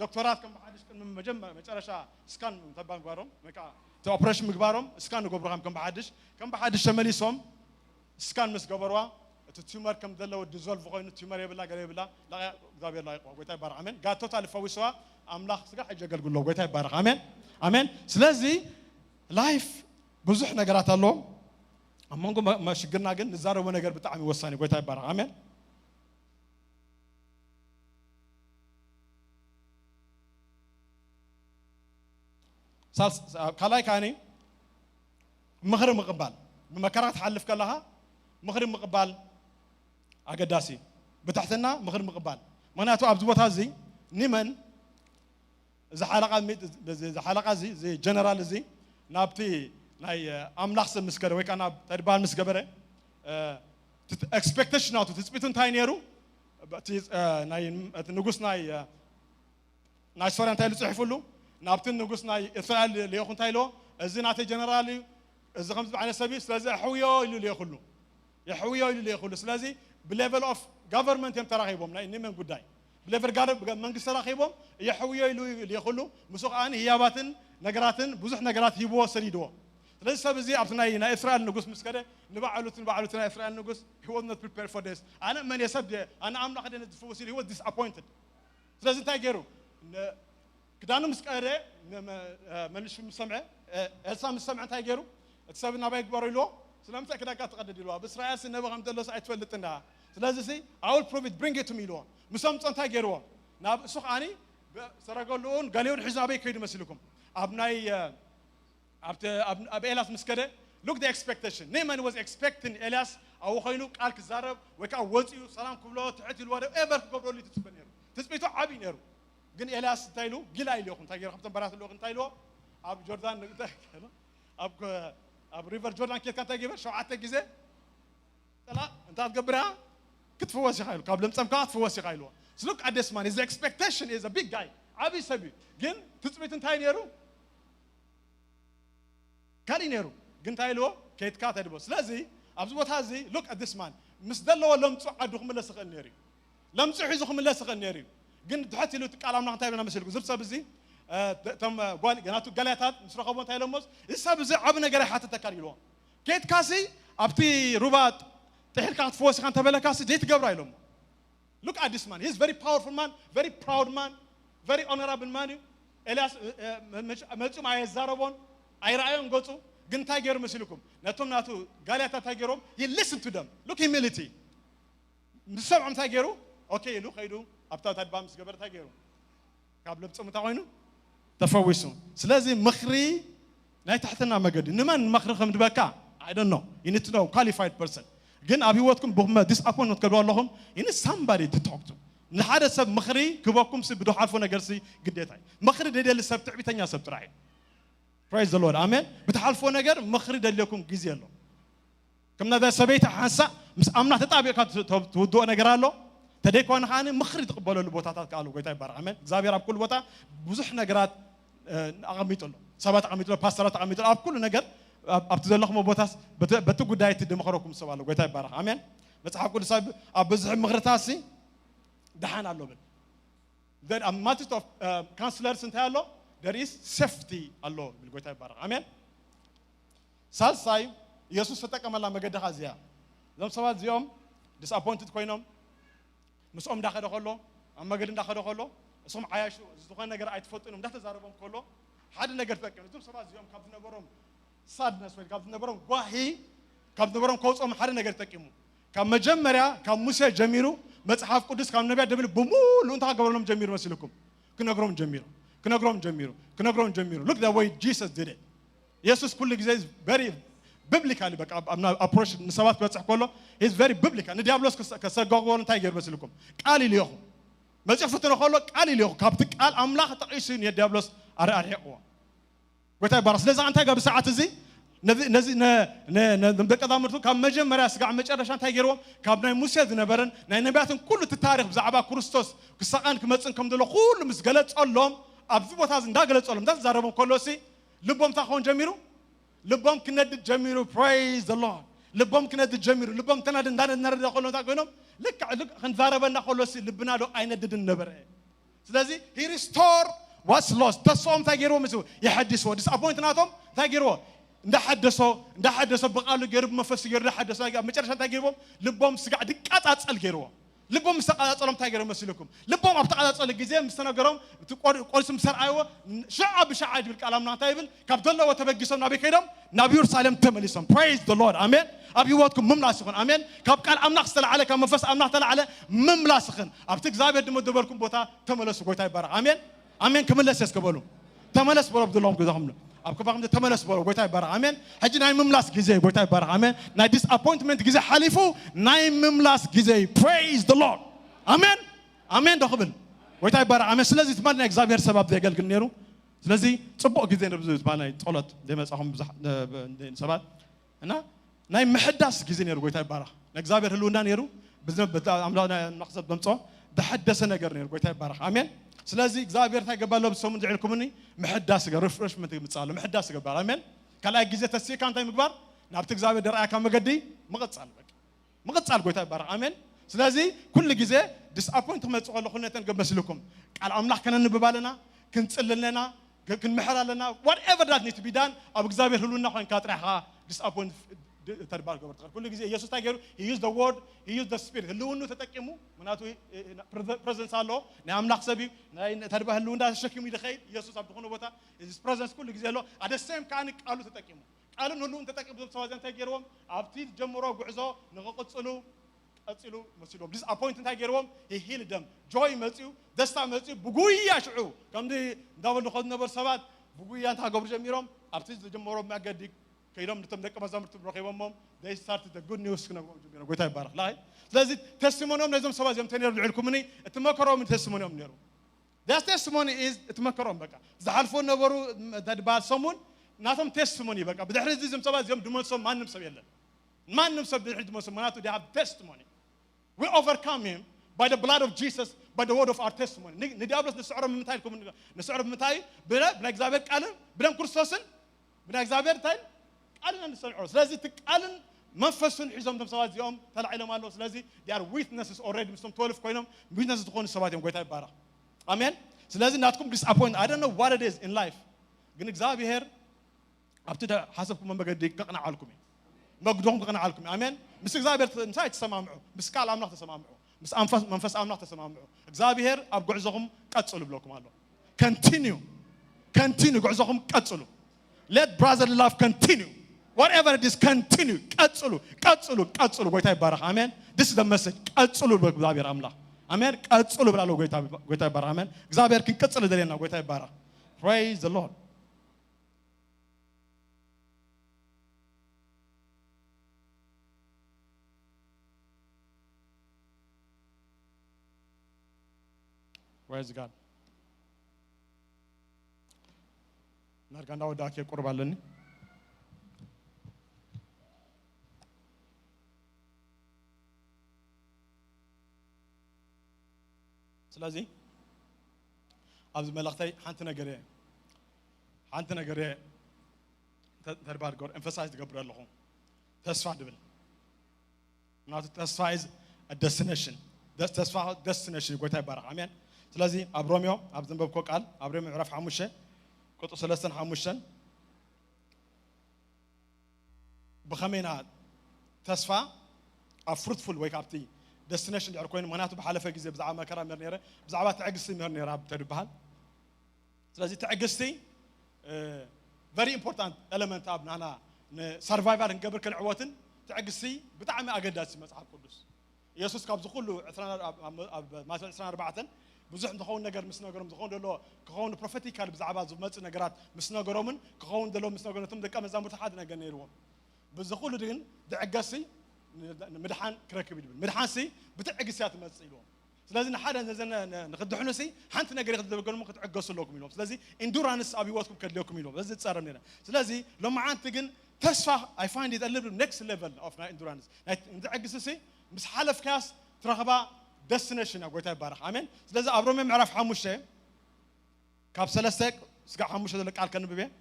ዶክተራት ከም በሓድሽ ቅድሚ መጨረሻ ስካን ተባን ግባሮም ወይካ ኦፕሬሽን ምግባሮም ስካን ንገብሩ ከም በሓድሽ ተመሊሶም ስካን ምስ ገበርዋ التيومر كم دلوا الديزولف وقاين التيومر يبلا قال يبلا لا እግዚአብሔር ላይ ቆይ ታይ ባረክ አሜን ጋር ቶታል ፈውሰዋ አምላክ ስጋ ሐጀገል ጉሎ ቆይ ታይ ባረክ አሜን አሜን ስለዚህ ላይፍ ብዙሕ ነገራት አለው አሞንጎ ማሽግርና ግን ንዛረው ነገር በጣም ይወሳኝ ቆይ ታይ ባረክ አሜን ሳልስ ካላይ ካኒ ምኽር ምቅባል በመከራት حلف ከለሃ ምኽር ምቅባል أقداسي بتحتنا مخر مقبال معناته أبز بوتها زي نيمن إذا حلقة زي جنرال زي نابتي ناي أملاخس مسكرة ويك أنا تربان مسكبرة expectation أو تثبتون تاينيرو ناي نقص ناي سوريان تايلو صحفلو نابتي نقص ناي إسرائيل ليأخون تايلو إذا ناتي جنرالي إذا خمس بعنا سبي سلازي حويا اللي ليأخلو يحويا اللي ليأخلو سلازي بليفل اوف government يم تراخيبهم لا اني من قداي بليفل منقص تراخيبهم يحويا اللي يخلو مسوق اني هياباتن نغراتن بزح نغرات يبو سريدو لسه بزي ابتنا هنا اسرائيل نغوس مسكده نبعلوتنا اسرائيل نغوس he was not prepared for this انا من يسب انا ام لقد نتفوسي he was disappointed لازم تاجروا كدانو مسكده منش مسمعه هسه مسمع تاجروا تسبنا باي كبروا له سلام تاكد تقدد له باسرائيل سنبغى مدلس ايتفلطنا ስለዚህ I will prove it bring it to me له مسامصن تاجروا ناب سوقاني سرقلون قاليون حزابي كيد مسلكم ابناي اب إلاس مسكده look the expectation Naaman was expecting Elias او خينو قال كزارب وكا وصيو سلام كبلو تحت الواد ايفر كبرو لي تسبنيرو تسبيتو عبي نيرو ግን ኤልያስ ታይሉ ግላይ ሊሆን ታገር ሀብተን በራት ሊሆን ታይሉ አብ ጆርዳን አብ ሪቨር ጆርዳን ከት ካታገበ ሸውዓተ ጊዜ ጠላ እንታ ትገብራ ክትፈወስ ይኻይሉ ካብ ለምጸም ካ ክትፈወስ ይኻይሉ look at this man his expectation is a big guy አቢ ሰቢ ግን ትጽቢት እንታይ ነሩ ካሊ ነሩ ግን ታይሉ ከት ካ ተድቦ ስለዚህ ኣብዚ ቦታ እዚ look at this man ምስ ደለዎ ለምጹ ዓዱኹም ለስኸል ነሪ ለምጹ ሒዙኹም ለስኸል ነሪ ግን ድሕት ኢሉ ቃል አምላክ እንታይ ብለና መስልኩ ዝብሰብ እዚ ተም ጓል ገናቱ ገላታት ምስረኸቦ እንታይ ለሞስ እሰብ እዚ ዓብ ነገር ሓተ ተካሪሎ ከት ካሲ ኣብቲ ሩባት تحرك عن فوس كان تبلكاس جيت قبر إلهم look at this man he's very powerful man very proud man very honorable man إلياس ملتو مع الزاربون أي رأيهم قلتوا قن تاجر مسلكم نتوم ناتو قاليات تاجرهم he listen to them look humility مسمع عن تاجروا أوكي لو خيرو أبتدأ تدبام سقبر تاجروا قبل بتصوم تاوينو تفوسون سلازم مخري لا تحتنا مجد نمان مخري خم دبكا I don't know you need to know qualified person ግን አብይወትኩም በሁመ ዲስአፖይንት ከዱ አለሁም ይነ somebody to talk to ንሓደ ሰብ ምኽሪ ክበኩም ሲ ብዶ ሓልፎ ነገር ሲ ግዴታይ ምኽሪ ደደል ሰብ ትዕቢተኛ ሰብ ጥራይ praise the lord amen ብትሓልፎ ነገር ምኽሪ ደልየኩም ግዜ ኣሎ ከምና ሰበይት ሓንሳ ምስ አምና ተጣቢካ ትወዶ ነገር ኣሎ ተደይኮን ኻኒ ምኽሪ ተቀበለሉ ቦታታት ካሉ ጎይታ ይባረክ አሜን እግዚአብሔር ኣብ ኩሉ ቦታ ብዙሕ ነገራት አቀሚጥሎ ሰባት አቀሚጥሎ ፓስተራት አቀሚጥሎ ኣብ ኩሉ ነገር ኣብቲ ዘለኹም ቦታስ በቲ ጉዳይ ትድምኽረኩም ሰብ ኣሎ ጎይታ ይባረክ አሜን መጽሐፍ ቅዱስ ኣብ ብዙሕ ምኽርታሲ ደሓን ኣሎ ብል then a multitude of counselors እንታይ ኣሎ there is safety ኣሎ ብል ጎይታ ይባረክ አሜን ሳልሳይ ኢየሱስ ተጠቀመላ መገደኻ እዚያ እዞም ሰባት እዚኦም disappointed ኮይኖም ምስኦም እንዳኸደ ከሎ ኣብ መገዲ እንዳኸደ ከሎ እሶም ዓያሹ ዝኾነ ነገር ኣይትፈልጡንም እንዳተዛረቦም ከሎ ሓደ ነገር ተጠቀሙ እዞም ሰባት እዚኦም ካብ ዝነበሮም sadness ወይ ካብ ዝነበሮም ጓሂ ካብ ዝነበሮም ከውጾም ሓደ ነገር ተጠቂሙ كم مجمرة كم موسى جميرو مصحف قدس كم نبي دبل بمول وانت هقولهم جمير مسلكم كنقرهم جميرو كنقرهم جميرو كنقرهم جميرو look the way Jesus did it يسوع كل جزء very biblical بق أمنا approach نسوات بتصح كله he's very biblical نديابلوس كسرقوا ولا تايجر مسلكم قال لي اليوم مصحف فتنا خلوا قال لي اليوم كابتك قال أملاخ تقيسين يديابلوس أرقوا قلت بارس لازم أنت قبل ساعة زي نزي نبدأ كذا مرتو كم مجمع مراس قاعد مجرد عشان تاجروا كابنا موسى ذنبرن نبياتهم كل التاريخ بزعبا كريستوس كسقان كمتسن كم دلوا كل مسجلات اللهم أبدي بتهازن دا قلت اللهم ده زاربهم كلوسي لبهم تاخون جميرو لبهم كند جميرو praise the Lord لبهم كند جميرو لبهم تنادن دان النار ده كلهم تاقولهم لك خن زاربنا كلوسي لبنا دو أين دد النبر سلازي he restore what's lost تصوم تاجروا مسوا يحدثوا disappoint ناتهم تاجروا ده حدثوا بقالوا جرب مفس جرب حدثوا مجرد عشان تجربهم لبهم سقع دقات أتصل جروا لبهم سقع أتصلهم تجربوا مسلكم لبهم أبتقى أتصل الجزيرة مستنا جرام تقول سمسر أيوة شعب بالكلام ناتايبل كابد الله وتبجسهم نبي كيدم نبي يرسلهم تمليسهم praise the Lord amen أبي واتكم مملاسخن amen كاب قال أمناخ سلا على كم مفس أمناخ تلا على مملاسخن أبتك زابير دم دبركم بوتا تملسوا قوي تايبارا amen amen كمل لسه كبلو تملس برب دلهم كذا هم أبكي بقى تملس برو قوي تايبارا amen هجي نايم مملاس جزء قوي تايبارا amen ناي disappointment جزء حليفو نايم مملاس جزء praise the Lord amen amen ده قبل قوي تايبارا amen سلزي تمرنا إكزابير سبب ده قال كنيرو سلزي صبوا جزء نبزوز بالنا طلعت ده مساهم بزح سبب هنا نايم محدث جزء نيرو قوي تايبارا إكزابير هلونا نيرو بزنب عملنا نقصد بمصو ده حدث نجار نيرو قوي تايبارا amen سلازي إكزابير تاي قبله بسوم دعي لكمني محدث جا ريفرشمنت متصالح محدث جا بار آمين كلا جزء تسيك كان تاي مقبار نبتك إكزابير درعا كم قدي مقتصال قوي تاي بار آمين سلازي كل جزء disappoint ما تقول لخلنا تنقب مسلكم على أملاح كنا نببالنا كنت سللنا كن محرالنا whatever that needs to be done أبو إكزابير هلونا خان كاترها disappoint تربار قبر كل جزء يسوع تاجر he used the word he used the spirit هلونه تتكلموا مناتو presence الله نعم نحسبي تربى هلونه شكيم يدخل يسوع عبد خونه بوتا his presence كل جزء له at the same كان قالوا تتكلموا قالوا هلون تتكلموا بسوازن تاجرهم أبتي جمروا بعزو نقصلوا أتصلوا مسلوم disappointed تاجرهم he healed them joy مسيو دستا مسيو بقوية شعو كم دي داون نخد نبر سبات بقوية أنت هقبر جميرهم أبتي جمروا ما قديك كيرام نتم دك مزامر تبرخيهم مم they started the good news كنا جميرهم قوي تايبارك لا لازم testimony لازم سواز يوم تاني يرجعلكم مني اتمكروا من testimony يوم نيرو that testimony is اتمكروا بقى زحلفون نبرو تدبار سمون ناتهم testimony بقى بدحرز زي سواز يوم دمون سم ما نمسب يلا ما نمسب بدحرز دمون سم مناتو they have testimony we overcome him by the blood of Jesus by the word of our testimony نديابلس نسعر من متاعكم نسعر من متاعي بلا إكزابير قالن بلا كرسوسن بلا إكزابير تاي قالن نسمعه سلازي تقالن منفسن حزام دم سواد يوم طلع إلى ماله سلازي they are witnesses already مسلم 12 كوينهم witnesses تكون السواد يوم قوي تايبارا amen سلازي ناتكم disappoint I don't know what it is in life ግን إكزابير أبتدأ حسبكم من بقدي كقنا علىكم مقدوم كقنا علىكم amen مس إكزابير نساي تسمعوا مس كال أملاح تسمعوا مس منفس أملاح تسمعوا إكزابير أبقى عزهم كاتسولوا بلوكم الله continue عزهم كاتسولوا let brotherly love continue whatever it is continue كاتسولوا قوي تايبارك amen this is the message كاتسولوا بإكزابير أملاح amen كاتسولوا بلالو قوي تايبارك amen إكزابير كن كاتسولوا دلنا قوي تايبارك praise the Lord praise God نرجع وداك يقرب علني سلازي أبز ملاقتي حنتنا جريه تربار جور emphasize تقبل اللهم تسفع دبل not تسفع is a destination تسفع destination قوي تبارك آمين سلازي أبراميو أبزن ببكو قال أبراميو عرف حموشة كتو سلسن حموشن بخمينا تسفع a fruitful wake up tea destination اللي أركوين مناطق بحالة جزء بزعامة مكرا مرنيرة بزعامات تعجزتي مرنيرة بتدرب بحال سلازي تعجزتي very important element أبنا أنا survivor نقبل كل عواتن تعجسي بتعمي أجداسي مصحف قدس يسوع كابز كله ما 24 بزح نخون نجار مسنا جرام نخون دلوا كخون بروفيتيكال بزعبات زمت نجارات مسنا جرامن كخون دلوا مسنا جرام تم دكام زمان مرتحد نجنيرهم بزخول دين دعجسي مدحان كركب يدبل مدحان سي بتعجسيات مسيلهم لازم حدا نزلنا نخدحنا سي حنت نجار يخدم يقولون ممكن تعجسوا لكم يلهم لازم اندورانس أبي واتكم كلكم يلهم لازم تصير مننا لازم لما عند تجن تسفح I find it a little next level of endurance دعجس سي بس حلف كاس ترغبا destination أقول تاي بارخ آمين لازم أبرم معرف حموشة كاب سلسك سقى حموشة ذلك على كنبه بيه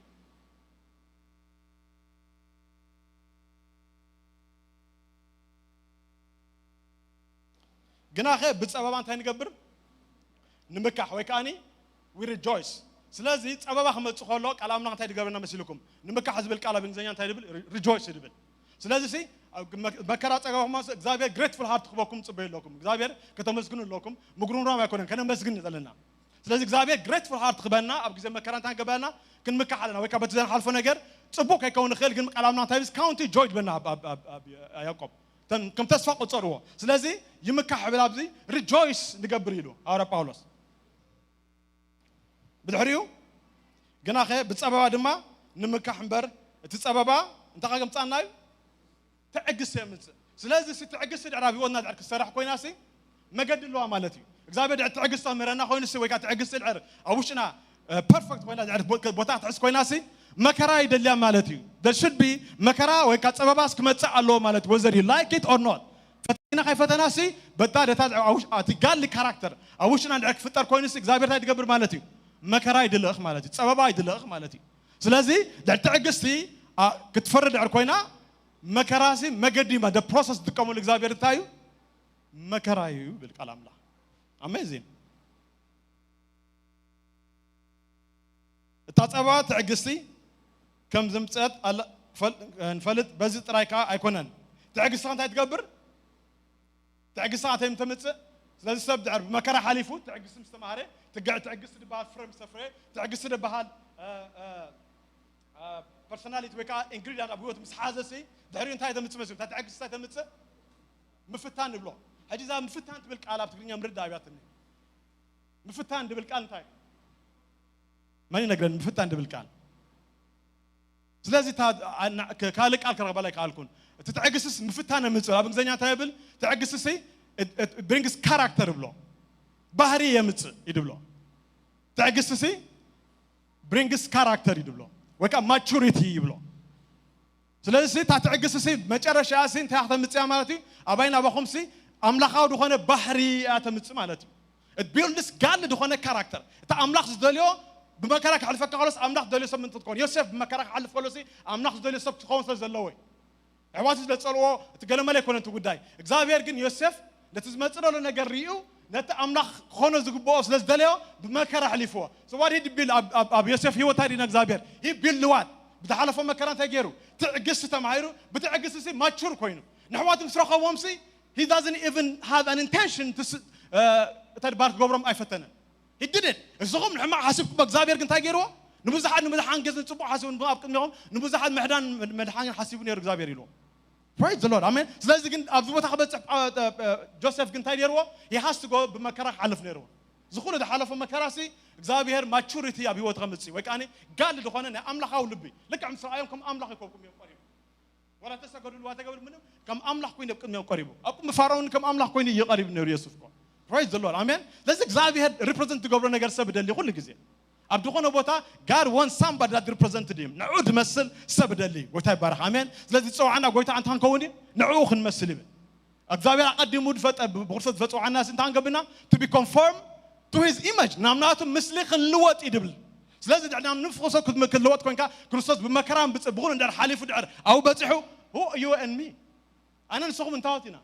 جناخه بتصابان تاني قبر نمكح ويكاني we rejoice سلازي تصابا خمس خلوق على أمنا تاني قبرنا مسيلكم نمكح حزب الكلام بنزيان تاني دبل rejoice دبل سلازي سي مكرات أقوى ما زابير grateful heart خباكم تصبي لكم زابير كتمسكنوا لكم مقرون رام يكونن كنا مسكن لنا سلازي زابير grateful heart خبنا أبغى زي مكرات تاني قبلنا كن مكح لنا ويكابت زين حالفنا غير تصبوك يكون خير كن على أمنا تاني county joy بنا أب يعقوب كم تسفق وتصروه سلازي يمكح بلابزي rejoice نقبريله أورا باولوس بدحريو جناخه بتصابا دما نمكح مبر تتصابا انت قاعد مصاناي تعجس يمص سلازي ستعجس العربي ونا دعك السراح كويناسي ما قد له مالتي اغزابي دع تعجس مرنا خوينسي ويكا تعجس العر اوشنا بيرفكت وين دعك بوتا تحس كويناسي مكرا يدليا مالتي there should be مكرا ويكا صباباس كمص الله مالت whether you like it or not فتنا خايفتناسي بتا دتا اوش قال لي كاركتر اوشنا دعك فطر كوينسي اغزابي تاي تقبر مالتي مكرا يدلخ مالتي صبابا يدلخ مالتي سلازي دع تعجستي كتفرد على كوينا مكراسي مقدمة the process تكمل إخزابير تايو مكرايو بالكلام لا amazing التصابة تعجستي كم زمتات على نفلت بزت رايكا أيقونن تعجس أنت تقبر تعجس أنت يمتمت لازم سبد عرب مكرا حليفو تعجس مستمارة تقعد تعجس بهال فريم سفرة تعجس بهال personality ويكا ingredient أبوه مسحازسي دحرين تاي تمتسمسم تعجس تاي تمتس مفتان بلو هجزا مفتان تبلك على بتقولين مرد دايباتني مفتان دبلكان تاي ماني نقدر مفتان دبلكان سلازي تا كالك على كربلاء كالكون تتعجسس مفتان متسل أبن زينيا تايبل تعجسسي it brings character بلو بحري يمتس يدبلو تعجسسي brings character يدبلو وكا maturity يبلو سلازي تعجسسي مجرش ياسين تحت متسيا مالتي أبين أبا خمسي أملاخاو دخانة بحري أتمتس مالتي it builds قال دخانة character تا أملاخ زدليو بمكرك على فكرة خلاص أملاخ دليل سب من تكون يوسف بمكرك على فلوسي أملاخ دليل سب تكون سلزلوي عواتي لتصلوا تقولوا ملك ولا تقول داي إخزابير جن يوسف لتزمتنا لنا جريو نت أملاخ خونه زقبوس لزدليو بمكرك على فوا so what he did أب يوسف هو تاري إخزابير he build لوات بتحالف مكران تجيرو تعجس تمايرو بتعجس سي ما تشور كوينو نحوات مسرقة وامسي he doesn't even have an intention to تربارك قبرم أي فتنة he did it الزغم نحما حاسب بإخزابير كنت تجيرو نبزحان جزء نصبح حاسبون باب كنيهم نبزحان مدحان حاسبون يرجع إخزابير يلو praise the Lord amen سلازي كن أبو تخبط جوزيف كنت تجيرو he has to go بمكرك حلف نيرو زخون ده حلف مكراسي إخزابير maturity أبي وتغمسي ويكاني قال لدخاننا أملاخ أو لبي لك عم سرايلكم أملاخ يكون يوم قريب ولا تسكروا الوقت قبل منهم كم أملاخ كوين يوم قريب أكم فارون كم أملاخ كوين يقرب نير يوسفكم praise the Lord amen لازم إخزابير represent governor نجار سبب اللي يقول لك زين أبدو خنا بوتا God wants somebody that represented him نعود مثل سبب اللي قلتها بارح amen لازم تسوي عنا قلتها عن تانكوني نعوخ نمثله إخزابير قدم مدفت بغرفة فتوى عن الناس تانك بنا to be conformed to his image نامناتهم مثل خلوات يدبل لازم دعنا نفخص كل كلوات كونكا كريستوس بمكرام بقولن دار حليف ودعر أو بتحو هو you and me أنا نسوق من تاوتنا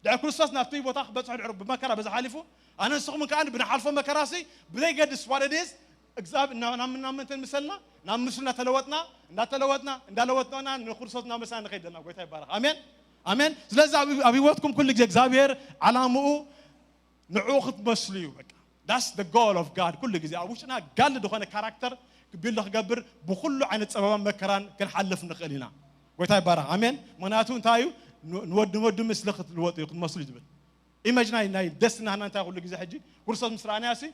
دع كريستوس نفتي بوتاخ بتحو دعر بمكرا بز حليفه أنا نسوق من كان بنحلفه مكراسي بدي قد what it is إكذاب نام مثلنا نام مثلنا تلوتنا نخرصنا مثلا نخيدنا قوي تاي بارك آمين آمين لازم أبي وقتكم كل إخزابير على مو نعوخ تمثليه That's the goal of God. كل جزء أوشنا قال له دخانة كاركتر بيلخ قبر بكل عن السبب مكران كان حلف نخلينا. ጎይታ ይባረክ አሜን ምክንያቱ እንታዩ ንወድ ምስሊ ክትልወጡ ክትመስሉ ይብል ኢማጂን ናይ ደስና እናንተ ሁሉ ጊዜ ሕጂ ክርስቶስ ምስራና ያሲ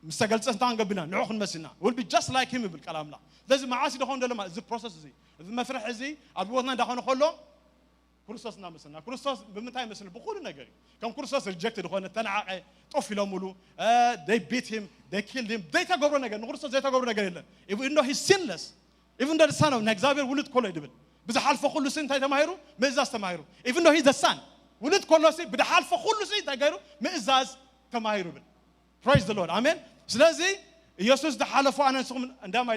مستقلت أنت عن قبلنا نروح نمسنا will be just like him بالكلام لا لازم معاسي دخون دلما زي process زي إذا ما فرح زي أبوتنا دخون خلوا كرسوس نامسنا كرسوس بمتى يمسنا بقول نجاري كم كرسوس rejected دخون تنعق طفل مولو they beat him they killed him they تجبرنا نجاري كرسوس they تجبرنا نجاري لا even though he's sinless even though the son of Xavier ولد كله يدبل بس حال فخلوا سين تاي تماهرو مئزاز تماهرو even though he's the son ولد كله سين بده حال فخلوا سين تاجرو مئزاز تماهرو بل praise the Lord amen ስለዚህ ኢየሱስ ተሐለፈው አነሱም እንደማ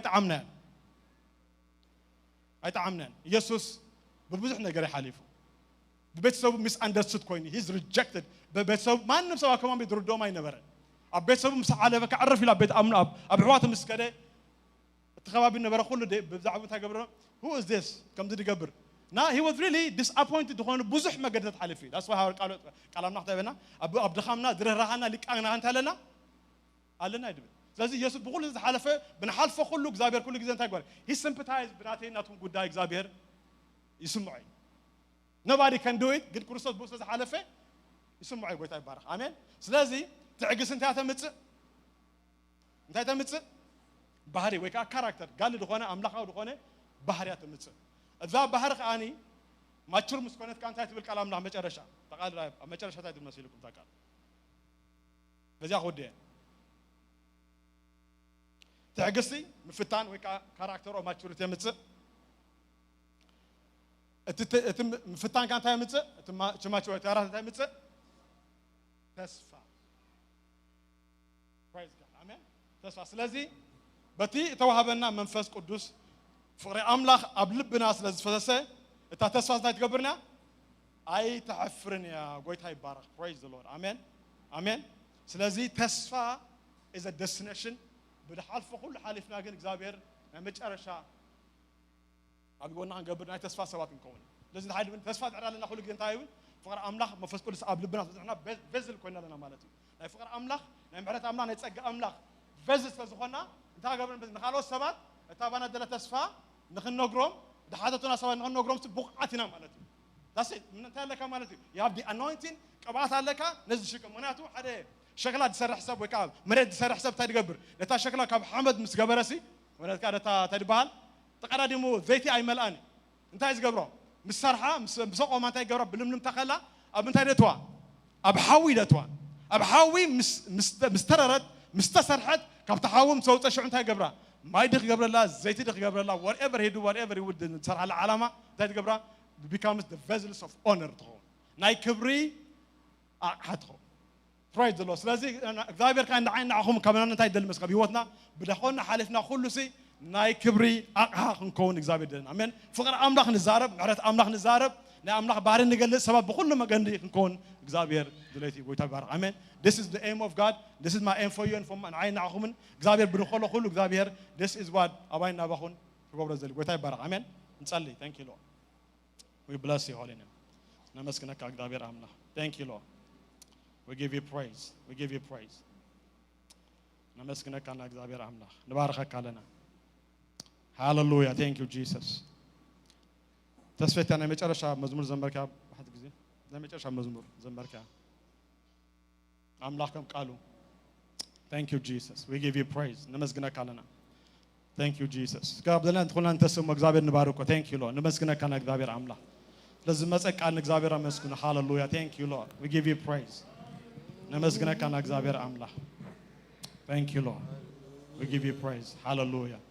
አይጣምነን ኢየሱስ በብዙ ነገር ይሐልፉ በቤተሰቡ ሚስ አንደርስቱድ ኮይኒ ሂዝ ሪጀክትድ በቤተሰቡ ማንም ሰው አከማን ቢድርዶም አይነበረ አቤተሰቡ መስዓለፈ ከዕረፍ ይላ ቤት አምና አብሕዋት መስከደ ተኸባቢ ነበረ ሁሉ በዛዕቡ ተገብረ who is this ከም ዝድገብር ና he was really disappointed ሆነ ብዙሕ መገደት ሐልፊ that's why ቃላምና ተበና አብድኻምና ድረራሃና ሊቃና አንታለና አለና አይደል ስለዚህ ኢየሱስ በሁሉ ተሐለፈ በነሐልፈ ሁሉ እግዚአብሔር ሁሉ ጊዜ እንታይጓል he sympathized ብናቴናቱን ጉዳይ እግዚአብሔር ይስምዓይ nobody can do it ግን ክርስቶስ በሁሉ ተሐለፈ ይስምዓይ ጎይታ ይባረክ አሜን ስለዚህ ትዕግስ እንታይ ተምጽእ ባህሪ ወይ ካራክተር ጋል ደሆነ አምላካው ደሆነ ባህሪያት ተምጽእ እዛ ባህር ኻኒ ማቹር መስኮነት ካንታይ ትብል ቃል አምላክ መጨረሻ ተቃል መጨረሻ ታይል መስልኩም ታቃል በዚያ ሆደ تعجسي مفتان ويكا كاركتر أو ماتشوريتي متى أتم مفتان كان تاي متى أتم ماتشوريتي أراه تاي متى تسفى praise God amen تسفى سلازي بتي توهبنا منفس قدوس فري أملاخ أبلبنا سلاز فسسة أنت تسفى زايد قبرنا أي تعفرن يا قويت هاي بارك praise the Lord amen amen سلازي تسفى is a destination بده حالف كل حالفنا كن إخبار مجرشة أبيقولنا عن قبرنا تسفى سوات نكون لازم هاي من تسفى على لنا كل جن تايون فقر أملاخ مفسد كل سأب لبنا إحنا بزل كنا لنا مالتي لا فقر أملاخ نعمرت أملاخ نتسجى أملاخ بزل تزخنا أنت قبرنا بس نخلص سبات تابنا دل تسفى نخن نجرم ده حدثنا سوا نخن نجرم بقعتنا مالتي that's it من أنت لك مالتي you have the anointing كبعث لك نزل شكل مناتو حدا شكلها تسرح حساب وكاب مريد تسرح حساب تاني قبر لتا شكلها كاب حمد مس قبرسي ولا كذا تاني بحال تقرا ديمو زيتي اي ملاني انت عايز قبره مسرحه مسوق ما تاي قبره بلملم تخلا اب انت دتوا اب حوي دتوا اب حوي مستررت مستسرحت كاب تحاوم صوت شو انت قبره ما يدخ قبره لا زيتي دخ قبره لا whatever he do whatever he would تصير على علامه تاي قبره becomes the vessels of honor تخون ناي كبري حتخون praise the Lord ስለዚህ እግዚአብሔር ካን አይን አሁን ከመናን እንታይ ደል መስቀብ ህይወትና ብደኾና ሓሊፍና ሁሉ ሲ ናይ ክብሪ አቅሃ ክንከውን እግዚአብሔር ደን አሜን ፍቅር አምላክ ንዛረብ ምሕረት አምላክ ንዛረብ ናይ አምላክ ባህሪ ንገልጽ ሰበብ በሁሉ መገንዲ ክንከውን እግዚአብሔር ድለይቲ ጎይታ ይባርክ አሜን this is the aim of God this is my aim for you and for my አይን አሁን እግዚአብሔር ብንኾሎ ሁሉ እግዚአብሔር this is what አባይና ባኹን ተጎብረ ዘል ጎይታ ይባርክ አሜን እንጸልይ thank you Lord we bless you holy name ነመስግነካ እግዚአብሔር አምላክ thank you Lord we give you praise we give you praise نمسكنك أنا እግዚአብሔር አምላክ نباركك لنا hallelujah thank you Jesus ተስፈተና መጨረሻ መዝሙር ዘመርካ ዋحد ጊዜ ለመጨረሻ መዝሙር ዘመርካ አምላክም ቃሉ thank you Jesus we give you praise نمسكنك لنا thank you Jesus ጋብለና እንትኾና እንተሰሙ እግዚአብሔር ንባርኮ thank you Lord نمسكنك أنا እግዚአብሔር አምላክ ለዚህ መጸቃን እግዚአብሔር አመስግኑ hallelujah thank you Lord we give you praise نمسكنك أنا እግዚአብሔር አምላክ thank you Lord we give you praise hallelujah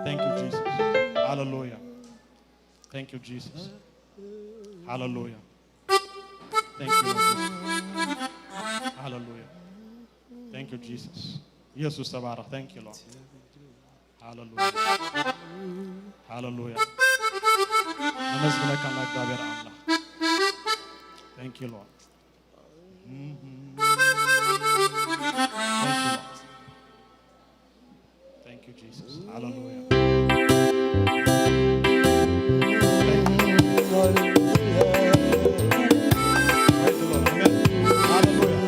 thank you Jesus hallelujah thank you Jesus hallelujah thank you Lord Jesus. hallelujah thank you Jesus ኢየሱስ ተባረክ thank you Lord hallelujah hallelujah نمسكنك أنا እግዚአብሔር አምላክ thank you Lord Thank you, Jesus. Hallelujah. Praise the Lord. Amen. Hallelujah.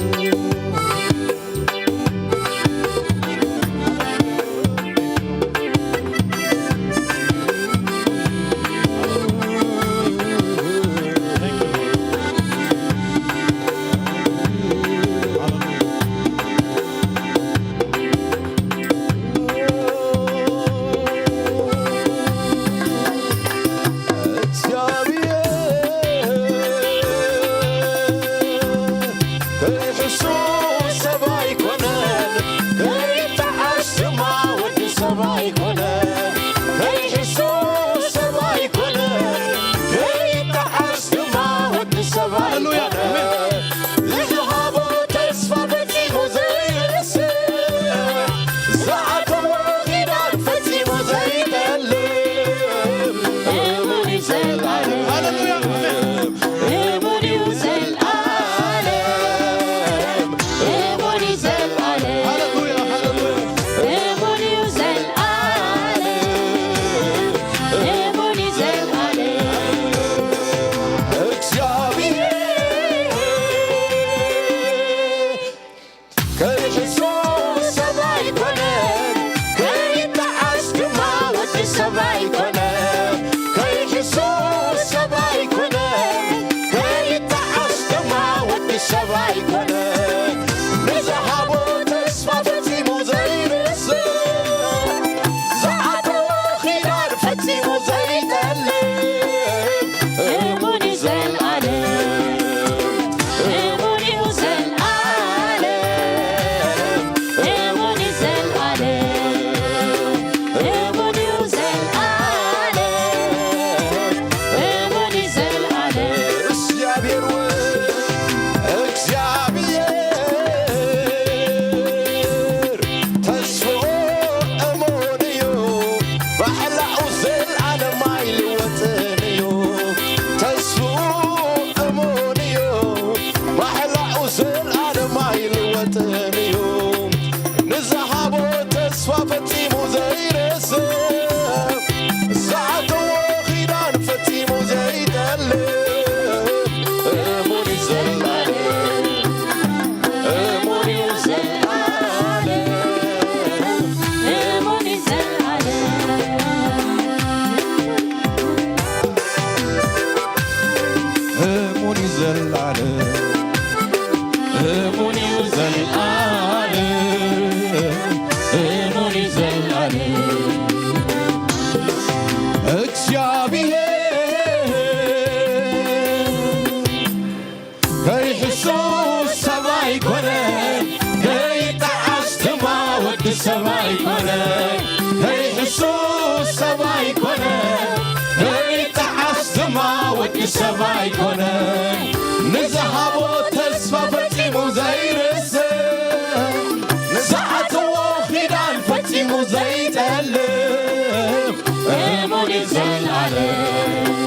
ከኢየሱስ ሰማይ ኮነ ከይተዓስ ድማ ወዲ ሰማይ ኮነ ከኢየሱስ ሰማይ ኮነ ከይተዓስ ድማ ወዲ ሰማይ ኮነ ንዝሃቦ ተስፋ ፈጺሙ ዘይርስዕ ዝዓተወ ኺዳን ፈጺሙ ዘይጠልብ እሙን ዘለዓለም እሙን ዘለዓለም እሙን ዘለዓለም እሙን ዘለዓለም እሙን ዘለዓለም እግዚአብሔር እግዚአብሔር ተስፍኦ እሙን እዩ ባሕላኡ ዘለዓለም ኣይልወጥን እዩ ተስፍኦ እሙን እዩ ባሕላኡ ዘለዓለም ኣይልወጥን እዩ ንዝሃቦ ተስፋ ፈጺሙ ዘይርስዕ ዝዓተዎ ኺዳን ፈጺሙ ዘይጠልብ እሙን እዩ ዘለዓለም እሙን እዩ ዘለዓለም እሙን ዘለዓለም እሙን እዩ ዘለዓለም እሙን እዩ ዘለዓለም እግዚአብሔር ከይሕሱስ ሰማይ ኮነ ከይተዓስ ድማ ወዲ ሰማይ ኮነ ከይሕሱስ ሰማይ ኮነ ከይተዓስ ድማ ወዲ ሰማይ ኮነ ንዝሃቦ ተስፋ ፈጺሙ ዘይርስዕ ንዝዓተዎ ኺዳን ፈጺሙ ዘይጠልብ እሙን እዩ ዘለዓለም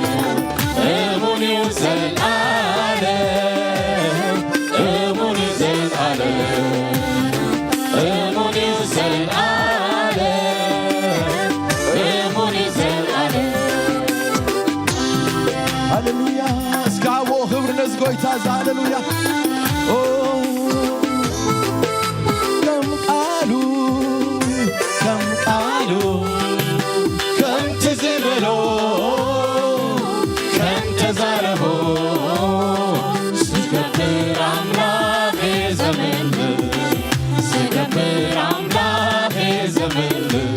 እሙን እዩ ዘለዓለም እሙን እዩ ዘለዓለም እሙን እዩ ዘለዓለም እሙን እዩ ዘለዓለም ሃሌሉያ እስካቦ ክብሪ ነዚ ጎይታ እዚ ሃሌሉያ ኦ ከም ቃሉ ከምቲ ዝበሎ ከም ተዛረቦ ዝገብር ኣምላኽ ዘመልእ ዝገብር ኣምላኽ ዘመልእ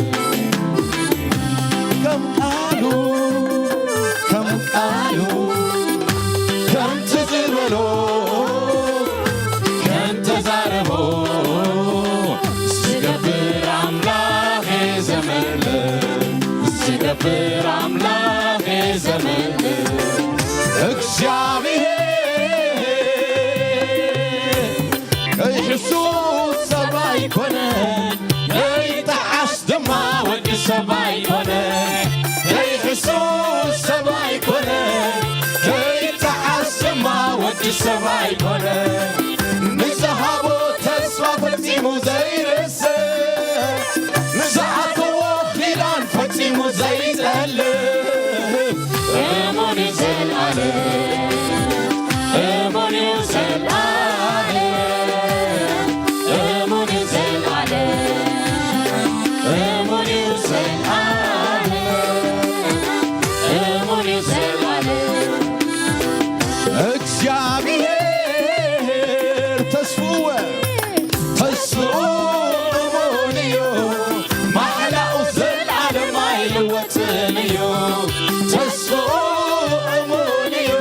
ከም ቃሉ ከምቲ ዝበሎ ከም ተዛረቦ ዝገብር ኣምላኽ ዘመልእ ዝገብር ኣምላኽ ዘመልእ እግዚአብሔር ከይሕሱስ ሰማይ ኮነ ከይተዓስ ድማ ወዲ ሰማይ ኮነ ከይሕሱስ ሰማይ ኮነ ከይተዓስ ድማ ወዲ ሰማይ ኮነ ንዝሃቦ ተስፋ ፈጺሙ ዘይርስዕ ንዝዓተዎ ኺዳን ፈጺሙ ዘይጠልብ እሙን እዩ ዘለዓለም እሙን እዩ ዘለዓለም እሙን እዩ ዘለዓለም እሙን እዩ ዘለዓለም እሙን እዩ ዘለዓለም እግዚአብሔር ተስፍዎ እሙን እዩ ማሕላኡ ዘለዓለም ኣይልወጥን እዩ ተስፍኦ እሙን እዩ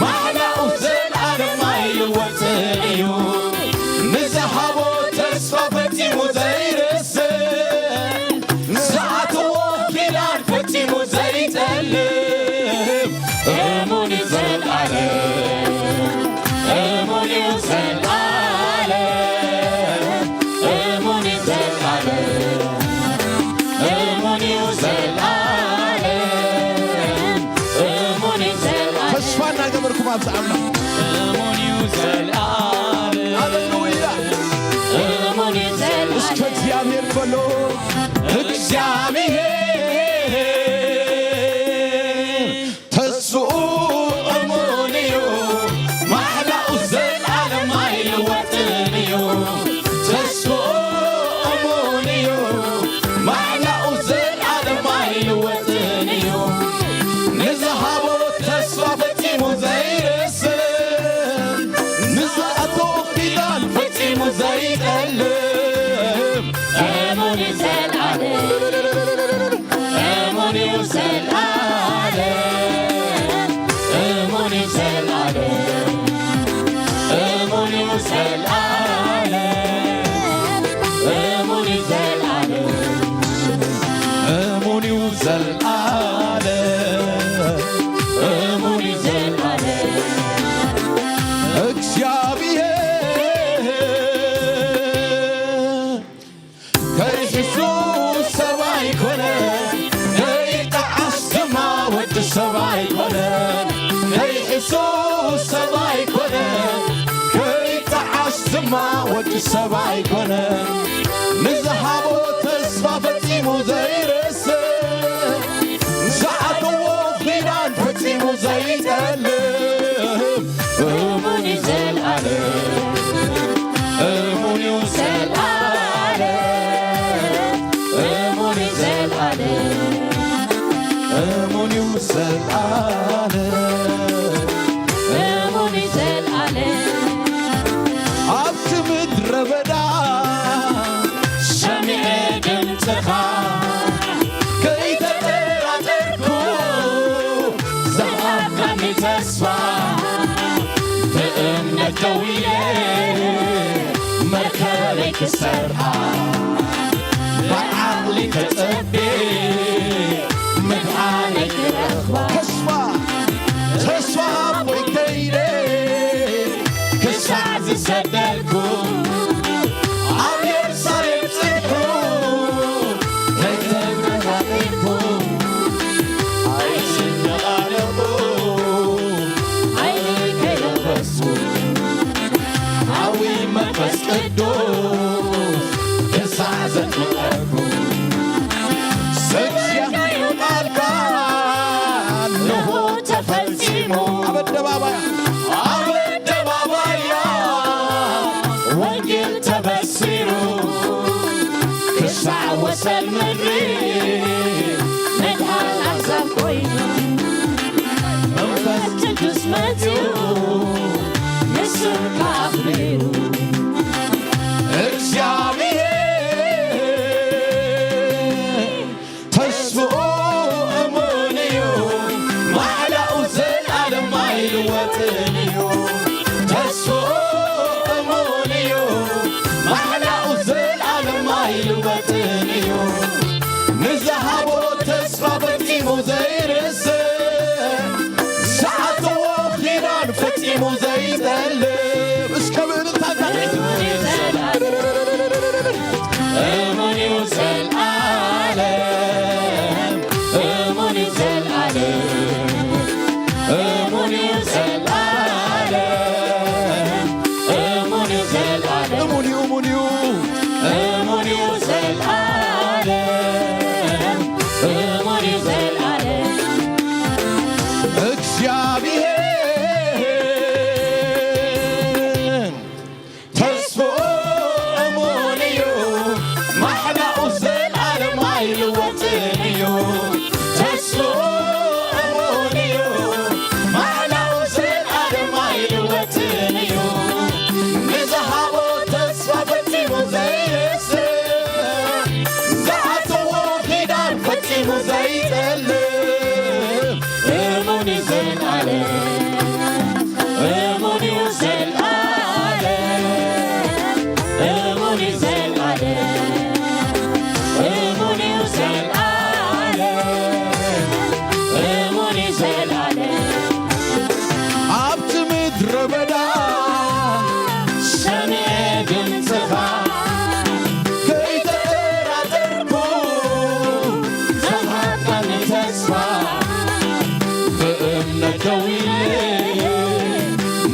ማሕላኡ ዘለዓለም ኣይልወጥን እዩ ንዝሃቦ ተስፋ ፈጺሙ ዘይርስዕ ንዝዓተዎ ኺዳን ፈጺሙ ዘይጠልብ እሙን እዩ ዘለዓለም እሙን እዩ ዘለዓለም እሙን እዩ ዘለዓለም እሙን እዩ ዘለዓለም እሙን እዩ ዘለዓለም ተስፋ እናገበርኩም ኣብዛ ኣምላኽ እሙን እዩ ዘለዓለም ሃሌሉያ እሙን እዩ ዘለዓለም እስከ እግዚአብሔር በሎ እግዚአብሔር ተስፍኡ እሙን እዩ ማሕላኡ ዘለዓለም ኣይልወጥን እዩ ሰማይ ኮነ ከይተዓሽ ድማ ወዲ ሰማይ ኮነ ንዝሃቦ ተስፋ ፈጺሙ ዘይርስዕ ዝዓተዎ ኺዳን ፈጺሙ ዘይጠልም እሙን እዩ ዘለዓለም እሙን እዩ ዘለዓለም እሙን እዩ ዘለዓለም እሙን እዩ ዘለዓለም እሙን እዩ ዘለዓለም ኣብቲ ምድረ በዳ ሰሚዐ ድምፅኻ ከይተጠራጠርኩ ዝሃብካኒ ተስፋ ብእምነት ደው ኢለ መርከበይ ክሰርሓ ብዓቕሊ ተጸቢየ ምድሓነይ ክረኽባ ተስፋ ወይ ከይደ ክሳዕ ዝሰደድኩ ኣብ የሩሳሌም ጽንሑ ከይተመራቂኩ ኣይስነቓለቑ ዓይኒ ከይለበስኩ ሓዊ መንፈስ ቅዱስ ክሳዕ ዘጥምቐኩ እግዚአብሔር ቃልካ እንሆ ተፈጺሙ ኣብ ኣደባባያ ወንጌል ተበሲሩ ክሳዕ ወሰን ምድሪ መድኃን ኣሕዛብ ኮይኑ መንፈስ ቅዱስ መጺኡ ንስምካ ኣኽቢሩ እግዚአብሔር ተስፍኡ እሙን እዩ ማዕላኡ ዘለዓለም ኣይልወጥን እዩ ተስፍኡ እሙን እዩ ማዕላኡ ዘለዓለም ኣይልወጥን እዩ ንዝሃቦ ተስፋ ፈጺሙ ዘይርስዕ ዝዓተዎ ኺዳን ፈጺሙ ዘይጠልም እስከ ምእልልታ እሙን እዩ ዘለዓለም እሙን እዩ ዘለዓለም እሙን እዩ ዘለዓለም እሙን እዩ ዘለዓለም እሙን እዩ ዘለዓለም እሙን እዩ እሙን እዩ እሙን እዩ ዘለዓለም እሙን እዩ ዘለዓለም እግዚአብሔር ተስፍኡ እሙን እዩ ማዕላኡ ዘለዓለም ኣይልወጥን እዩ ተስፍኡ እሙን እዩ ማዕላኡ ዘለዓለም ኣይልወጥን እዩ ንዝሃቦ ተስፋ ፈጺሙ ዘይርስዕ ዝዓተዎ ኺዳን ፈጺሙ ዘይጠልም እሙን እዩ ዘለዓለም እሙን እዩ ዘለዓለም እሙን እዩ ዘለዓለም እሙን እዩ ዘለዓለም እሙን እዩ ዘለዓለም ኣብቲ ምድረ በዳ ሰሚዐ ድምፅኻ ከይተጠራጠርኩ ዝሃብካኒ ተስፋ ብእምነት ደው ኢለ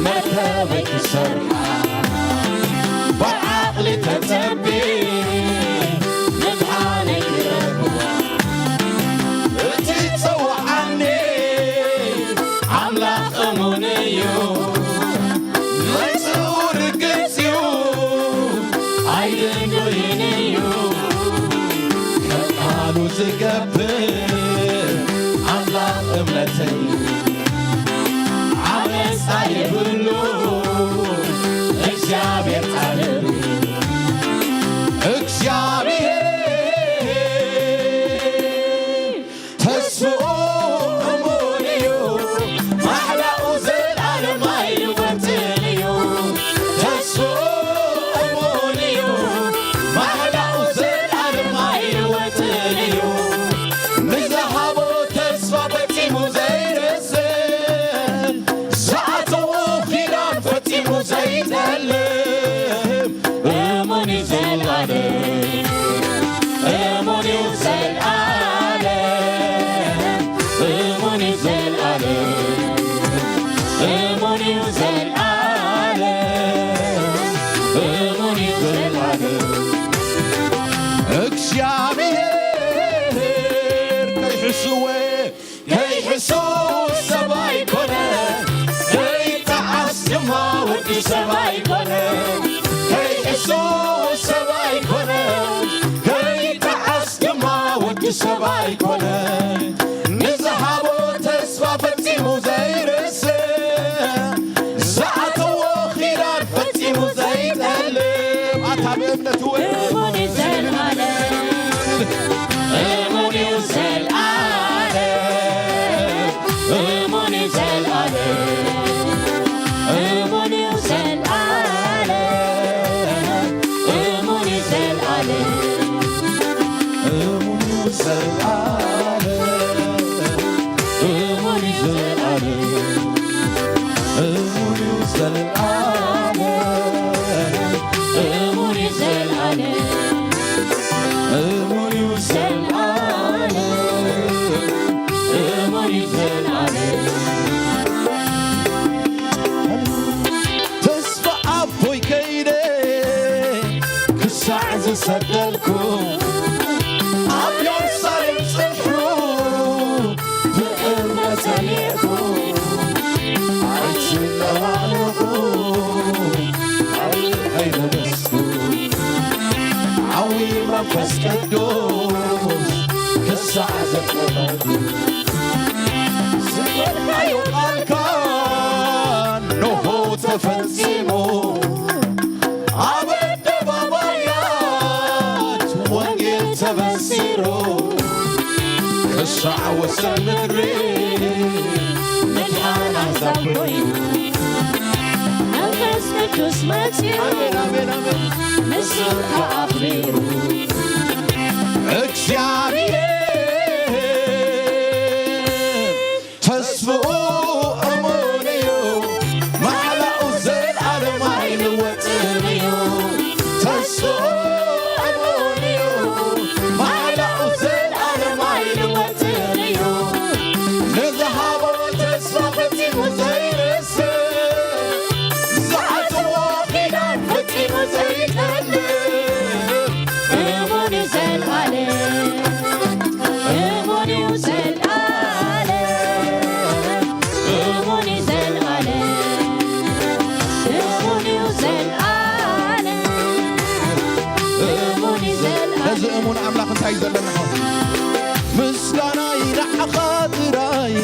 መርከበይ ክሰርሓ ብዓቕሊ ተጸቢየ ምድሓነይ ክረኽባ እቲ ፀዋዓኒ ኣምላኽ እሙን እዩ መጽኡ ርግጽ እዩ ኣይድንዶይን እዩ ከም ቃሉ ዝገብር ኣምላኽ እምነተይ ዓመፃ የብሉ እግዚአብሔር ጻድቅ እግዚአብሔር ተስፍኡ እሙን እዩ ማዕላኡ ዘለዓለም ኣይልወጥን እዩ ተስፍኡ እሙን እዩ ማዕላኡ ዘለዓለም ኣይልወጥን እዩ ንዝሃቦ ተስፋ ፈጺሙ ዘይርስዕ ዝዓተዎ ኺዳን ፈጺሙ ዘይጠልም እሙን እዩ ዘለዓለም እሙን እዩ ዘለዓለም እሙን እዩ ዘለዓለም እሙን እዩ እግዚአብሔር ከይሕስዎ ሰብኣይ ኮነ ከይጠዓስ ድማ ወዲ ሰብኣይ ኮነ ከይሕስዎ ሰብኣይ ኮነ ከይጠዓስ ድማ ወዲ ሰብኣይ ኮነ ንዝሃቦ ተስፋ ፈጺሙ ዘይርስዕ ዝኣተዎ ኺዳን ፈጺሙ ዘይጠልብ ኣታ ብእምነት እሙን እዩ ዘለዓለም እሙን እዩ ዘለዓለም እሙን እዩ ዘለዓለም እሙን እዩ ዘለዓለም እሙን እዩ ዘለዓለም እሙን እዩ ዘለዓለም እሙን እዩ ዘለዓለም እሙን እዩ ዘለዓለም እሙን እዩ ዘለዓለም እሙን እዩ ዘለዓለም እሙን እዩ ዘለዓለም ተስፋ ኣቦይ ከይደ ክሳዕ ዝሰደልኩም ኣብ ኢየሩሳሌም ጽንሑ ብእምነት ጸኒዕኩም ኣይትነዋወኹም ኣይለበስኩ ዓዊ መንፈስ ቅዱስ ክሳዕ ዘፈለኩ ዝገድካዮ ቃልካ ኖሆ ተፈጺሙ ኣብ ኣደባባያት ወንጌል ተበሲሩ ክሳዕ ወሰን ምድሪ ንድሓን ኣሕዛብ ኮይኑ መንፈስ ቅዱስ መጺኡ አሜን አሜን አሜን ንስካ ኣፍሪሩ እግዚአብሔር ተስፍኡ እሙን እዩ ማዕላኡ ዘለዓለም ኣይልወጥን እዩ ተስፍኡ እሙን እዩ ማዕላኡ ዘለዓለም ኣይልወጥን እዩ ንዝሃቦ ተስፋ ፈጺሙ ዘይርስዕ ዝኣትዎ ኺዳን ፈጺሙ ዘይጠልብ እሙን እዩ ዘለዓለም እሙን እዩ ዘለዓለም እሙን እዩ ዘለዓለም እሙን እዩ ዘለዓለም እሙን እዩ ዘለዓለም ነዚ እሙን ኣምላኽ እንታይ እዩ ዘለና ምስጋናይ ንዓኻ ጥራይ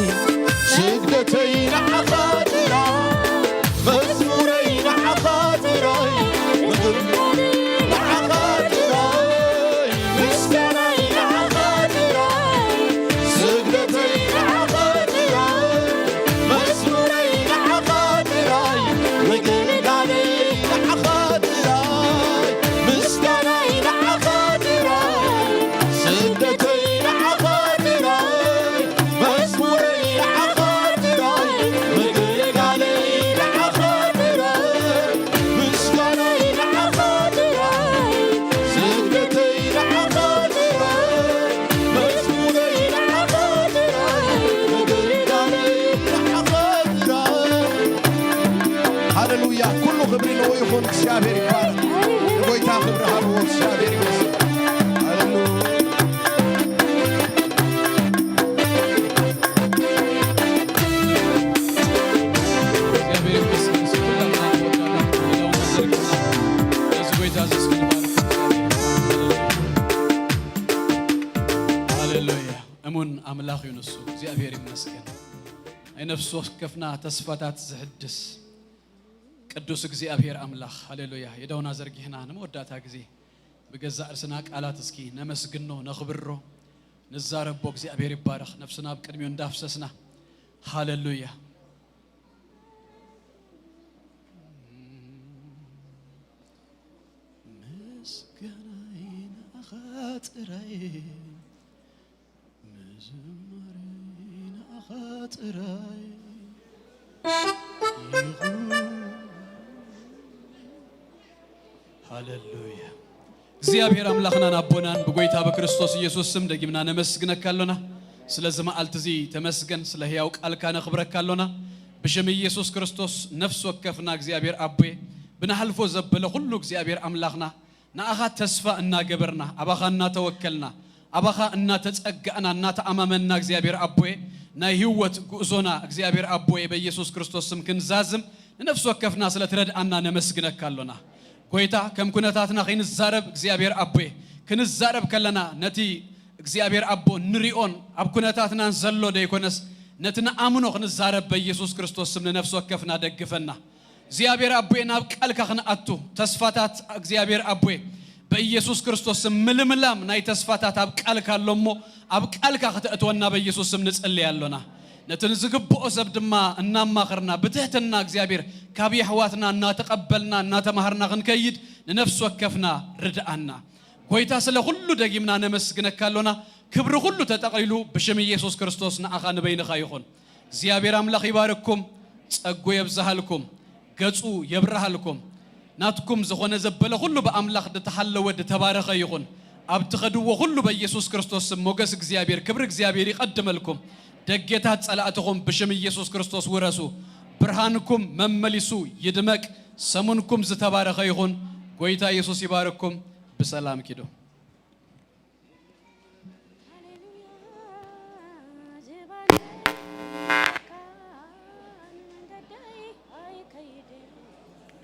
ስግደተይ ንዓኻ ጥራይ መዝሙረይ ንዓኻ ጥራይ ንዓኻ ጥራይ ምስጋናይ ንዓኻ ጥራይ ስግደተይ ንዓኻ ጥራይ መዝሙረይ ንዓኻ ጥራይ ምግልጋለይ ንዓኻ ጥራይ ምስጋናይ ንዓኻ ጥራይ ስግደተይ ንዓኻ ጥራይ መዝሙረይ ንዓኻ ጥራይ ምግልጋለይ ንዓኻ ጥራይ ምስጋናይ ንዓኻ ጥራይ ስግደተይ ንዓኻ ጥራይ መዝሙረይ ንዓኻ ጥራይ ምግልጋለይ ንዓኻ ጥራይ ሃሌሉያ ኩሉ ክብሪ ንዎ ይኹን እግዚአብሔር ይባረክ ንጎይታ ክብሪ ሃብዎ እግዚአብሔር ይመስገን ሃሌሉያ እግዚአብሔር ይመስገን። ሁላችንም እንወዳለን። ሌላውን አዘርግና ለዚህ ጎይታ ዘስክን ባርክ። ሃሌሉያ እሙን ኣምላኽ እዩ ንሱ እግዚአብሔር ይመስገን። ናይ ነፍሲ ወከፍና ተስፋታት ዝሕድስ ቅዱስ እግዚአብሔር ኣምላኽ ሃሌሉያ የዳውና ዘርጊሕና ንመወዳእታ ግዜ ብገዛእ ርእስና ቃላት እስኪ ነመስግኖ ነኽብሮ ንዛረቦ እግዚአብሔር ይባረኽ ነፍስና ኣብ ቅድሚኡ እንዳፍሰስና ሃሌሉያ ምስጋናይ ንዓኻ ጥራይ መዝሙረይ ንዓኻ ጥራይ ይኹን ሃሌሉያ እግዚአብሔር አምላኽናን አቦናን በጎይታ በክርስቶስ ኢየሱስ ስም ደግምና ነመስግነካለና ስለዚህ መዓልት እዚ ተመስገን ስለ ሕያው ቃልካ ነኽብረካለና በሽም ኢየሱስ ክርስቶስ ነፍስ ወከፍና እግዚአብሔር አቦዬ ብናሐልፎ ዘበለ ሁሉ እግዚአብሔር አምላኽና ንኣኻ ተስፋ እናገበርና ኣባኻ እናተወከልና ኣባኻ እናተጸጋእና እናተኣማመና እግዚአብሔር ኣቦዬ ናይ ህይወት ጉዕዞና እግዚአብሔር ኣቦዬ በኢየሱስ ክርስቶስ ስም ክንዛዝም ንነፍስ ወከፍና ስለትረድአና ነመስግነካ ኣሎና ጎይታ ከም ኩነታትና ኺንዛረብ እግዚአብሔር ኣቦዬ ክንዛረብ ከለና ነቲ እግዚአብሔር ኣቦ ንሪኦን ኣብ ኩነታትና ዘሎ ደይኮነስ ነቲ ንኣምኖ ክንዛረብ በኢየሱስ ክርስቶስ ስም ንነፍስ ወከፍና ደግፈና እግዚአብሔር ኣቦዬ ናብ ቃልካ ክንኣቱ ተስፋታት እግዚአብሔር ኣቦዬ በኢየሱስ ክርስቶስ ስም ምልምላም ናይ ተስፋታት ኣብ ቃልካ ኣሎሞ ኣብ ቃልካ ክትእትወና በኢየሱስ ስም ንጸልይ ኣሎና ነትን ዝግብኦ ሰብ ድማ እናማኽርና ብትሕትና እግዚአብሔር ካብ ኣሕዋትና እናተቀበልና እናተማሃርና ክንከይድ ንነፍስ ወከፍና ርድአና ጎይታ ስለ ሁሉ ደጊምና ነመስግነካ ኣሎና ክብሪ ሁሉ ተጠቕሊሉ ብሽም ኢየሱስ ክርስቶስ ንኣኻ ንበይንኻ ይኹን እግዚአብሔር ኣምላኽ ይባርክኩም ጸጉ የብዛሃልኩም ገጹ የብራሃልኩም ናትኩም ዝኾነ ዘበለ ሁሉ በአምላኽ ተሐለወ ተባረኸ ይኹን ኣብ ትኸድዎ ሁሉ በኢየሱስ ክርስቶስ ስም ሞገስ እግዚአብሔር ክብር እግዚአብሔር ይቀድመልኩም ደጌታት ጸላእትኩም ብሽም ኢየሱስ ክርስቶስ ወረሱ ብርሃንኩም መመሊሱ ይድመቅ ሰሙንኩም ዝተባረኸ ይኹን ጎይታ ኢየሱስ ይባርክኩም በሰላም ኪዶ